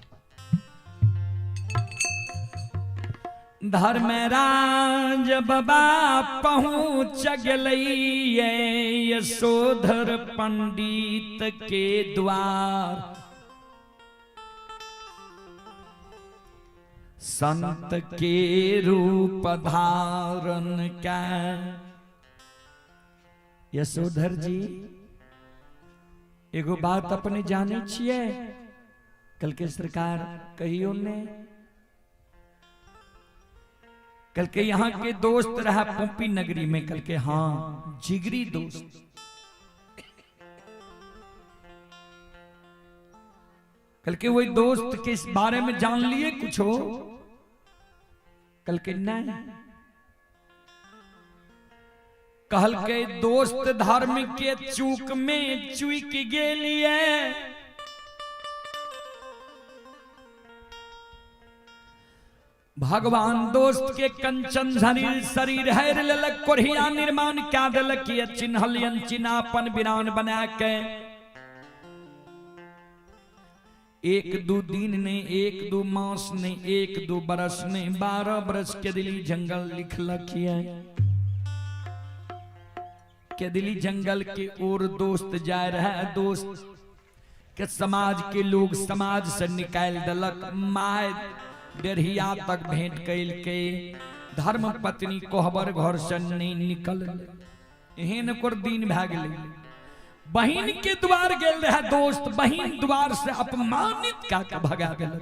धर्मराज बाबा पहुंच गए यशोधर पंडित के द्वार संत के रूप धारण का यशोधर जी एगो बात अपने जाने छिए कल के सरकार कहियो ने कल के यहाँ के दोस्त रहा पंपी नगरी में कल के हाँ जिगरी दोस्त कल के वही दोस्त के इस बारे में जान लिए कुछ हो कल के नहीं कहल के दोस्त धर्म के चूक में चुक गेलिए भगवान दोस्त के कंचन शरीर हैर ललक कोढ़िया निर्माण क्या दिलक चिन्हलियन चिन्हापन बिरान बना के एक दो दिन ने एक दो मास ने एक दो बरस ने 12 बरस के दिली जंगल लिखलक के दिली जंगल के ओर दोस्त जा रहा है दोस्त के समाज के लोग समाज से निकाल दलक माय डेढ़िया तक भेंट कैल के धर्म पत्नी कोहबर घर से नहीं निकल एहन कर दिन भा गेल बहिन के द्वार गेल रहा दोस्त बहिन द्वार से अपमानित का भगा गेल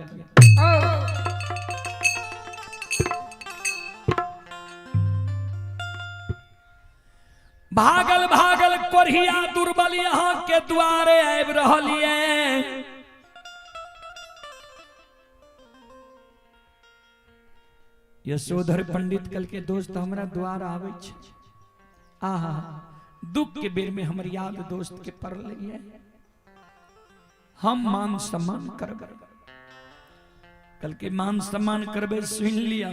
भागल भागल कोढ़िया दुर्बल यहाँ के द्वारे आब रहलिए यशोधर पंडित कल के दोस्त हमरा द्वार आवे छ आहा दुख के बेर में हमर याद दोस्त के पर लगिए हम मान सम्मान करबे कल के मान सम्मान करबे सुन लिया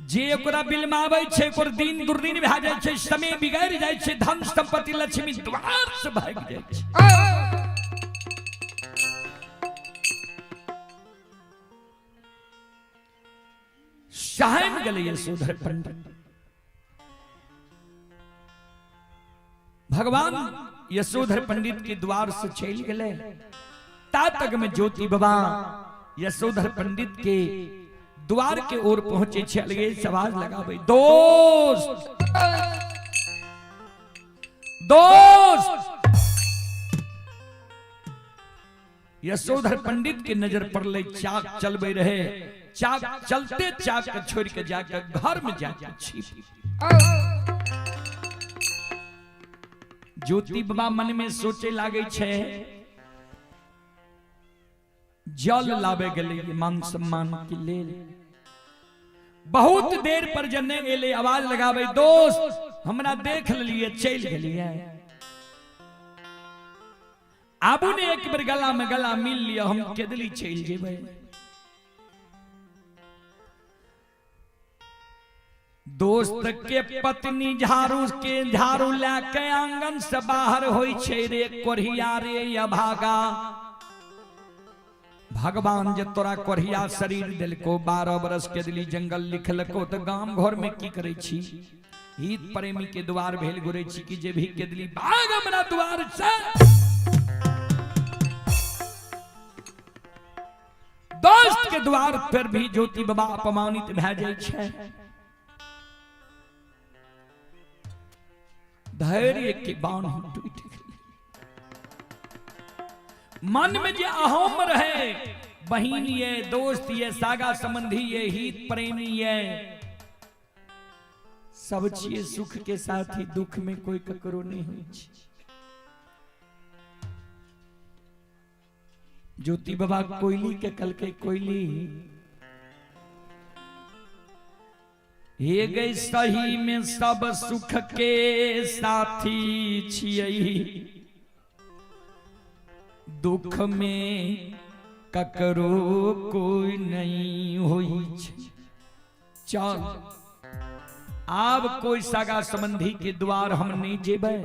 जे ओकरा बिलमाबै छै ओकर दिन दुर्दिन भए जाइ छै, समय बिगड़ जाइ छै, धन संपत्ति लक्ष्मी द्वार से भाग जाइ छै। सहन गेलै यशोधर पंडित। भगवान यशोधर पंडित के द्वार से चल गए। ता तक में ज्योति बाबा यशोधर पंडित के द्वार के ओर पहुंचे छे। अलगे आवाज लगावे, दोस्त दोस्त। यशोधर पंडित के नजर पड़ले, चाक चलबे रहे। चाक चलते चाक के छोड़ के जाकर घर में जाकर छिप। ज्योति बाबा मन में सोचे लागे छे, जल लावे गले मान सम्मान के लेल। बहुत देर पर जने एले आवाज लगावे, दोस्त हमरा देख लिए चल गलिए। आबू ने एक बार गला में गला मिल लिया, हम केदली चल जेबे। दोस्त के पत्नी झाड़ू लेके आंगन से बाहर होई छे रे कोरिया रे या भागा। भगवान जे तोरा कोरिया शरीर दिलको, 12 बरस के दिली जंगल लिखलको, तो गांव घर में की करे छी? हित प्रेमी के द्वार भेल घुरे छी कि जे भी के दिली भाग हमरा द्वार से। दोस्त के द्वार पर भी ज्योति बाबा अपमानित भए जाय छै। धैर्य के बाण टूट गए। मन में जे अहम रहे, बहिन ये, दोस्त ये, सागा संबंधी ये, हित प्रेमी ये, सब चीज सुख के साथ ही दुख में कोई ककरो नहीं हुई। ज्योति बाबा कोयली के कल के कोयली हे गई सही में सब सुख के साथी छियै, दुख में ककरो कोई नहीं होई छै। चल आब कोई सगा संबंधी के द्वार हम नहीं जेबै,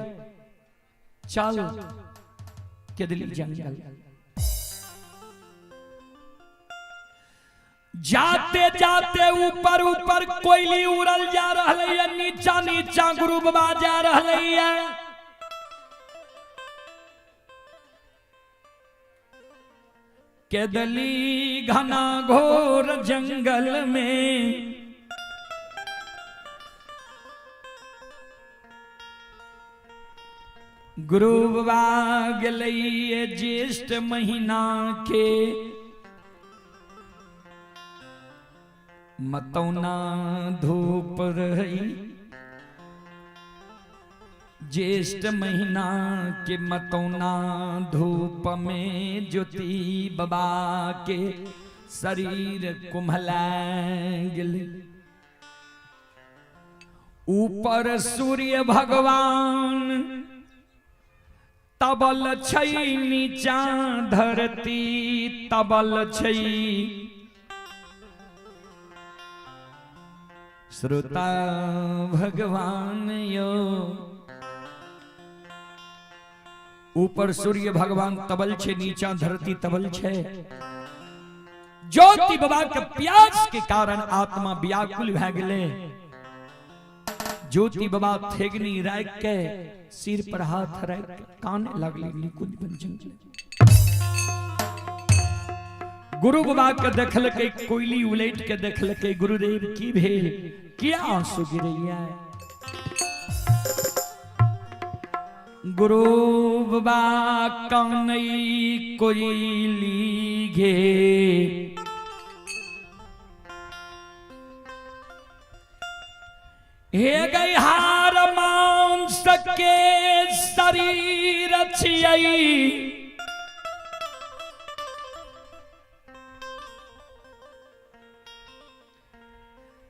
चल केदली जंगल। जाते जाते ऊपर ऊपर कोयली उड़ल जा रही है, नीचा नीचा गुरु बाबा जा रही है। केदली घना घोर जंगल में गुरु बाबा गेलैये ज्येष्ठ महीना के, मतौना धूप रही। ज्येष्ठ महीना के मतौना धूप में ज्योति बाबा के शरीर कुम्हला गेलै। ऊपर सूर्य भगवान तबल छै, नीचा धरती तबल छै। श्रोता भगवान यो, ऊपर सूर्य भगवान तबल छे, नीचा धरती तबल छे। ज्योति बाबा के प्यास के कारण आत्मा व्याकुल भए गेले। ज्योति बाबा थेगनी राख के सिर पर हाथ राख के काने लगली निकुंज पंचन। गुरु बाबा के देखलकै, कोयली उलट के देखलकै, गुरुदेव की भेल, किया आंसू गिरैया? गुरु बाबा कानै कोयली गे, हे गई हार मांस के शरीर छियै।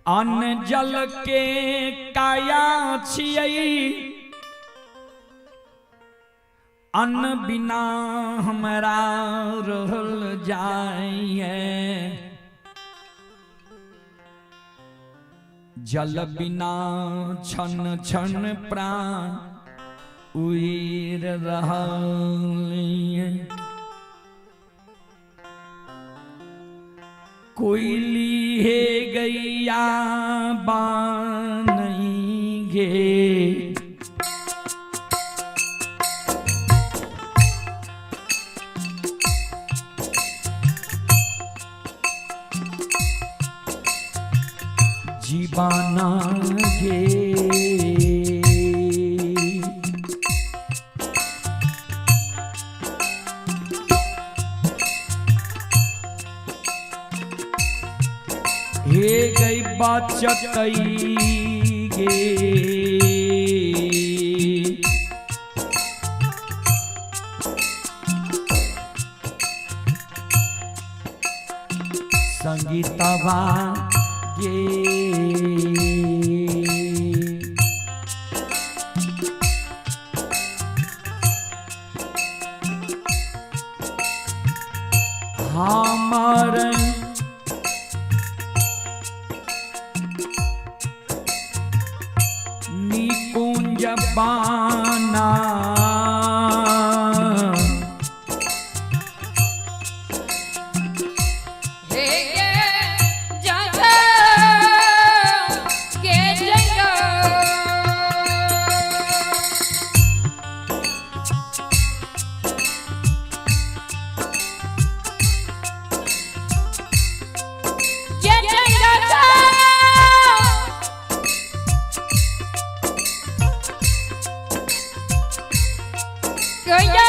अन्न जल के काया छियै, अन्न बिना हमरा रहल जाइए। जल बिना छन छन प्राण उइर रहलिए। कोयली हे गैया बानइगे, जीवाना गे। हे गई बचतई गे, संगीतवा गे। हमर निकुंज बाना हे गे जगा के जगा, के जगा गया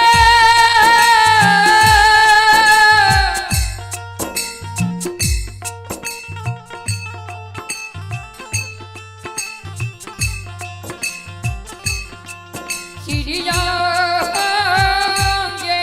चिड़िया गे।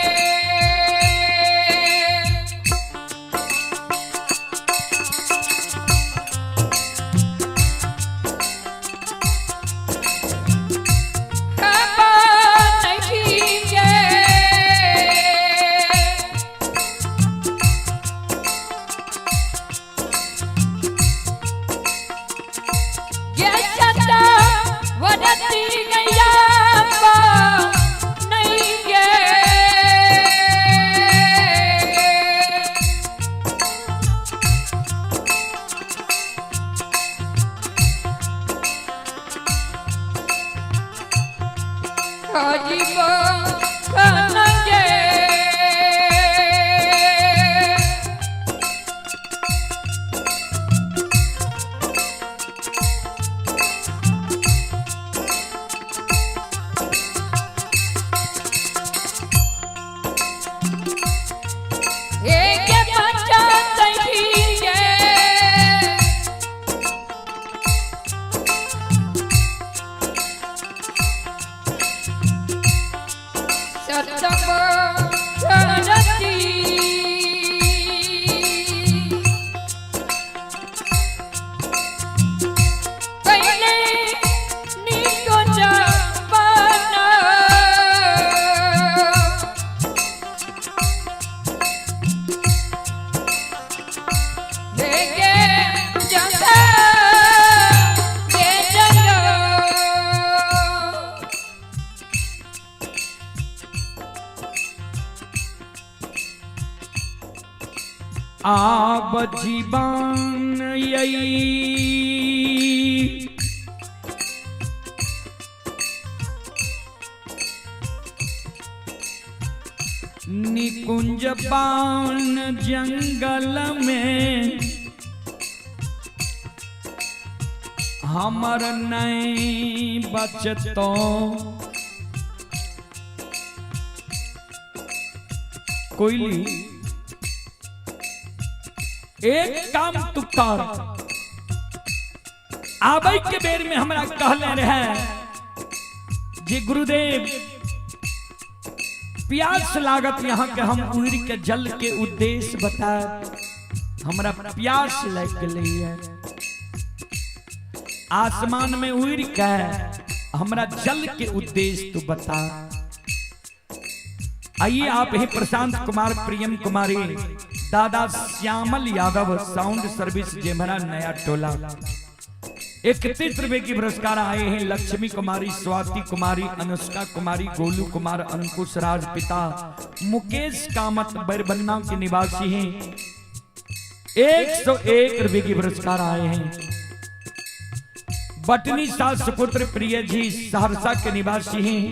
आब जीवन यई निकुंज पान जंगल में हमर नहीं बचतो कोयली एक काम तू कर आबै के बेर में हमरा कहले रहे जे गुरुदेव प्यास लागत यहाँ के हम उड़ के जल के उद्देश्य बता हमरा प्यास लग गई है आसमान में उड़ के हमरा जल के उद्देश्य तू बता। आइए आप ही प्रशांत कुमार प्रियम कुमारी दादा श्यामल यादव साउंड सर्विस जेमरा नया टोला 31 रुपए की पुरस्कार आए हैं लक्ष्मी कुमारी, स्वाति कुमारी, अनुष्का कुमारी, गोलू कुमार, अंकुश राज, पिता मुकेश कामत बैरबन्ना के निवासी हैं। 101 रुपए की पुरस्कार आए हैं। बटनी सास सुपुत्र प्रिय जी सहरसा के निवासी हैं।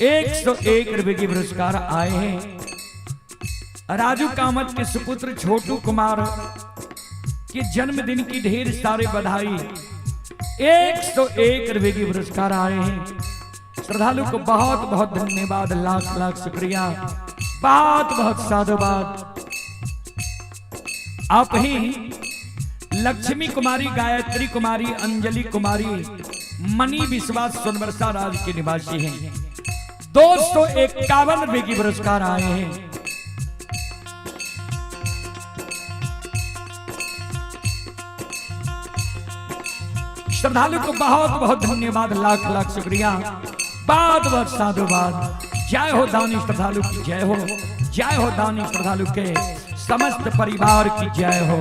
101 रुपए की पुरस्कार आए हैं। राजू कामत के सुपुत्र छोटू कुमार के जन्मदिन की ढेर सारे बधाई। 101 रुपए की पुरस्कार आए हैं। श्रद्धालु को बहुत बहुत धन्यवाद, लाख लाख शुक्रिया, बहुत बहुत साधुवाद। आप ही लक्ष्मी कुमारी, गायत्री कुमारी, अंजलि कुमारी, मणि विश्वास सोनबरसा राज के निवासी हैं। 251 रुपए की पुरस्कार आए हैं। श्रद्धालु को बहुत बहुत धन्यवाद, लाख लाख शुक्रिया, बहुत बहुत साधुवाद। जय हो दानी श्रद्धालु की जय हो, जय हो दानी श्रद्धालु के समस्त परिवार की जय हो।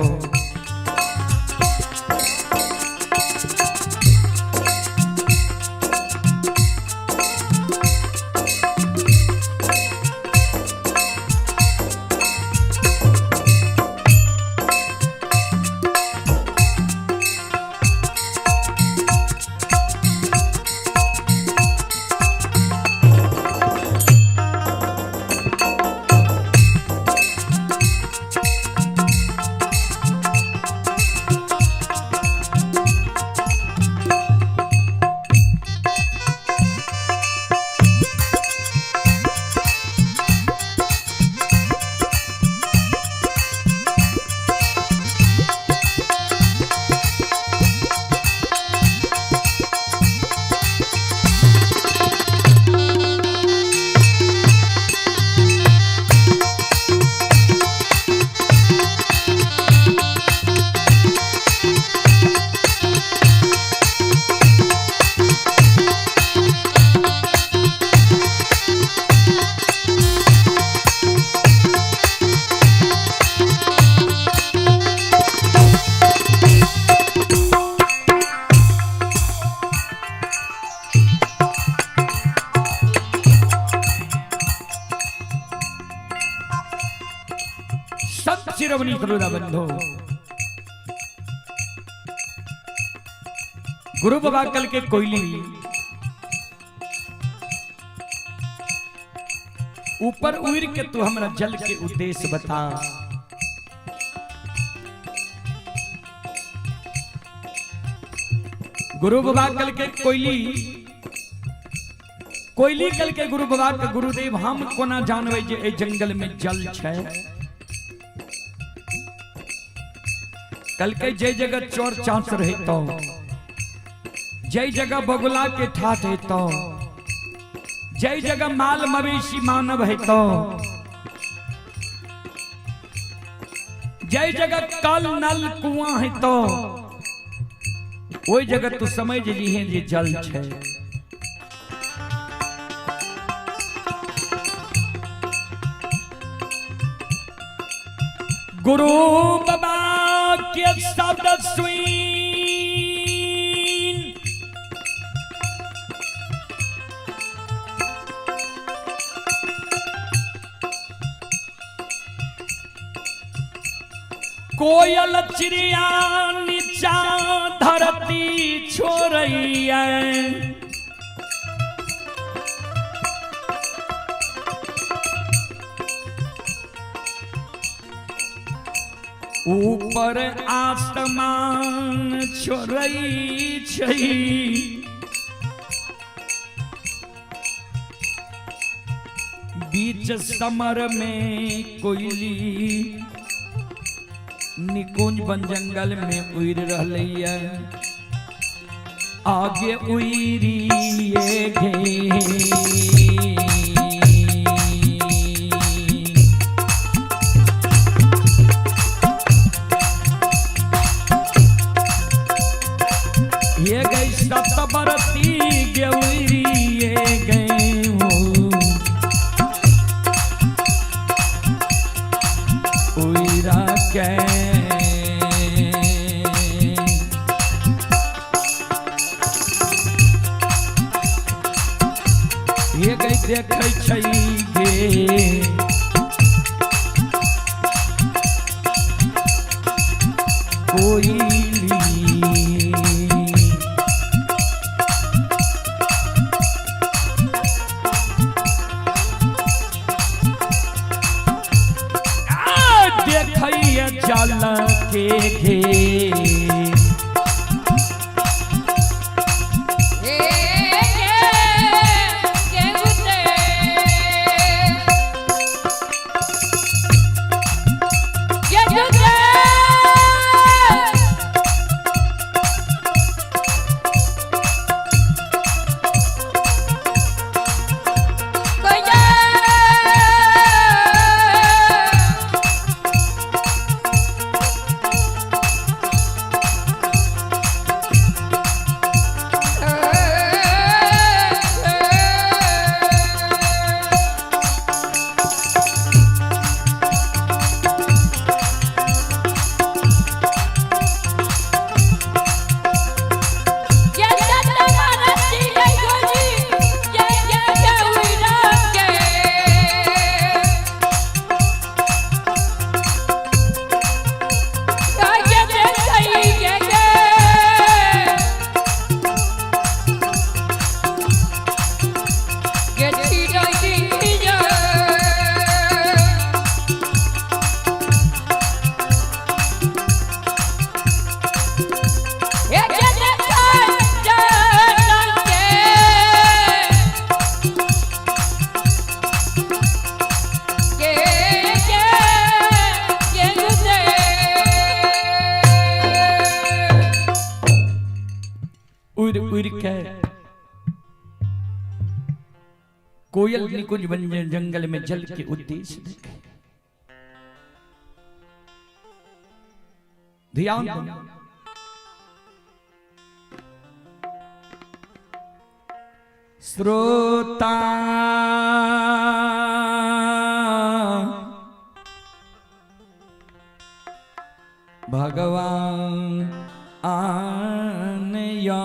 शिरोमणि करुणा बंधो गुरु बाबा कल के कोयली ऊपर उड़ के तू हमरा जल के उद्देश्य बता। गुरु बाबा कल के कोयली कल के गुरु बाबा के गुरुदेव हम कोना जानवे जे ए जंगल में जल छै। कल के जय जगह चोर चांस रहता, जय जगह बगुला के ठाठ हेता, जय जगह माल मवेशी मानव हेता, जय जगह कल नल कुआं हेता, ओई जगह तू समझ लीहे जे जल छै। गुरु बाबा के शब्द सुन कोयल चिड़िया नीचा धरती छोड़ैया, ऊपर आसमान छोड़ै छै, बीच समर में कोयली निकुंज बन जंगल में उड़ रहलैया, आगे उड़िए गे ये गई सतबरती गेउरिए गए उइरा के देखै छै गे कोयली देखैया जल के घे उड़ के कोयल निकुंज बन जंगल में जल के उद्देश्य देखे। ध्यान दो। श्रोता भगवान आनया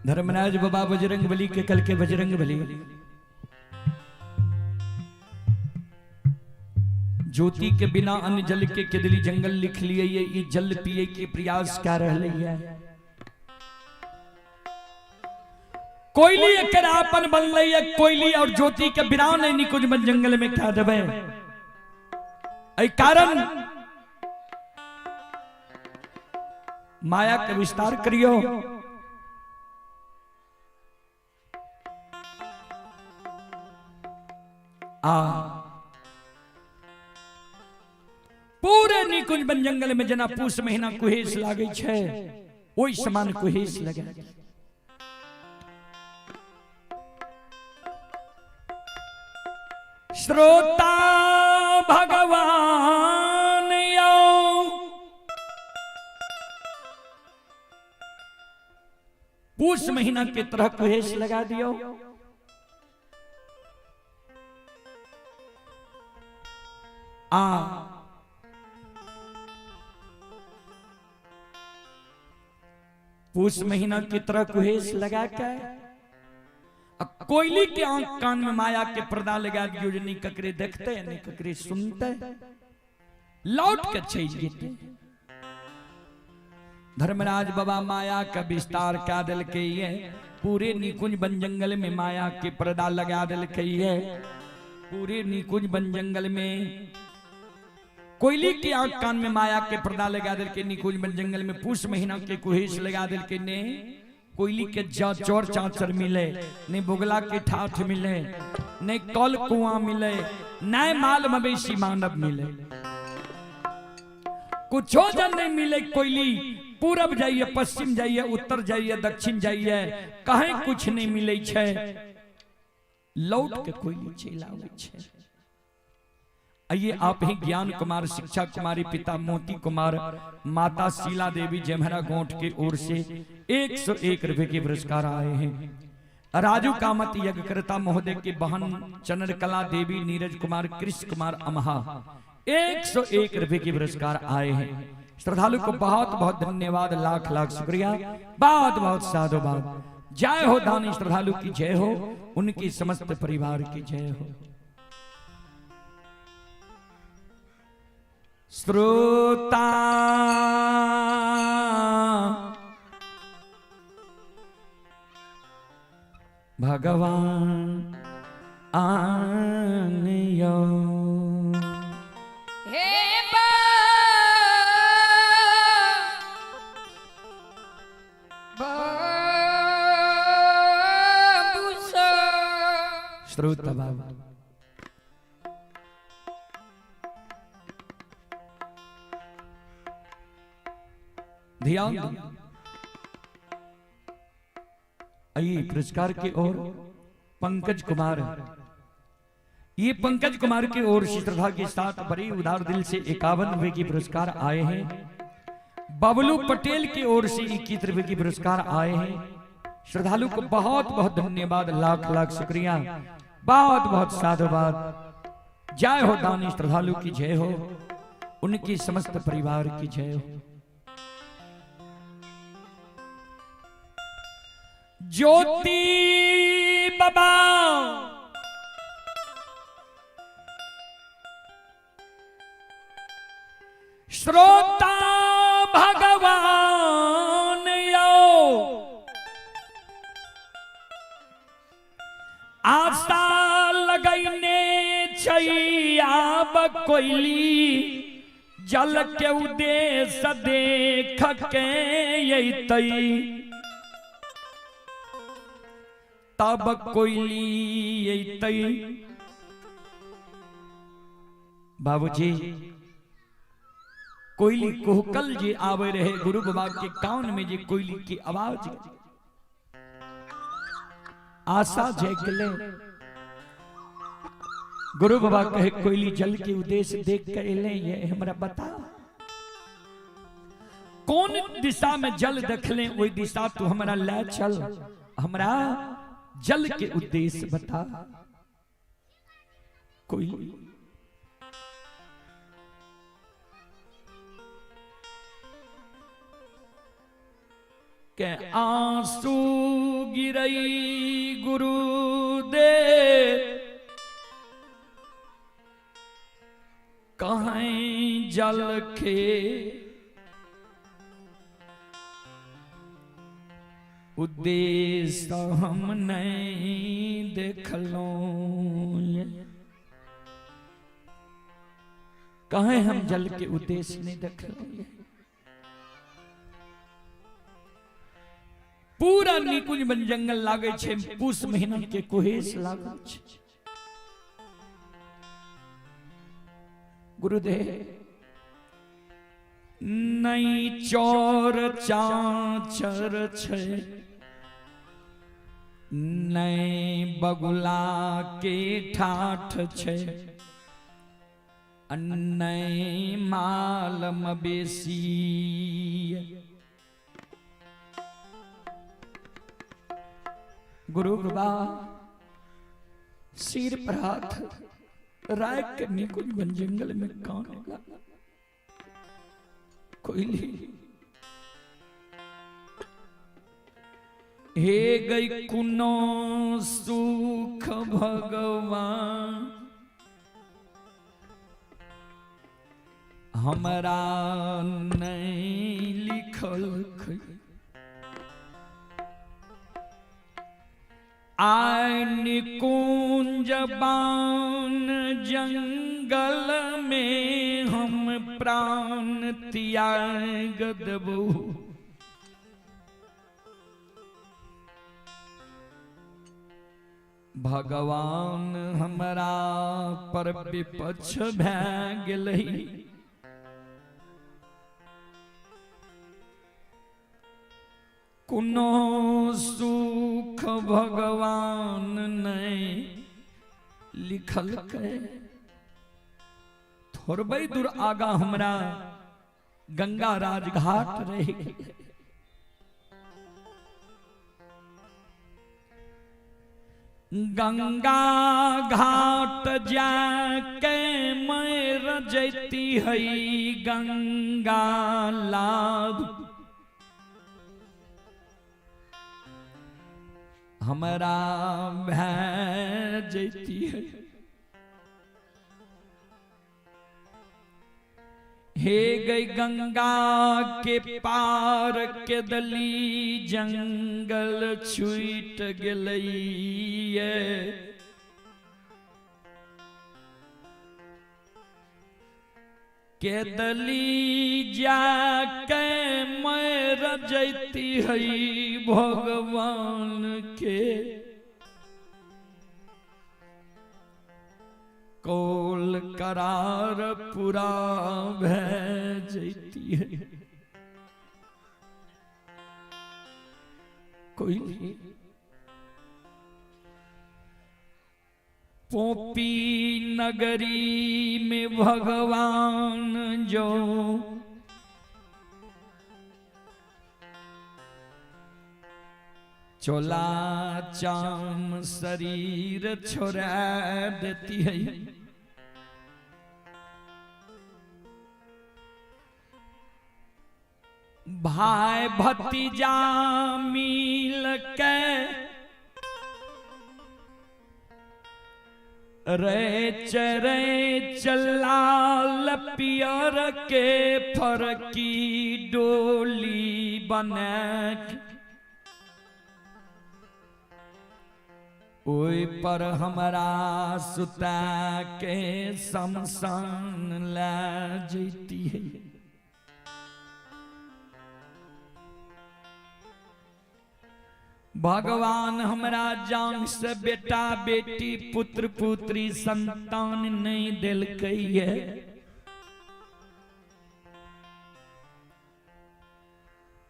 धर्मराज बाबा बजरंग बली के कल के बजरंग बली ज्योति के बिना अन्न जल के केदली जंगल लिख लिए ये जल पिए के प्रयास क्या रह है। कोयली एकर आपन बन रही है कोयली और ज्योति के बिना नहीं निकुंज बन जंगल में क्या देवे ऐ कारण माया का विस्तार करियो। पूरे निकुंज बन जंगल में जना पूस महीना कुहेस लागे छे ओई समान कुहेस लगे। श्रोता भगवान यो पूस महीना के तरह कुहेस लगा दियो। पूस महीना की तरह कुहेस लगा कर कोयली के आंख कान में माया के पर्दा लगा दियो जो नहीं ककरे देखते नहीं ककरे सुनते लौट के चल जेते। धर्मराज बाबा माया का विस्तार क्या दिल के ये पूरे निकुंज बन जंगल में माया के पर्दा लगा दिल के ये पूरे निकुंज बन जंगल में कोयली के आंख कान में माया के पर्दा लगा दिल के निकुंज बन जंगल में पूस महीना के कुहेस लगा दिल के ने कोयली के चौर चाचर मिले ने बुगला के ठाठ मिले ने कल कुआं मिले न माल मवेशी मानव मिले कुछ जन नहीं मिले। कोयली पूरब जाइए पश्चिम जाइए उत्तर जाइए दक्षिण जाइए कहीं कुछ नहीं मिले छे लौट के कोयली चल आवे छे। आइए आप ही ज्ञान कुमार शिक्षा कुमारी पिता मोती कुमार माता शीला देवी जमहरा गोंठ की ओर से 101 रुपए के पुरस्कार आए हैं। राजू कामत यज्ञकर्ता महोदय के बहन चंद्रकला देवी, नीरज कुमार, कृष्ण कुमार अमहा 101 रुपए के पुरस्कार आए हैं। श्रद्धालु को बहुत बहुत धन्यवाद, लाख लाख शुक्रिया, बहुत बहुत साधुवाद। जय हो दानी श्रद्धालु की जय हो, उनकी समस्त परिवार की जय हो। श्रोता भगवान आनयो हे बाबूसा श्रोता बाबा ध्यान दो। आइए पुरस्कार की ओर पंकज कुमार, ये पंकज कुमार की ओर श्रद्धा के साथ बड़ी उदार दिल से 51 रुपए की पुरस्कार आए हैं। बबलू पटेल की ओर से 21 रुपए की पुरस्कार आए हैं। श्रद्धालु को बहुत बहुत धन्यवाद, लाख लाख शुक्रिया, बहुत बहुत साधुवाद। जय हो दानी श्रद्धालु की जय हो, उनकी समस्त परिवार की जय हो। ज्योति बाबा श्रोता भगवान यो आशा लगैने छैया बकोइली, जल के उद्देश्य देख के अइतै, तब कोयली अइतै। बाबूजी कोयली कोहकल जे आवे रहे गुरु बाबा के कान में, जे कोयली की आवाज आशा जगले। गुरु बाबा कहे कोयली जल के उद्देश्य देख के अइले, ये हमरा बता कौन दिशा में जल देखले, वही दिशा तू हमरा ले चल, हमरा जल के उद्देश्य बता। कोई के आंसू गिरई गुरुदेव, कहीं जल के उद्देश्य हम नहीं देखलो, कहे हम जल के उद्देश्य नहीं देखलो। पूरा निकुंज बन जंगल लागे छे, पूस महीना के कुहेस लागे छे। गुरुदेव नहीं चोर चाचर छे, नहीं बगुला के ठाठ छे, नहीं माल मवेशी। गुरु बाबा सिर पर हाथ राय के निकुंज बन जंगल में कौन लगा कोयली। हे गई कुनो सुख भगवान, हमरा नहीं लिखल आय निकुंज बान जंगल में हम प्राण त्याग देबू। भगवान हमरा पर विपक्ष भै गेलै, कुनो सुख भगवान नहीं लिखल के। थोड़बे दूर आगा हमरा गंगा राजघाट रह, 1 गंगा घाट जाके मैं रजती है गंगा लाभ हमारा भेजती है। हे गई गंगा के पार के दली जंगल छूट गई के दली जाके मैं रजती है भगवान के कोल करार पूरा भेजती है। कोई पोपी नगरी में भगवान जो चोला चाम शरीर छोड़ा देती है। भाई भतीजा मिल के रे चलाल पियर के फरकी डोली बना ओई पर हमरा सुता के शमशान ला जैती है। भगवान हमरा जान से बेटा बेटी पुत्र पुत्री संतान नहीं दिल है।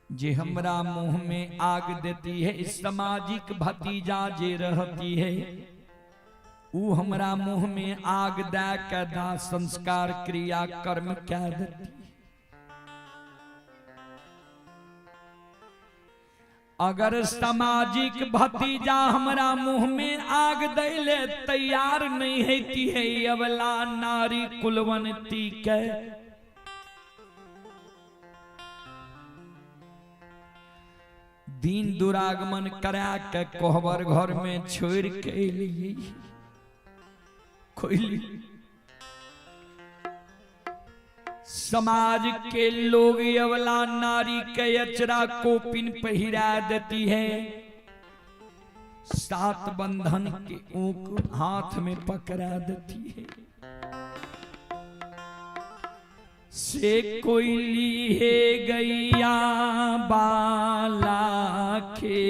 जे हमरा मुंह में आग देती है सामाजिक भतीजा जे रहती है ऊ हमरा मुंह में आग दे के दाह संस्कार क्रिया कर्म क्या देती। अगर सामाजिक भतीजा हमरा मुंह में आग दैले तैयार नहीं होती है अबला नारी कुलवंती के दिन दुरागमन करा के कोहबर घर में छोड़ के लिए कोई समाज के लोग अवला नारी के अचरा को पिन पहिरा देती है। 7 बंधन के ऊक हाथ में पकड़ा देती है। से कोयली है गैया बाला के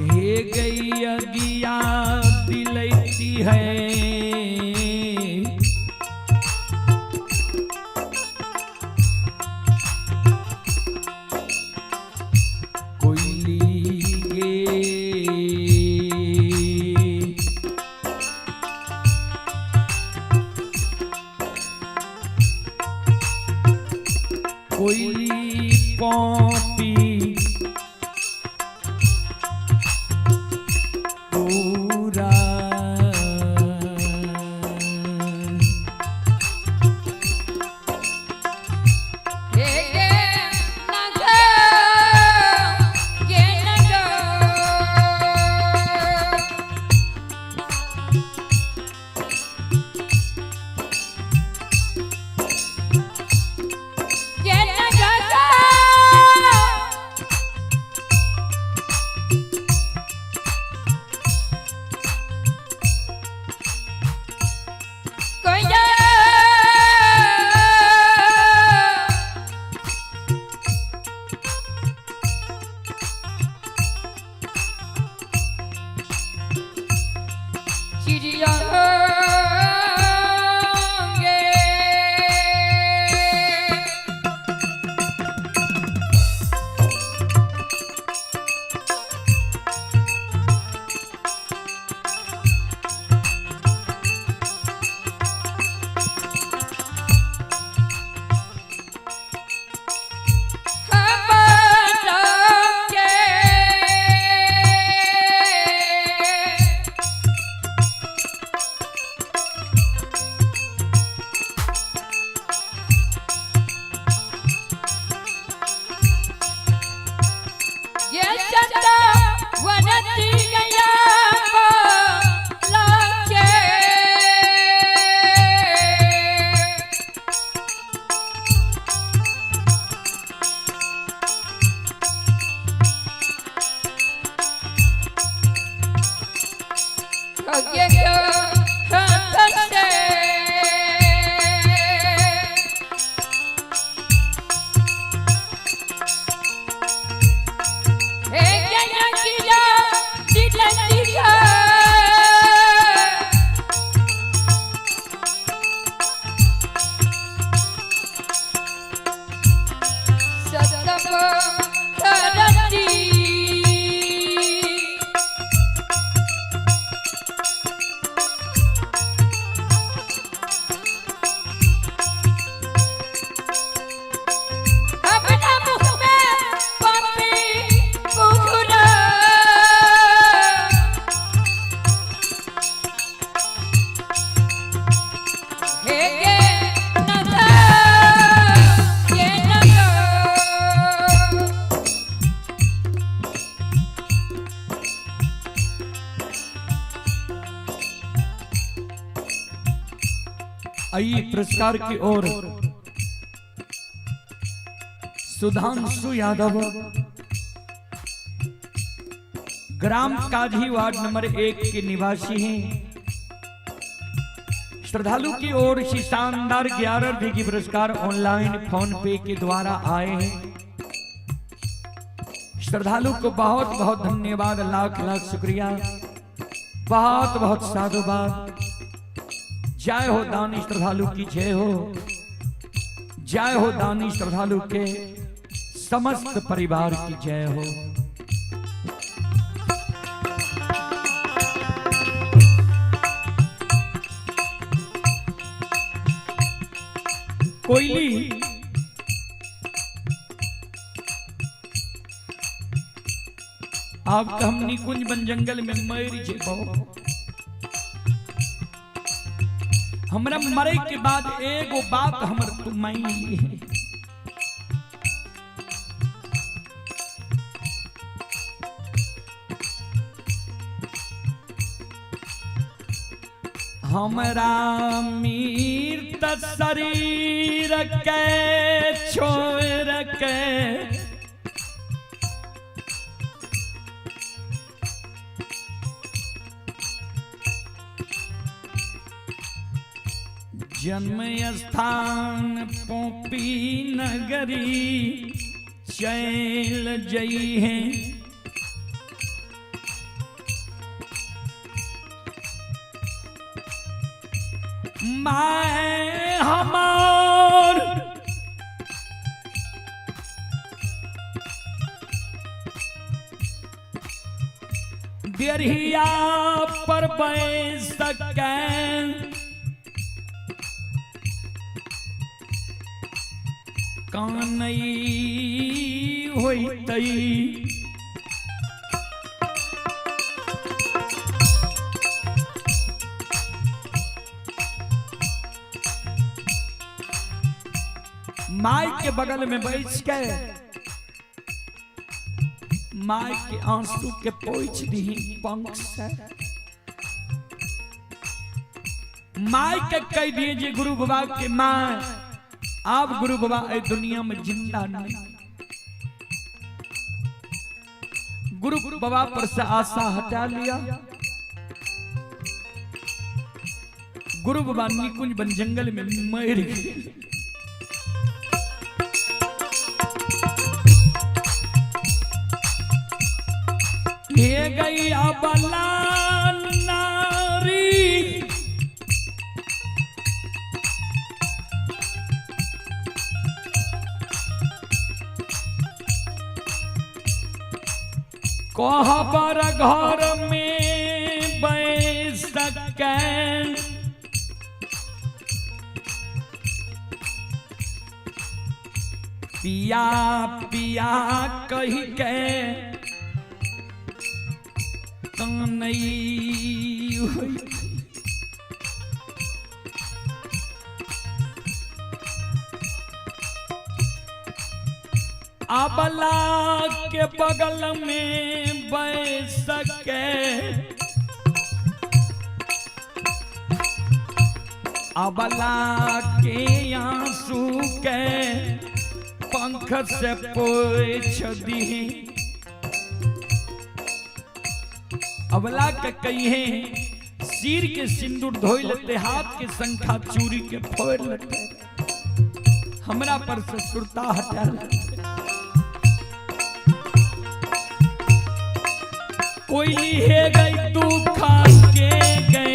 हे गई अगिया दिलती है। कोयली पौपी पूरा जियांगे। आइए पुरस्कार की ओर सुधांशु यादव, ग्राम काजी वार्ड नंबर 1 के निवासी हैं। श्रद्धालु की ओर से शानदार 11 रुपए की पुरस्कार ऑनलाइन फोन पे के द्वारा आए हैं। श्रद्धालु को बहुत बहुत धन्यवाद, लाख लाख शुक्रिया, बहुत बहुत साधुवाद। जय हो दानी श्रद्धालु की जय हो, जय हो दानी श्रद्धालु के समस्त परिवार की जय हो। कोयली आप हम निकुंज बन जंगल में मर जेबो, हमरा मरे के बाद एगो बात हमर तू मान ली, हमरा मीर शरीर के छोड़ के जन्म स्थान पोपी नगरी चैल जई है। मैं हमार देरिया पर बैस सके, कानई होइतई माई के बगल में बैठ के माई के आंसू के पोंछ दी पंख से, माई के कह दिए जे गुरु बाबा के माँ आप गुरु बाबा ए दुनिया में जिंदा नहीं। गुरु बाबा पर से आशा हटा लिया। गुरु बाबा निकुंज बन जंगल में मर गए। ये गई अबला नारी कोहबर घर में बैस के पिया पिया कही के तनई हुई अबला के बगल में बैस के अबला के आंसू के पंख से पोछ दी अबला के कहिए सिर के सिंदूर धोई लेते हाथ के शंखा चूरी के फोड़ लेते हमरा पर से सुरता हटा लेते कोई है गई तू खा के गए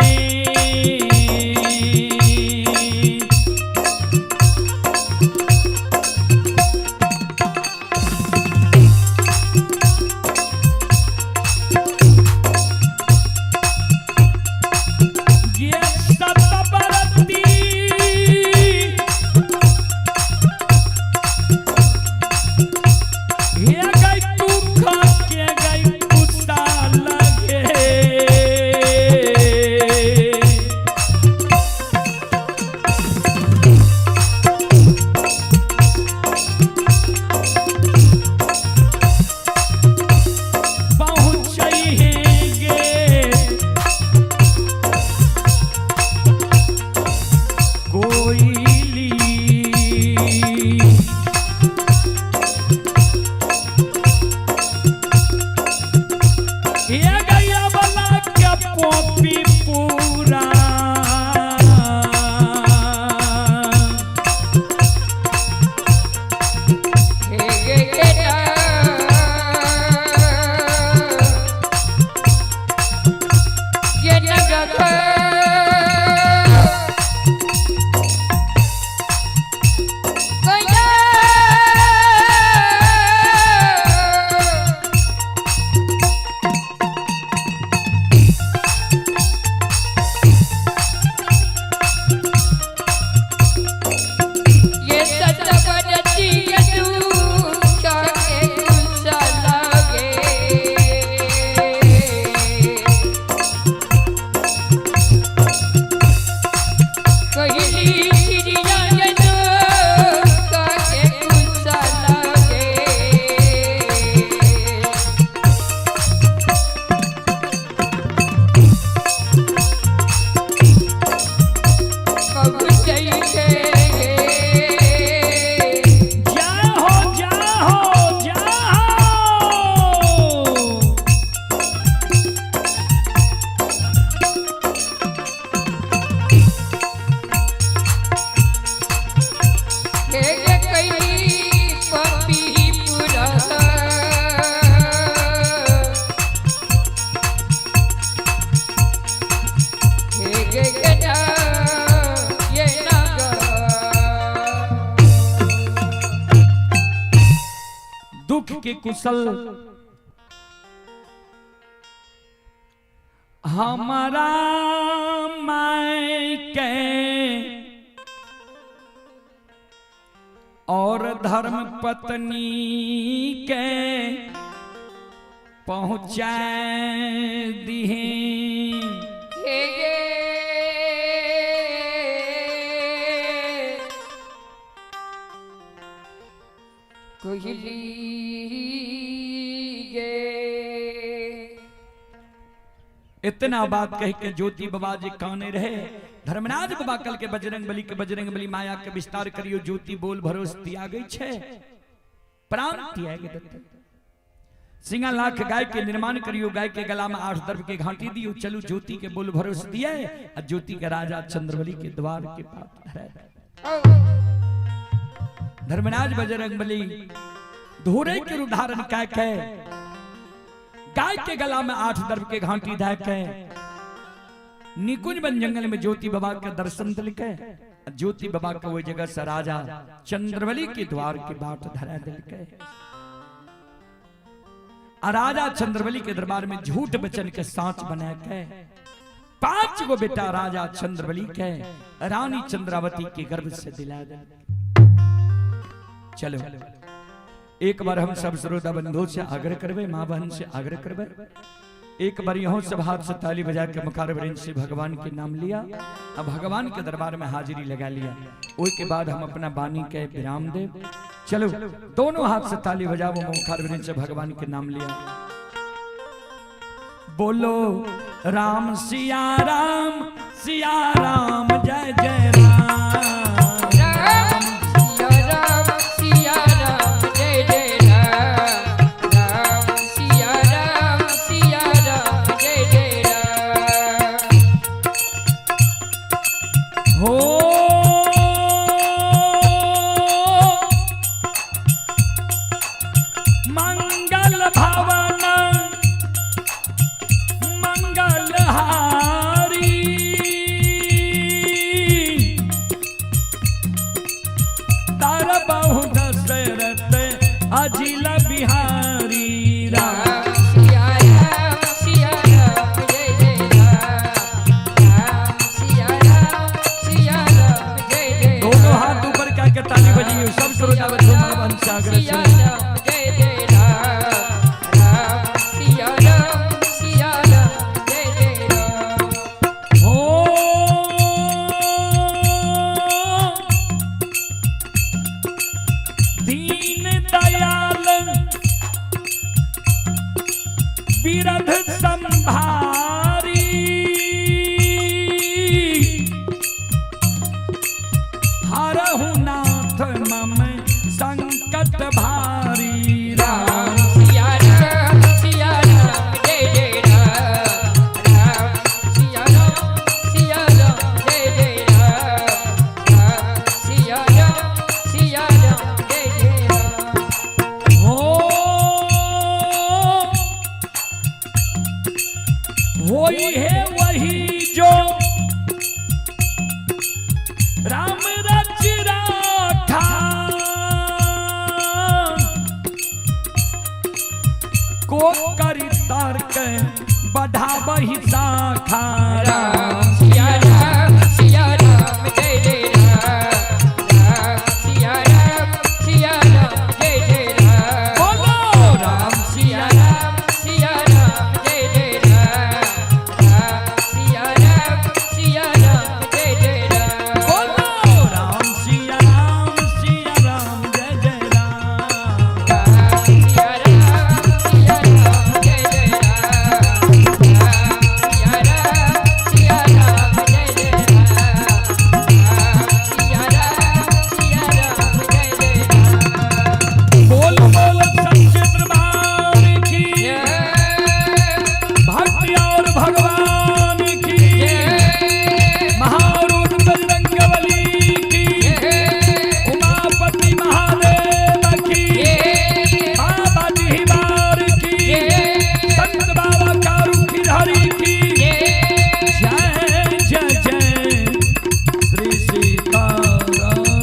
के कुशल हमारा मायके और धर्म पत्नी के पहुँचा दिए कोयली इतना बात कह के ज्योति बाबा जी काने रहे। धर्मराज बाबा कल के बजरंग बली माया के विस्तार करियो ज्योति बोल भरोस दिया गई छे प्राण दिया गई सिंगा लाख गाय के निर्माण करियो गाय के गला में 8 दर्भ के घाटी दियो चलो ज्योति के बोल भरोस दिया और ज्योति के राजा चंद्रबली के द्वार के पास है। धर्मराज बजरंग बली धोरे के उदाहरण क्या है गाय के गला में 8 दर्भ के घाटी धाक है निकुंज बन जंगल में ज्योति बाबा का दर्शन दिल के ज्योति बाबा का वो जगह से राजा चंद्रबली के द्वार के बाट धरा दिल के राजा चंद्रबली के दरबार में झूठ वचन के सांच बना के 5 गो बेटा राजा चंद्रबली के रानी चंद्रावती के गर्भ से दिला दे। चलो एक बार हम सब श्रोता बंधु से आग्रह करबे, मां बहन से आग्रह करबे, एक बार यहों सब हाथ से ताली बजा के मुखार वृंद से भगवान के नाम लिया, अब भगवान के दरबार में हाजिरी लगा लिया। उसके बाद हम अपना वाणी के विराम दे। चलो दोनों हाथ से ताली बजाओ, मुखार वृंद से भगवान के नाम लिया। बोलो राम सिया राम जय जय राम। अजिला बिहारी राम सिया राम जय जय राम सिया राम जय जय। दोनों हाथ ऊपर क्या के ताली बजी, सब श्रोता बंधु मन सागर से जय जय राम सिया राम जय जय राम। हो दीन दयाल विरध संभारी हरहु नाथ मम संकट भारी राम सिया राम जय जय राम सिया राम जय जय राम सिया राम जय जय राम। वही है वही जो राम रच राखा, को करी तर्क बढ़ा बही शाखा राम सिया राम जय जय राम सिया राम जय जय राम। बोलो राम सिया राम जय जय राम सिया राम जय जय राम। बोलो राम सिया राम जय जय राम सिया राम जय जय बोल बोल सच्चे दरबार की भक्ति और भगवान की महारूप बजरंगबली की उमापति महादेव की बाबा डिहबार की संत बाबा कारुखी हरि की जय जय जय श्री सीताराम।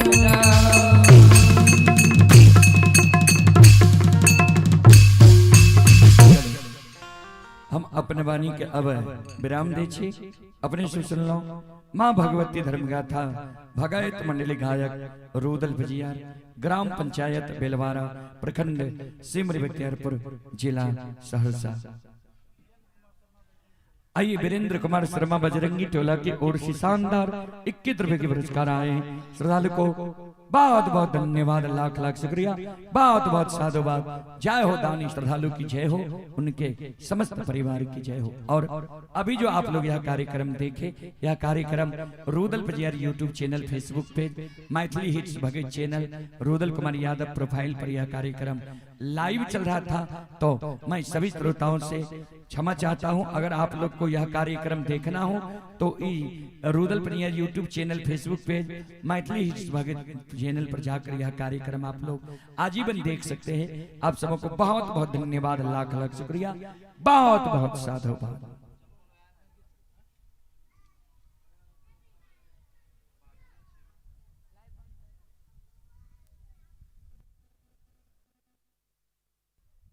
हम अपने वाणी के अब विराम दे छी, अपने से सुन लो माँ भगवती धर्म गाथा भगायत मंडली गायक रूदल भजियार, ग्राम पंचायत बेलवारा, प्रखंड सिमरी बख्तियारपुर, जिला सहरसा। आइए वीरेंद्र कुमार शर्मा बजरंगी टोला की ओर से शानदार 21 रुपए के पुरस्कार आए हैं। श्रद्धालु को बहुत बहुत धन्यवाद, लाख लाख शुक्रिया, बहुत बहुत साधुवाद। जय हो दानी श्रद्धालु की जय हो, उनके समस्त परिवार की जय हो। और अभी जो आप लोग यह कार्यक्रम देखे, यह कार्यक्रम Rudal Bajiyar YouTube channel, Facebook page, Maithili hits Bhagat channel, Rudal Kumar Yadav profile पर यह कार्यक्रम लाइव चल रहा था। तो मैं सभी श्रोताओं से क्षमा चाहता हूं, अगर आप लोग को यह कार्यक्रम देखना हो तो Rudal Bajiyar YouTube channel, Facebook page, Maithili hits Bhagat channel पर जाकर यह कार्यक्रम आप लोग आजीवन देख सकते हैं। आप सबको बहुत बहुत धन्यवाद, लाख लाख शुक्रिया, बहुत बहुत साधुवाद।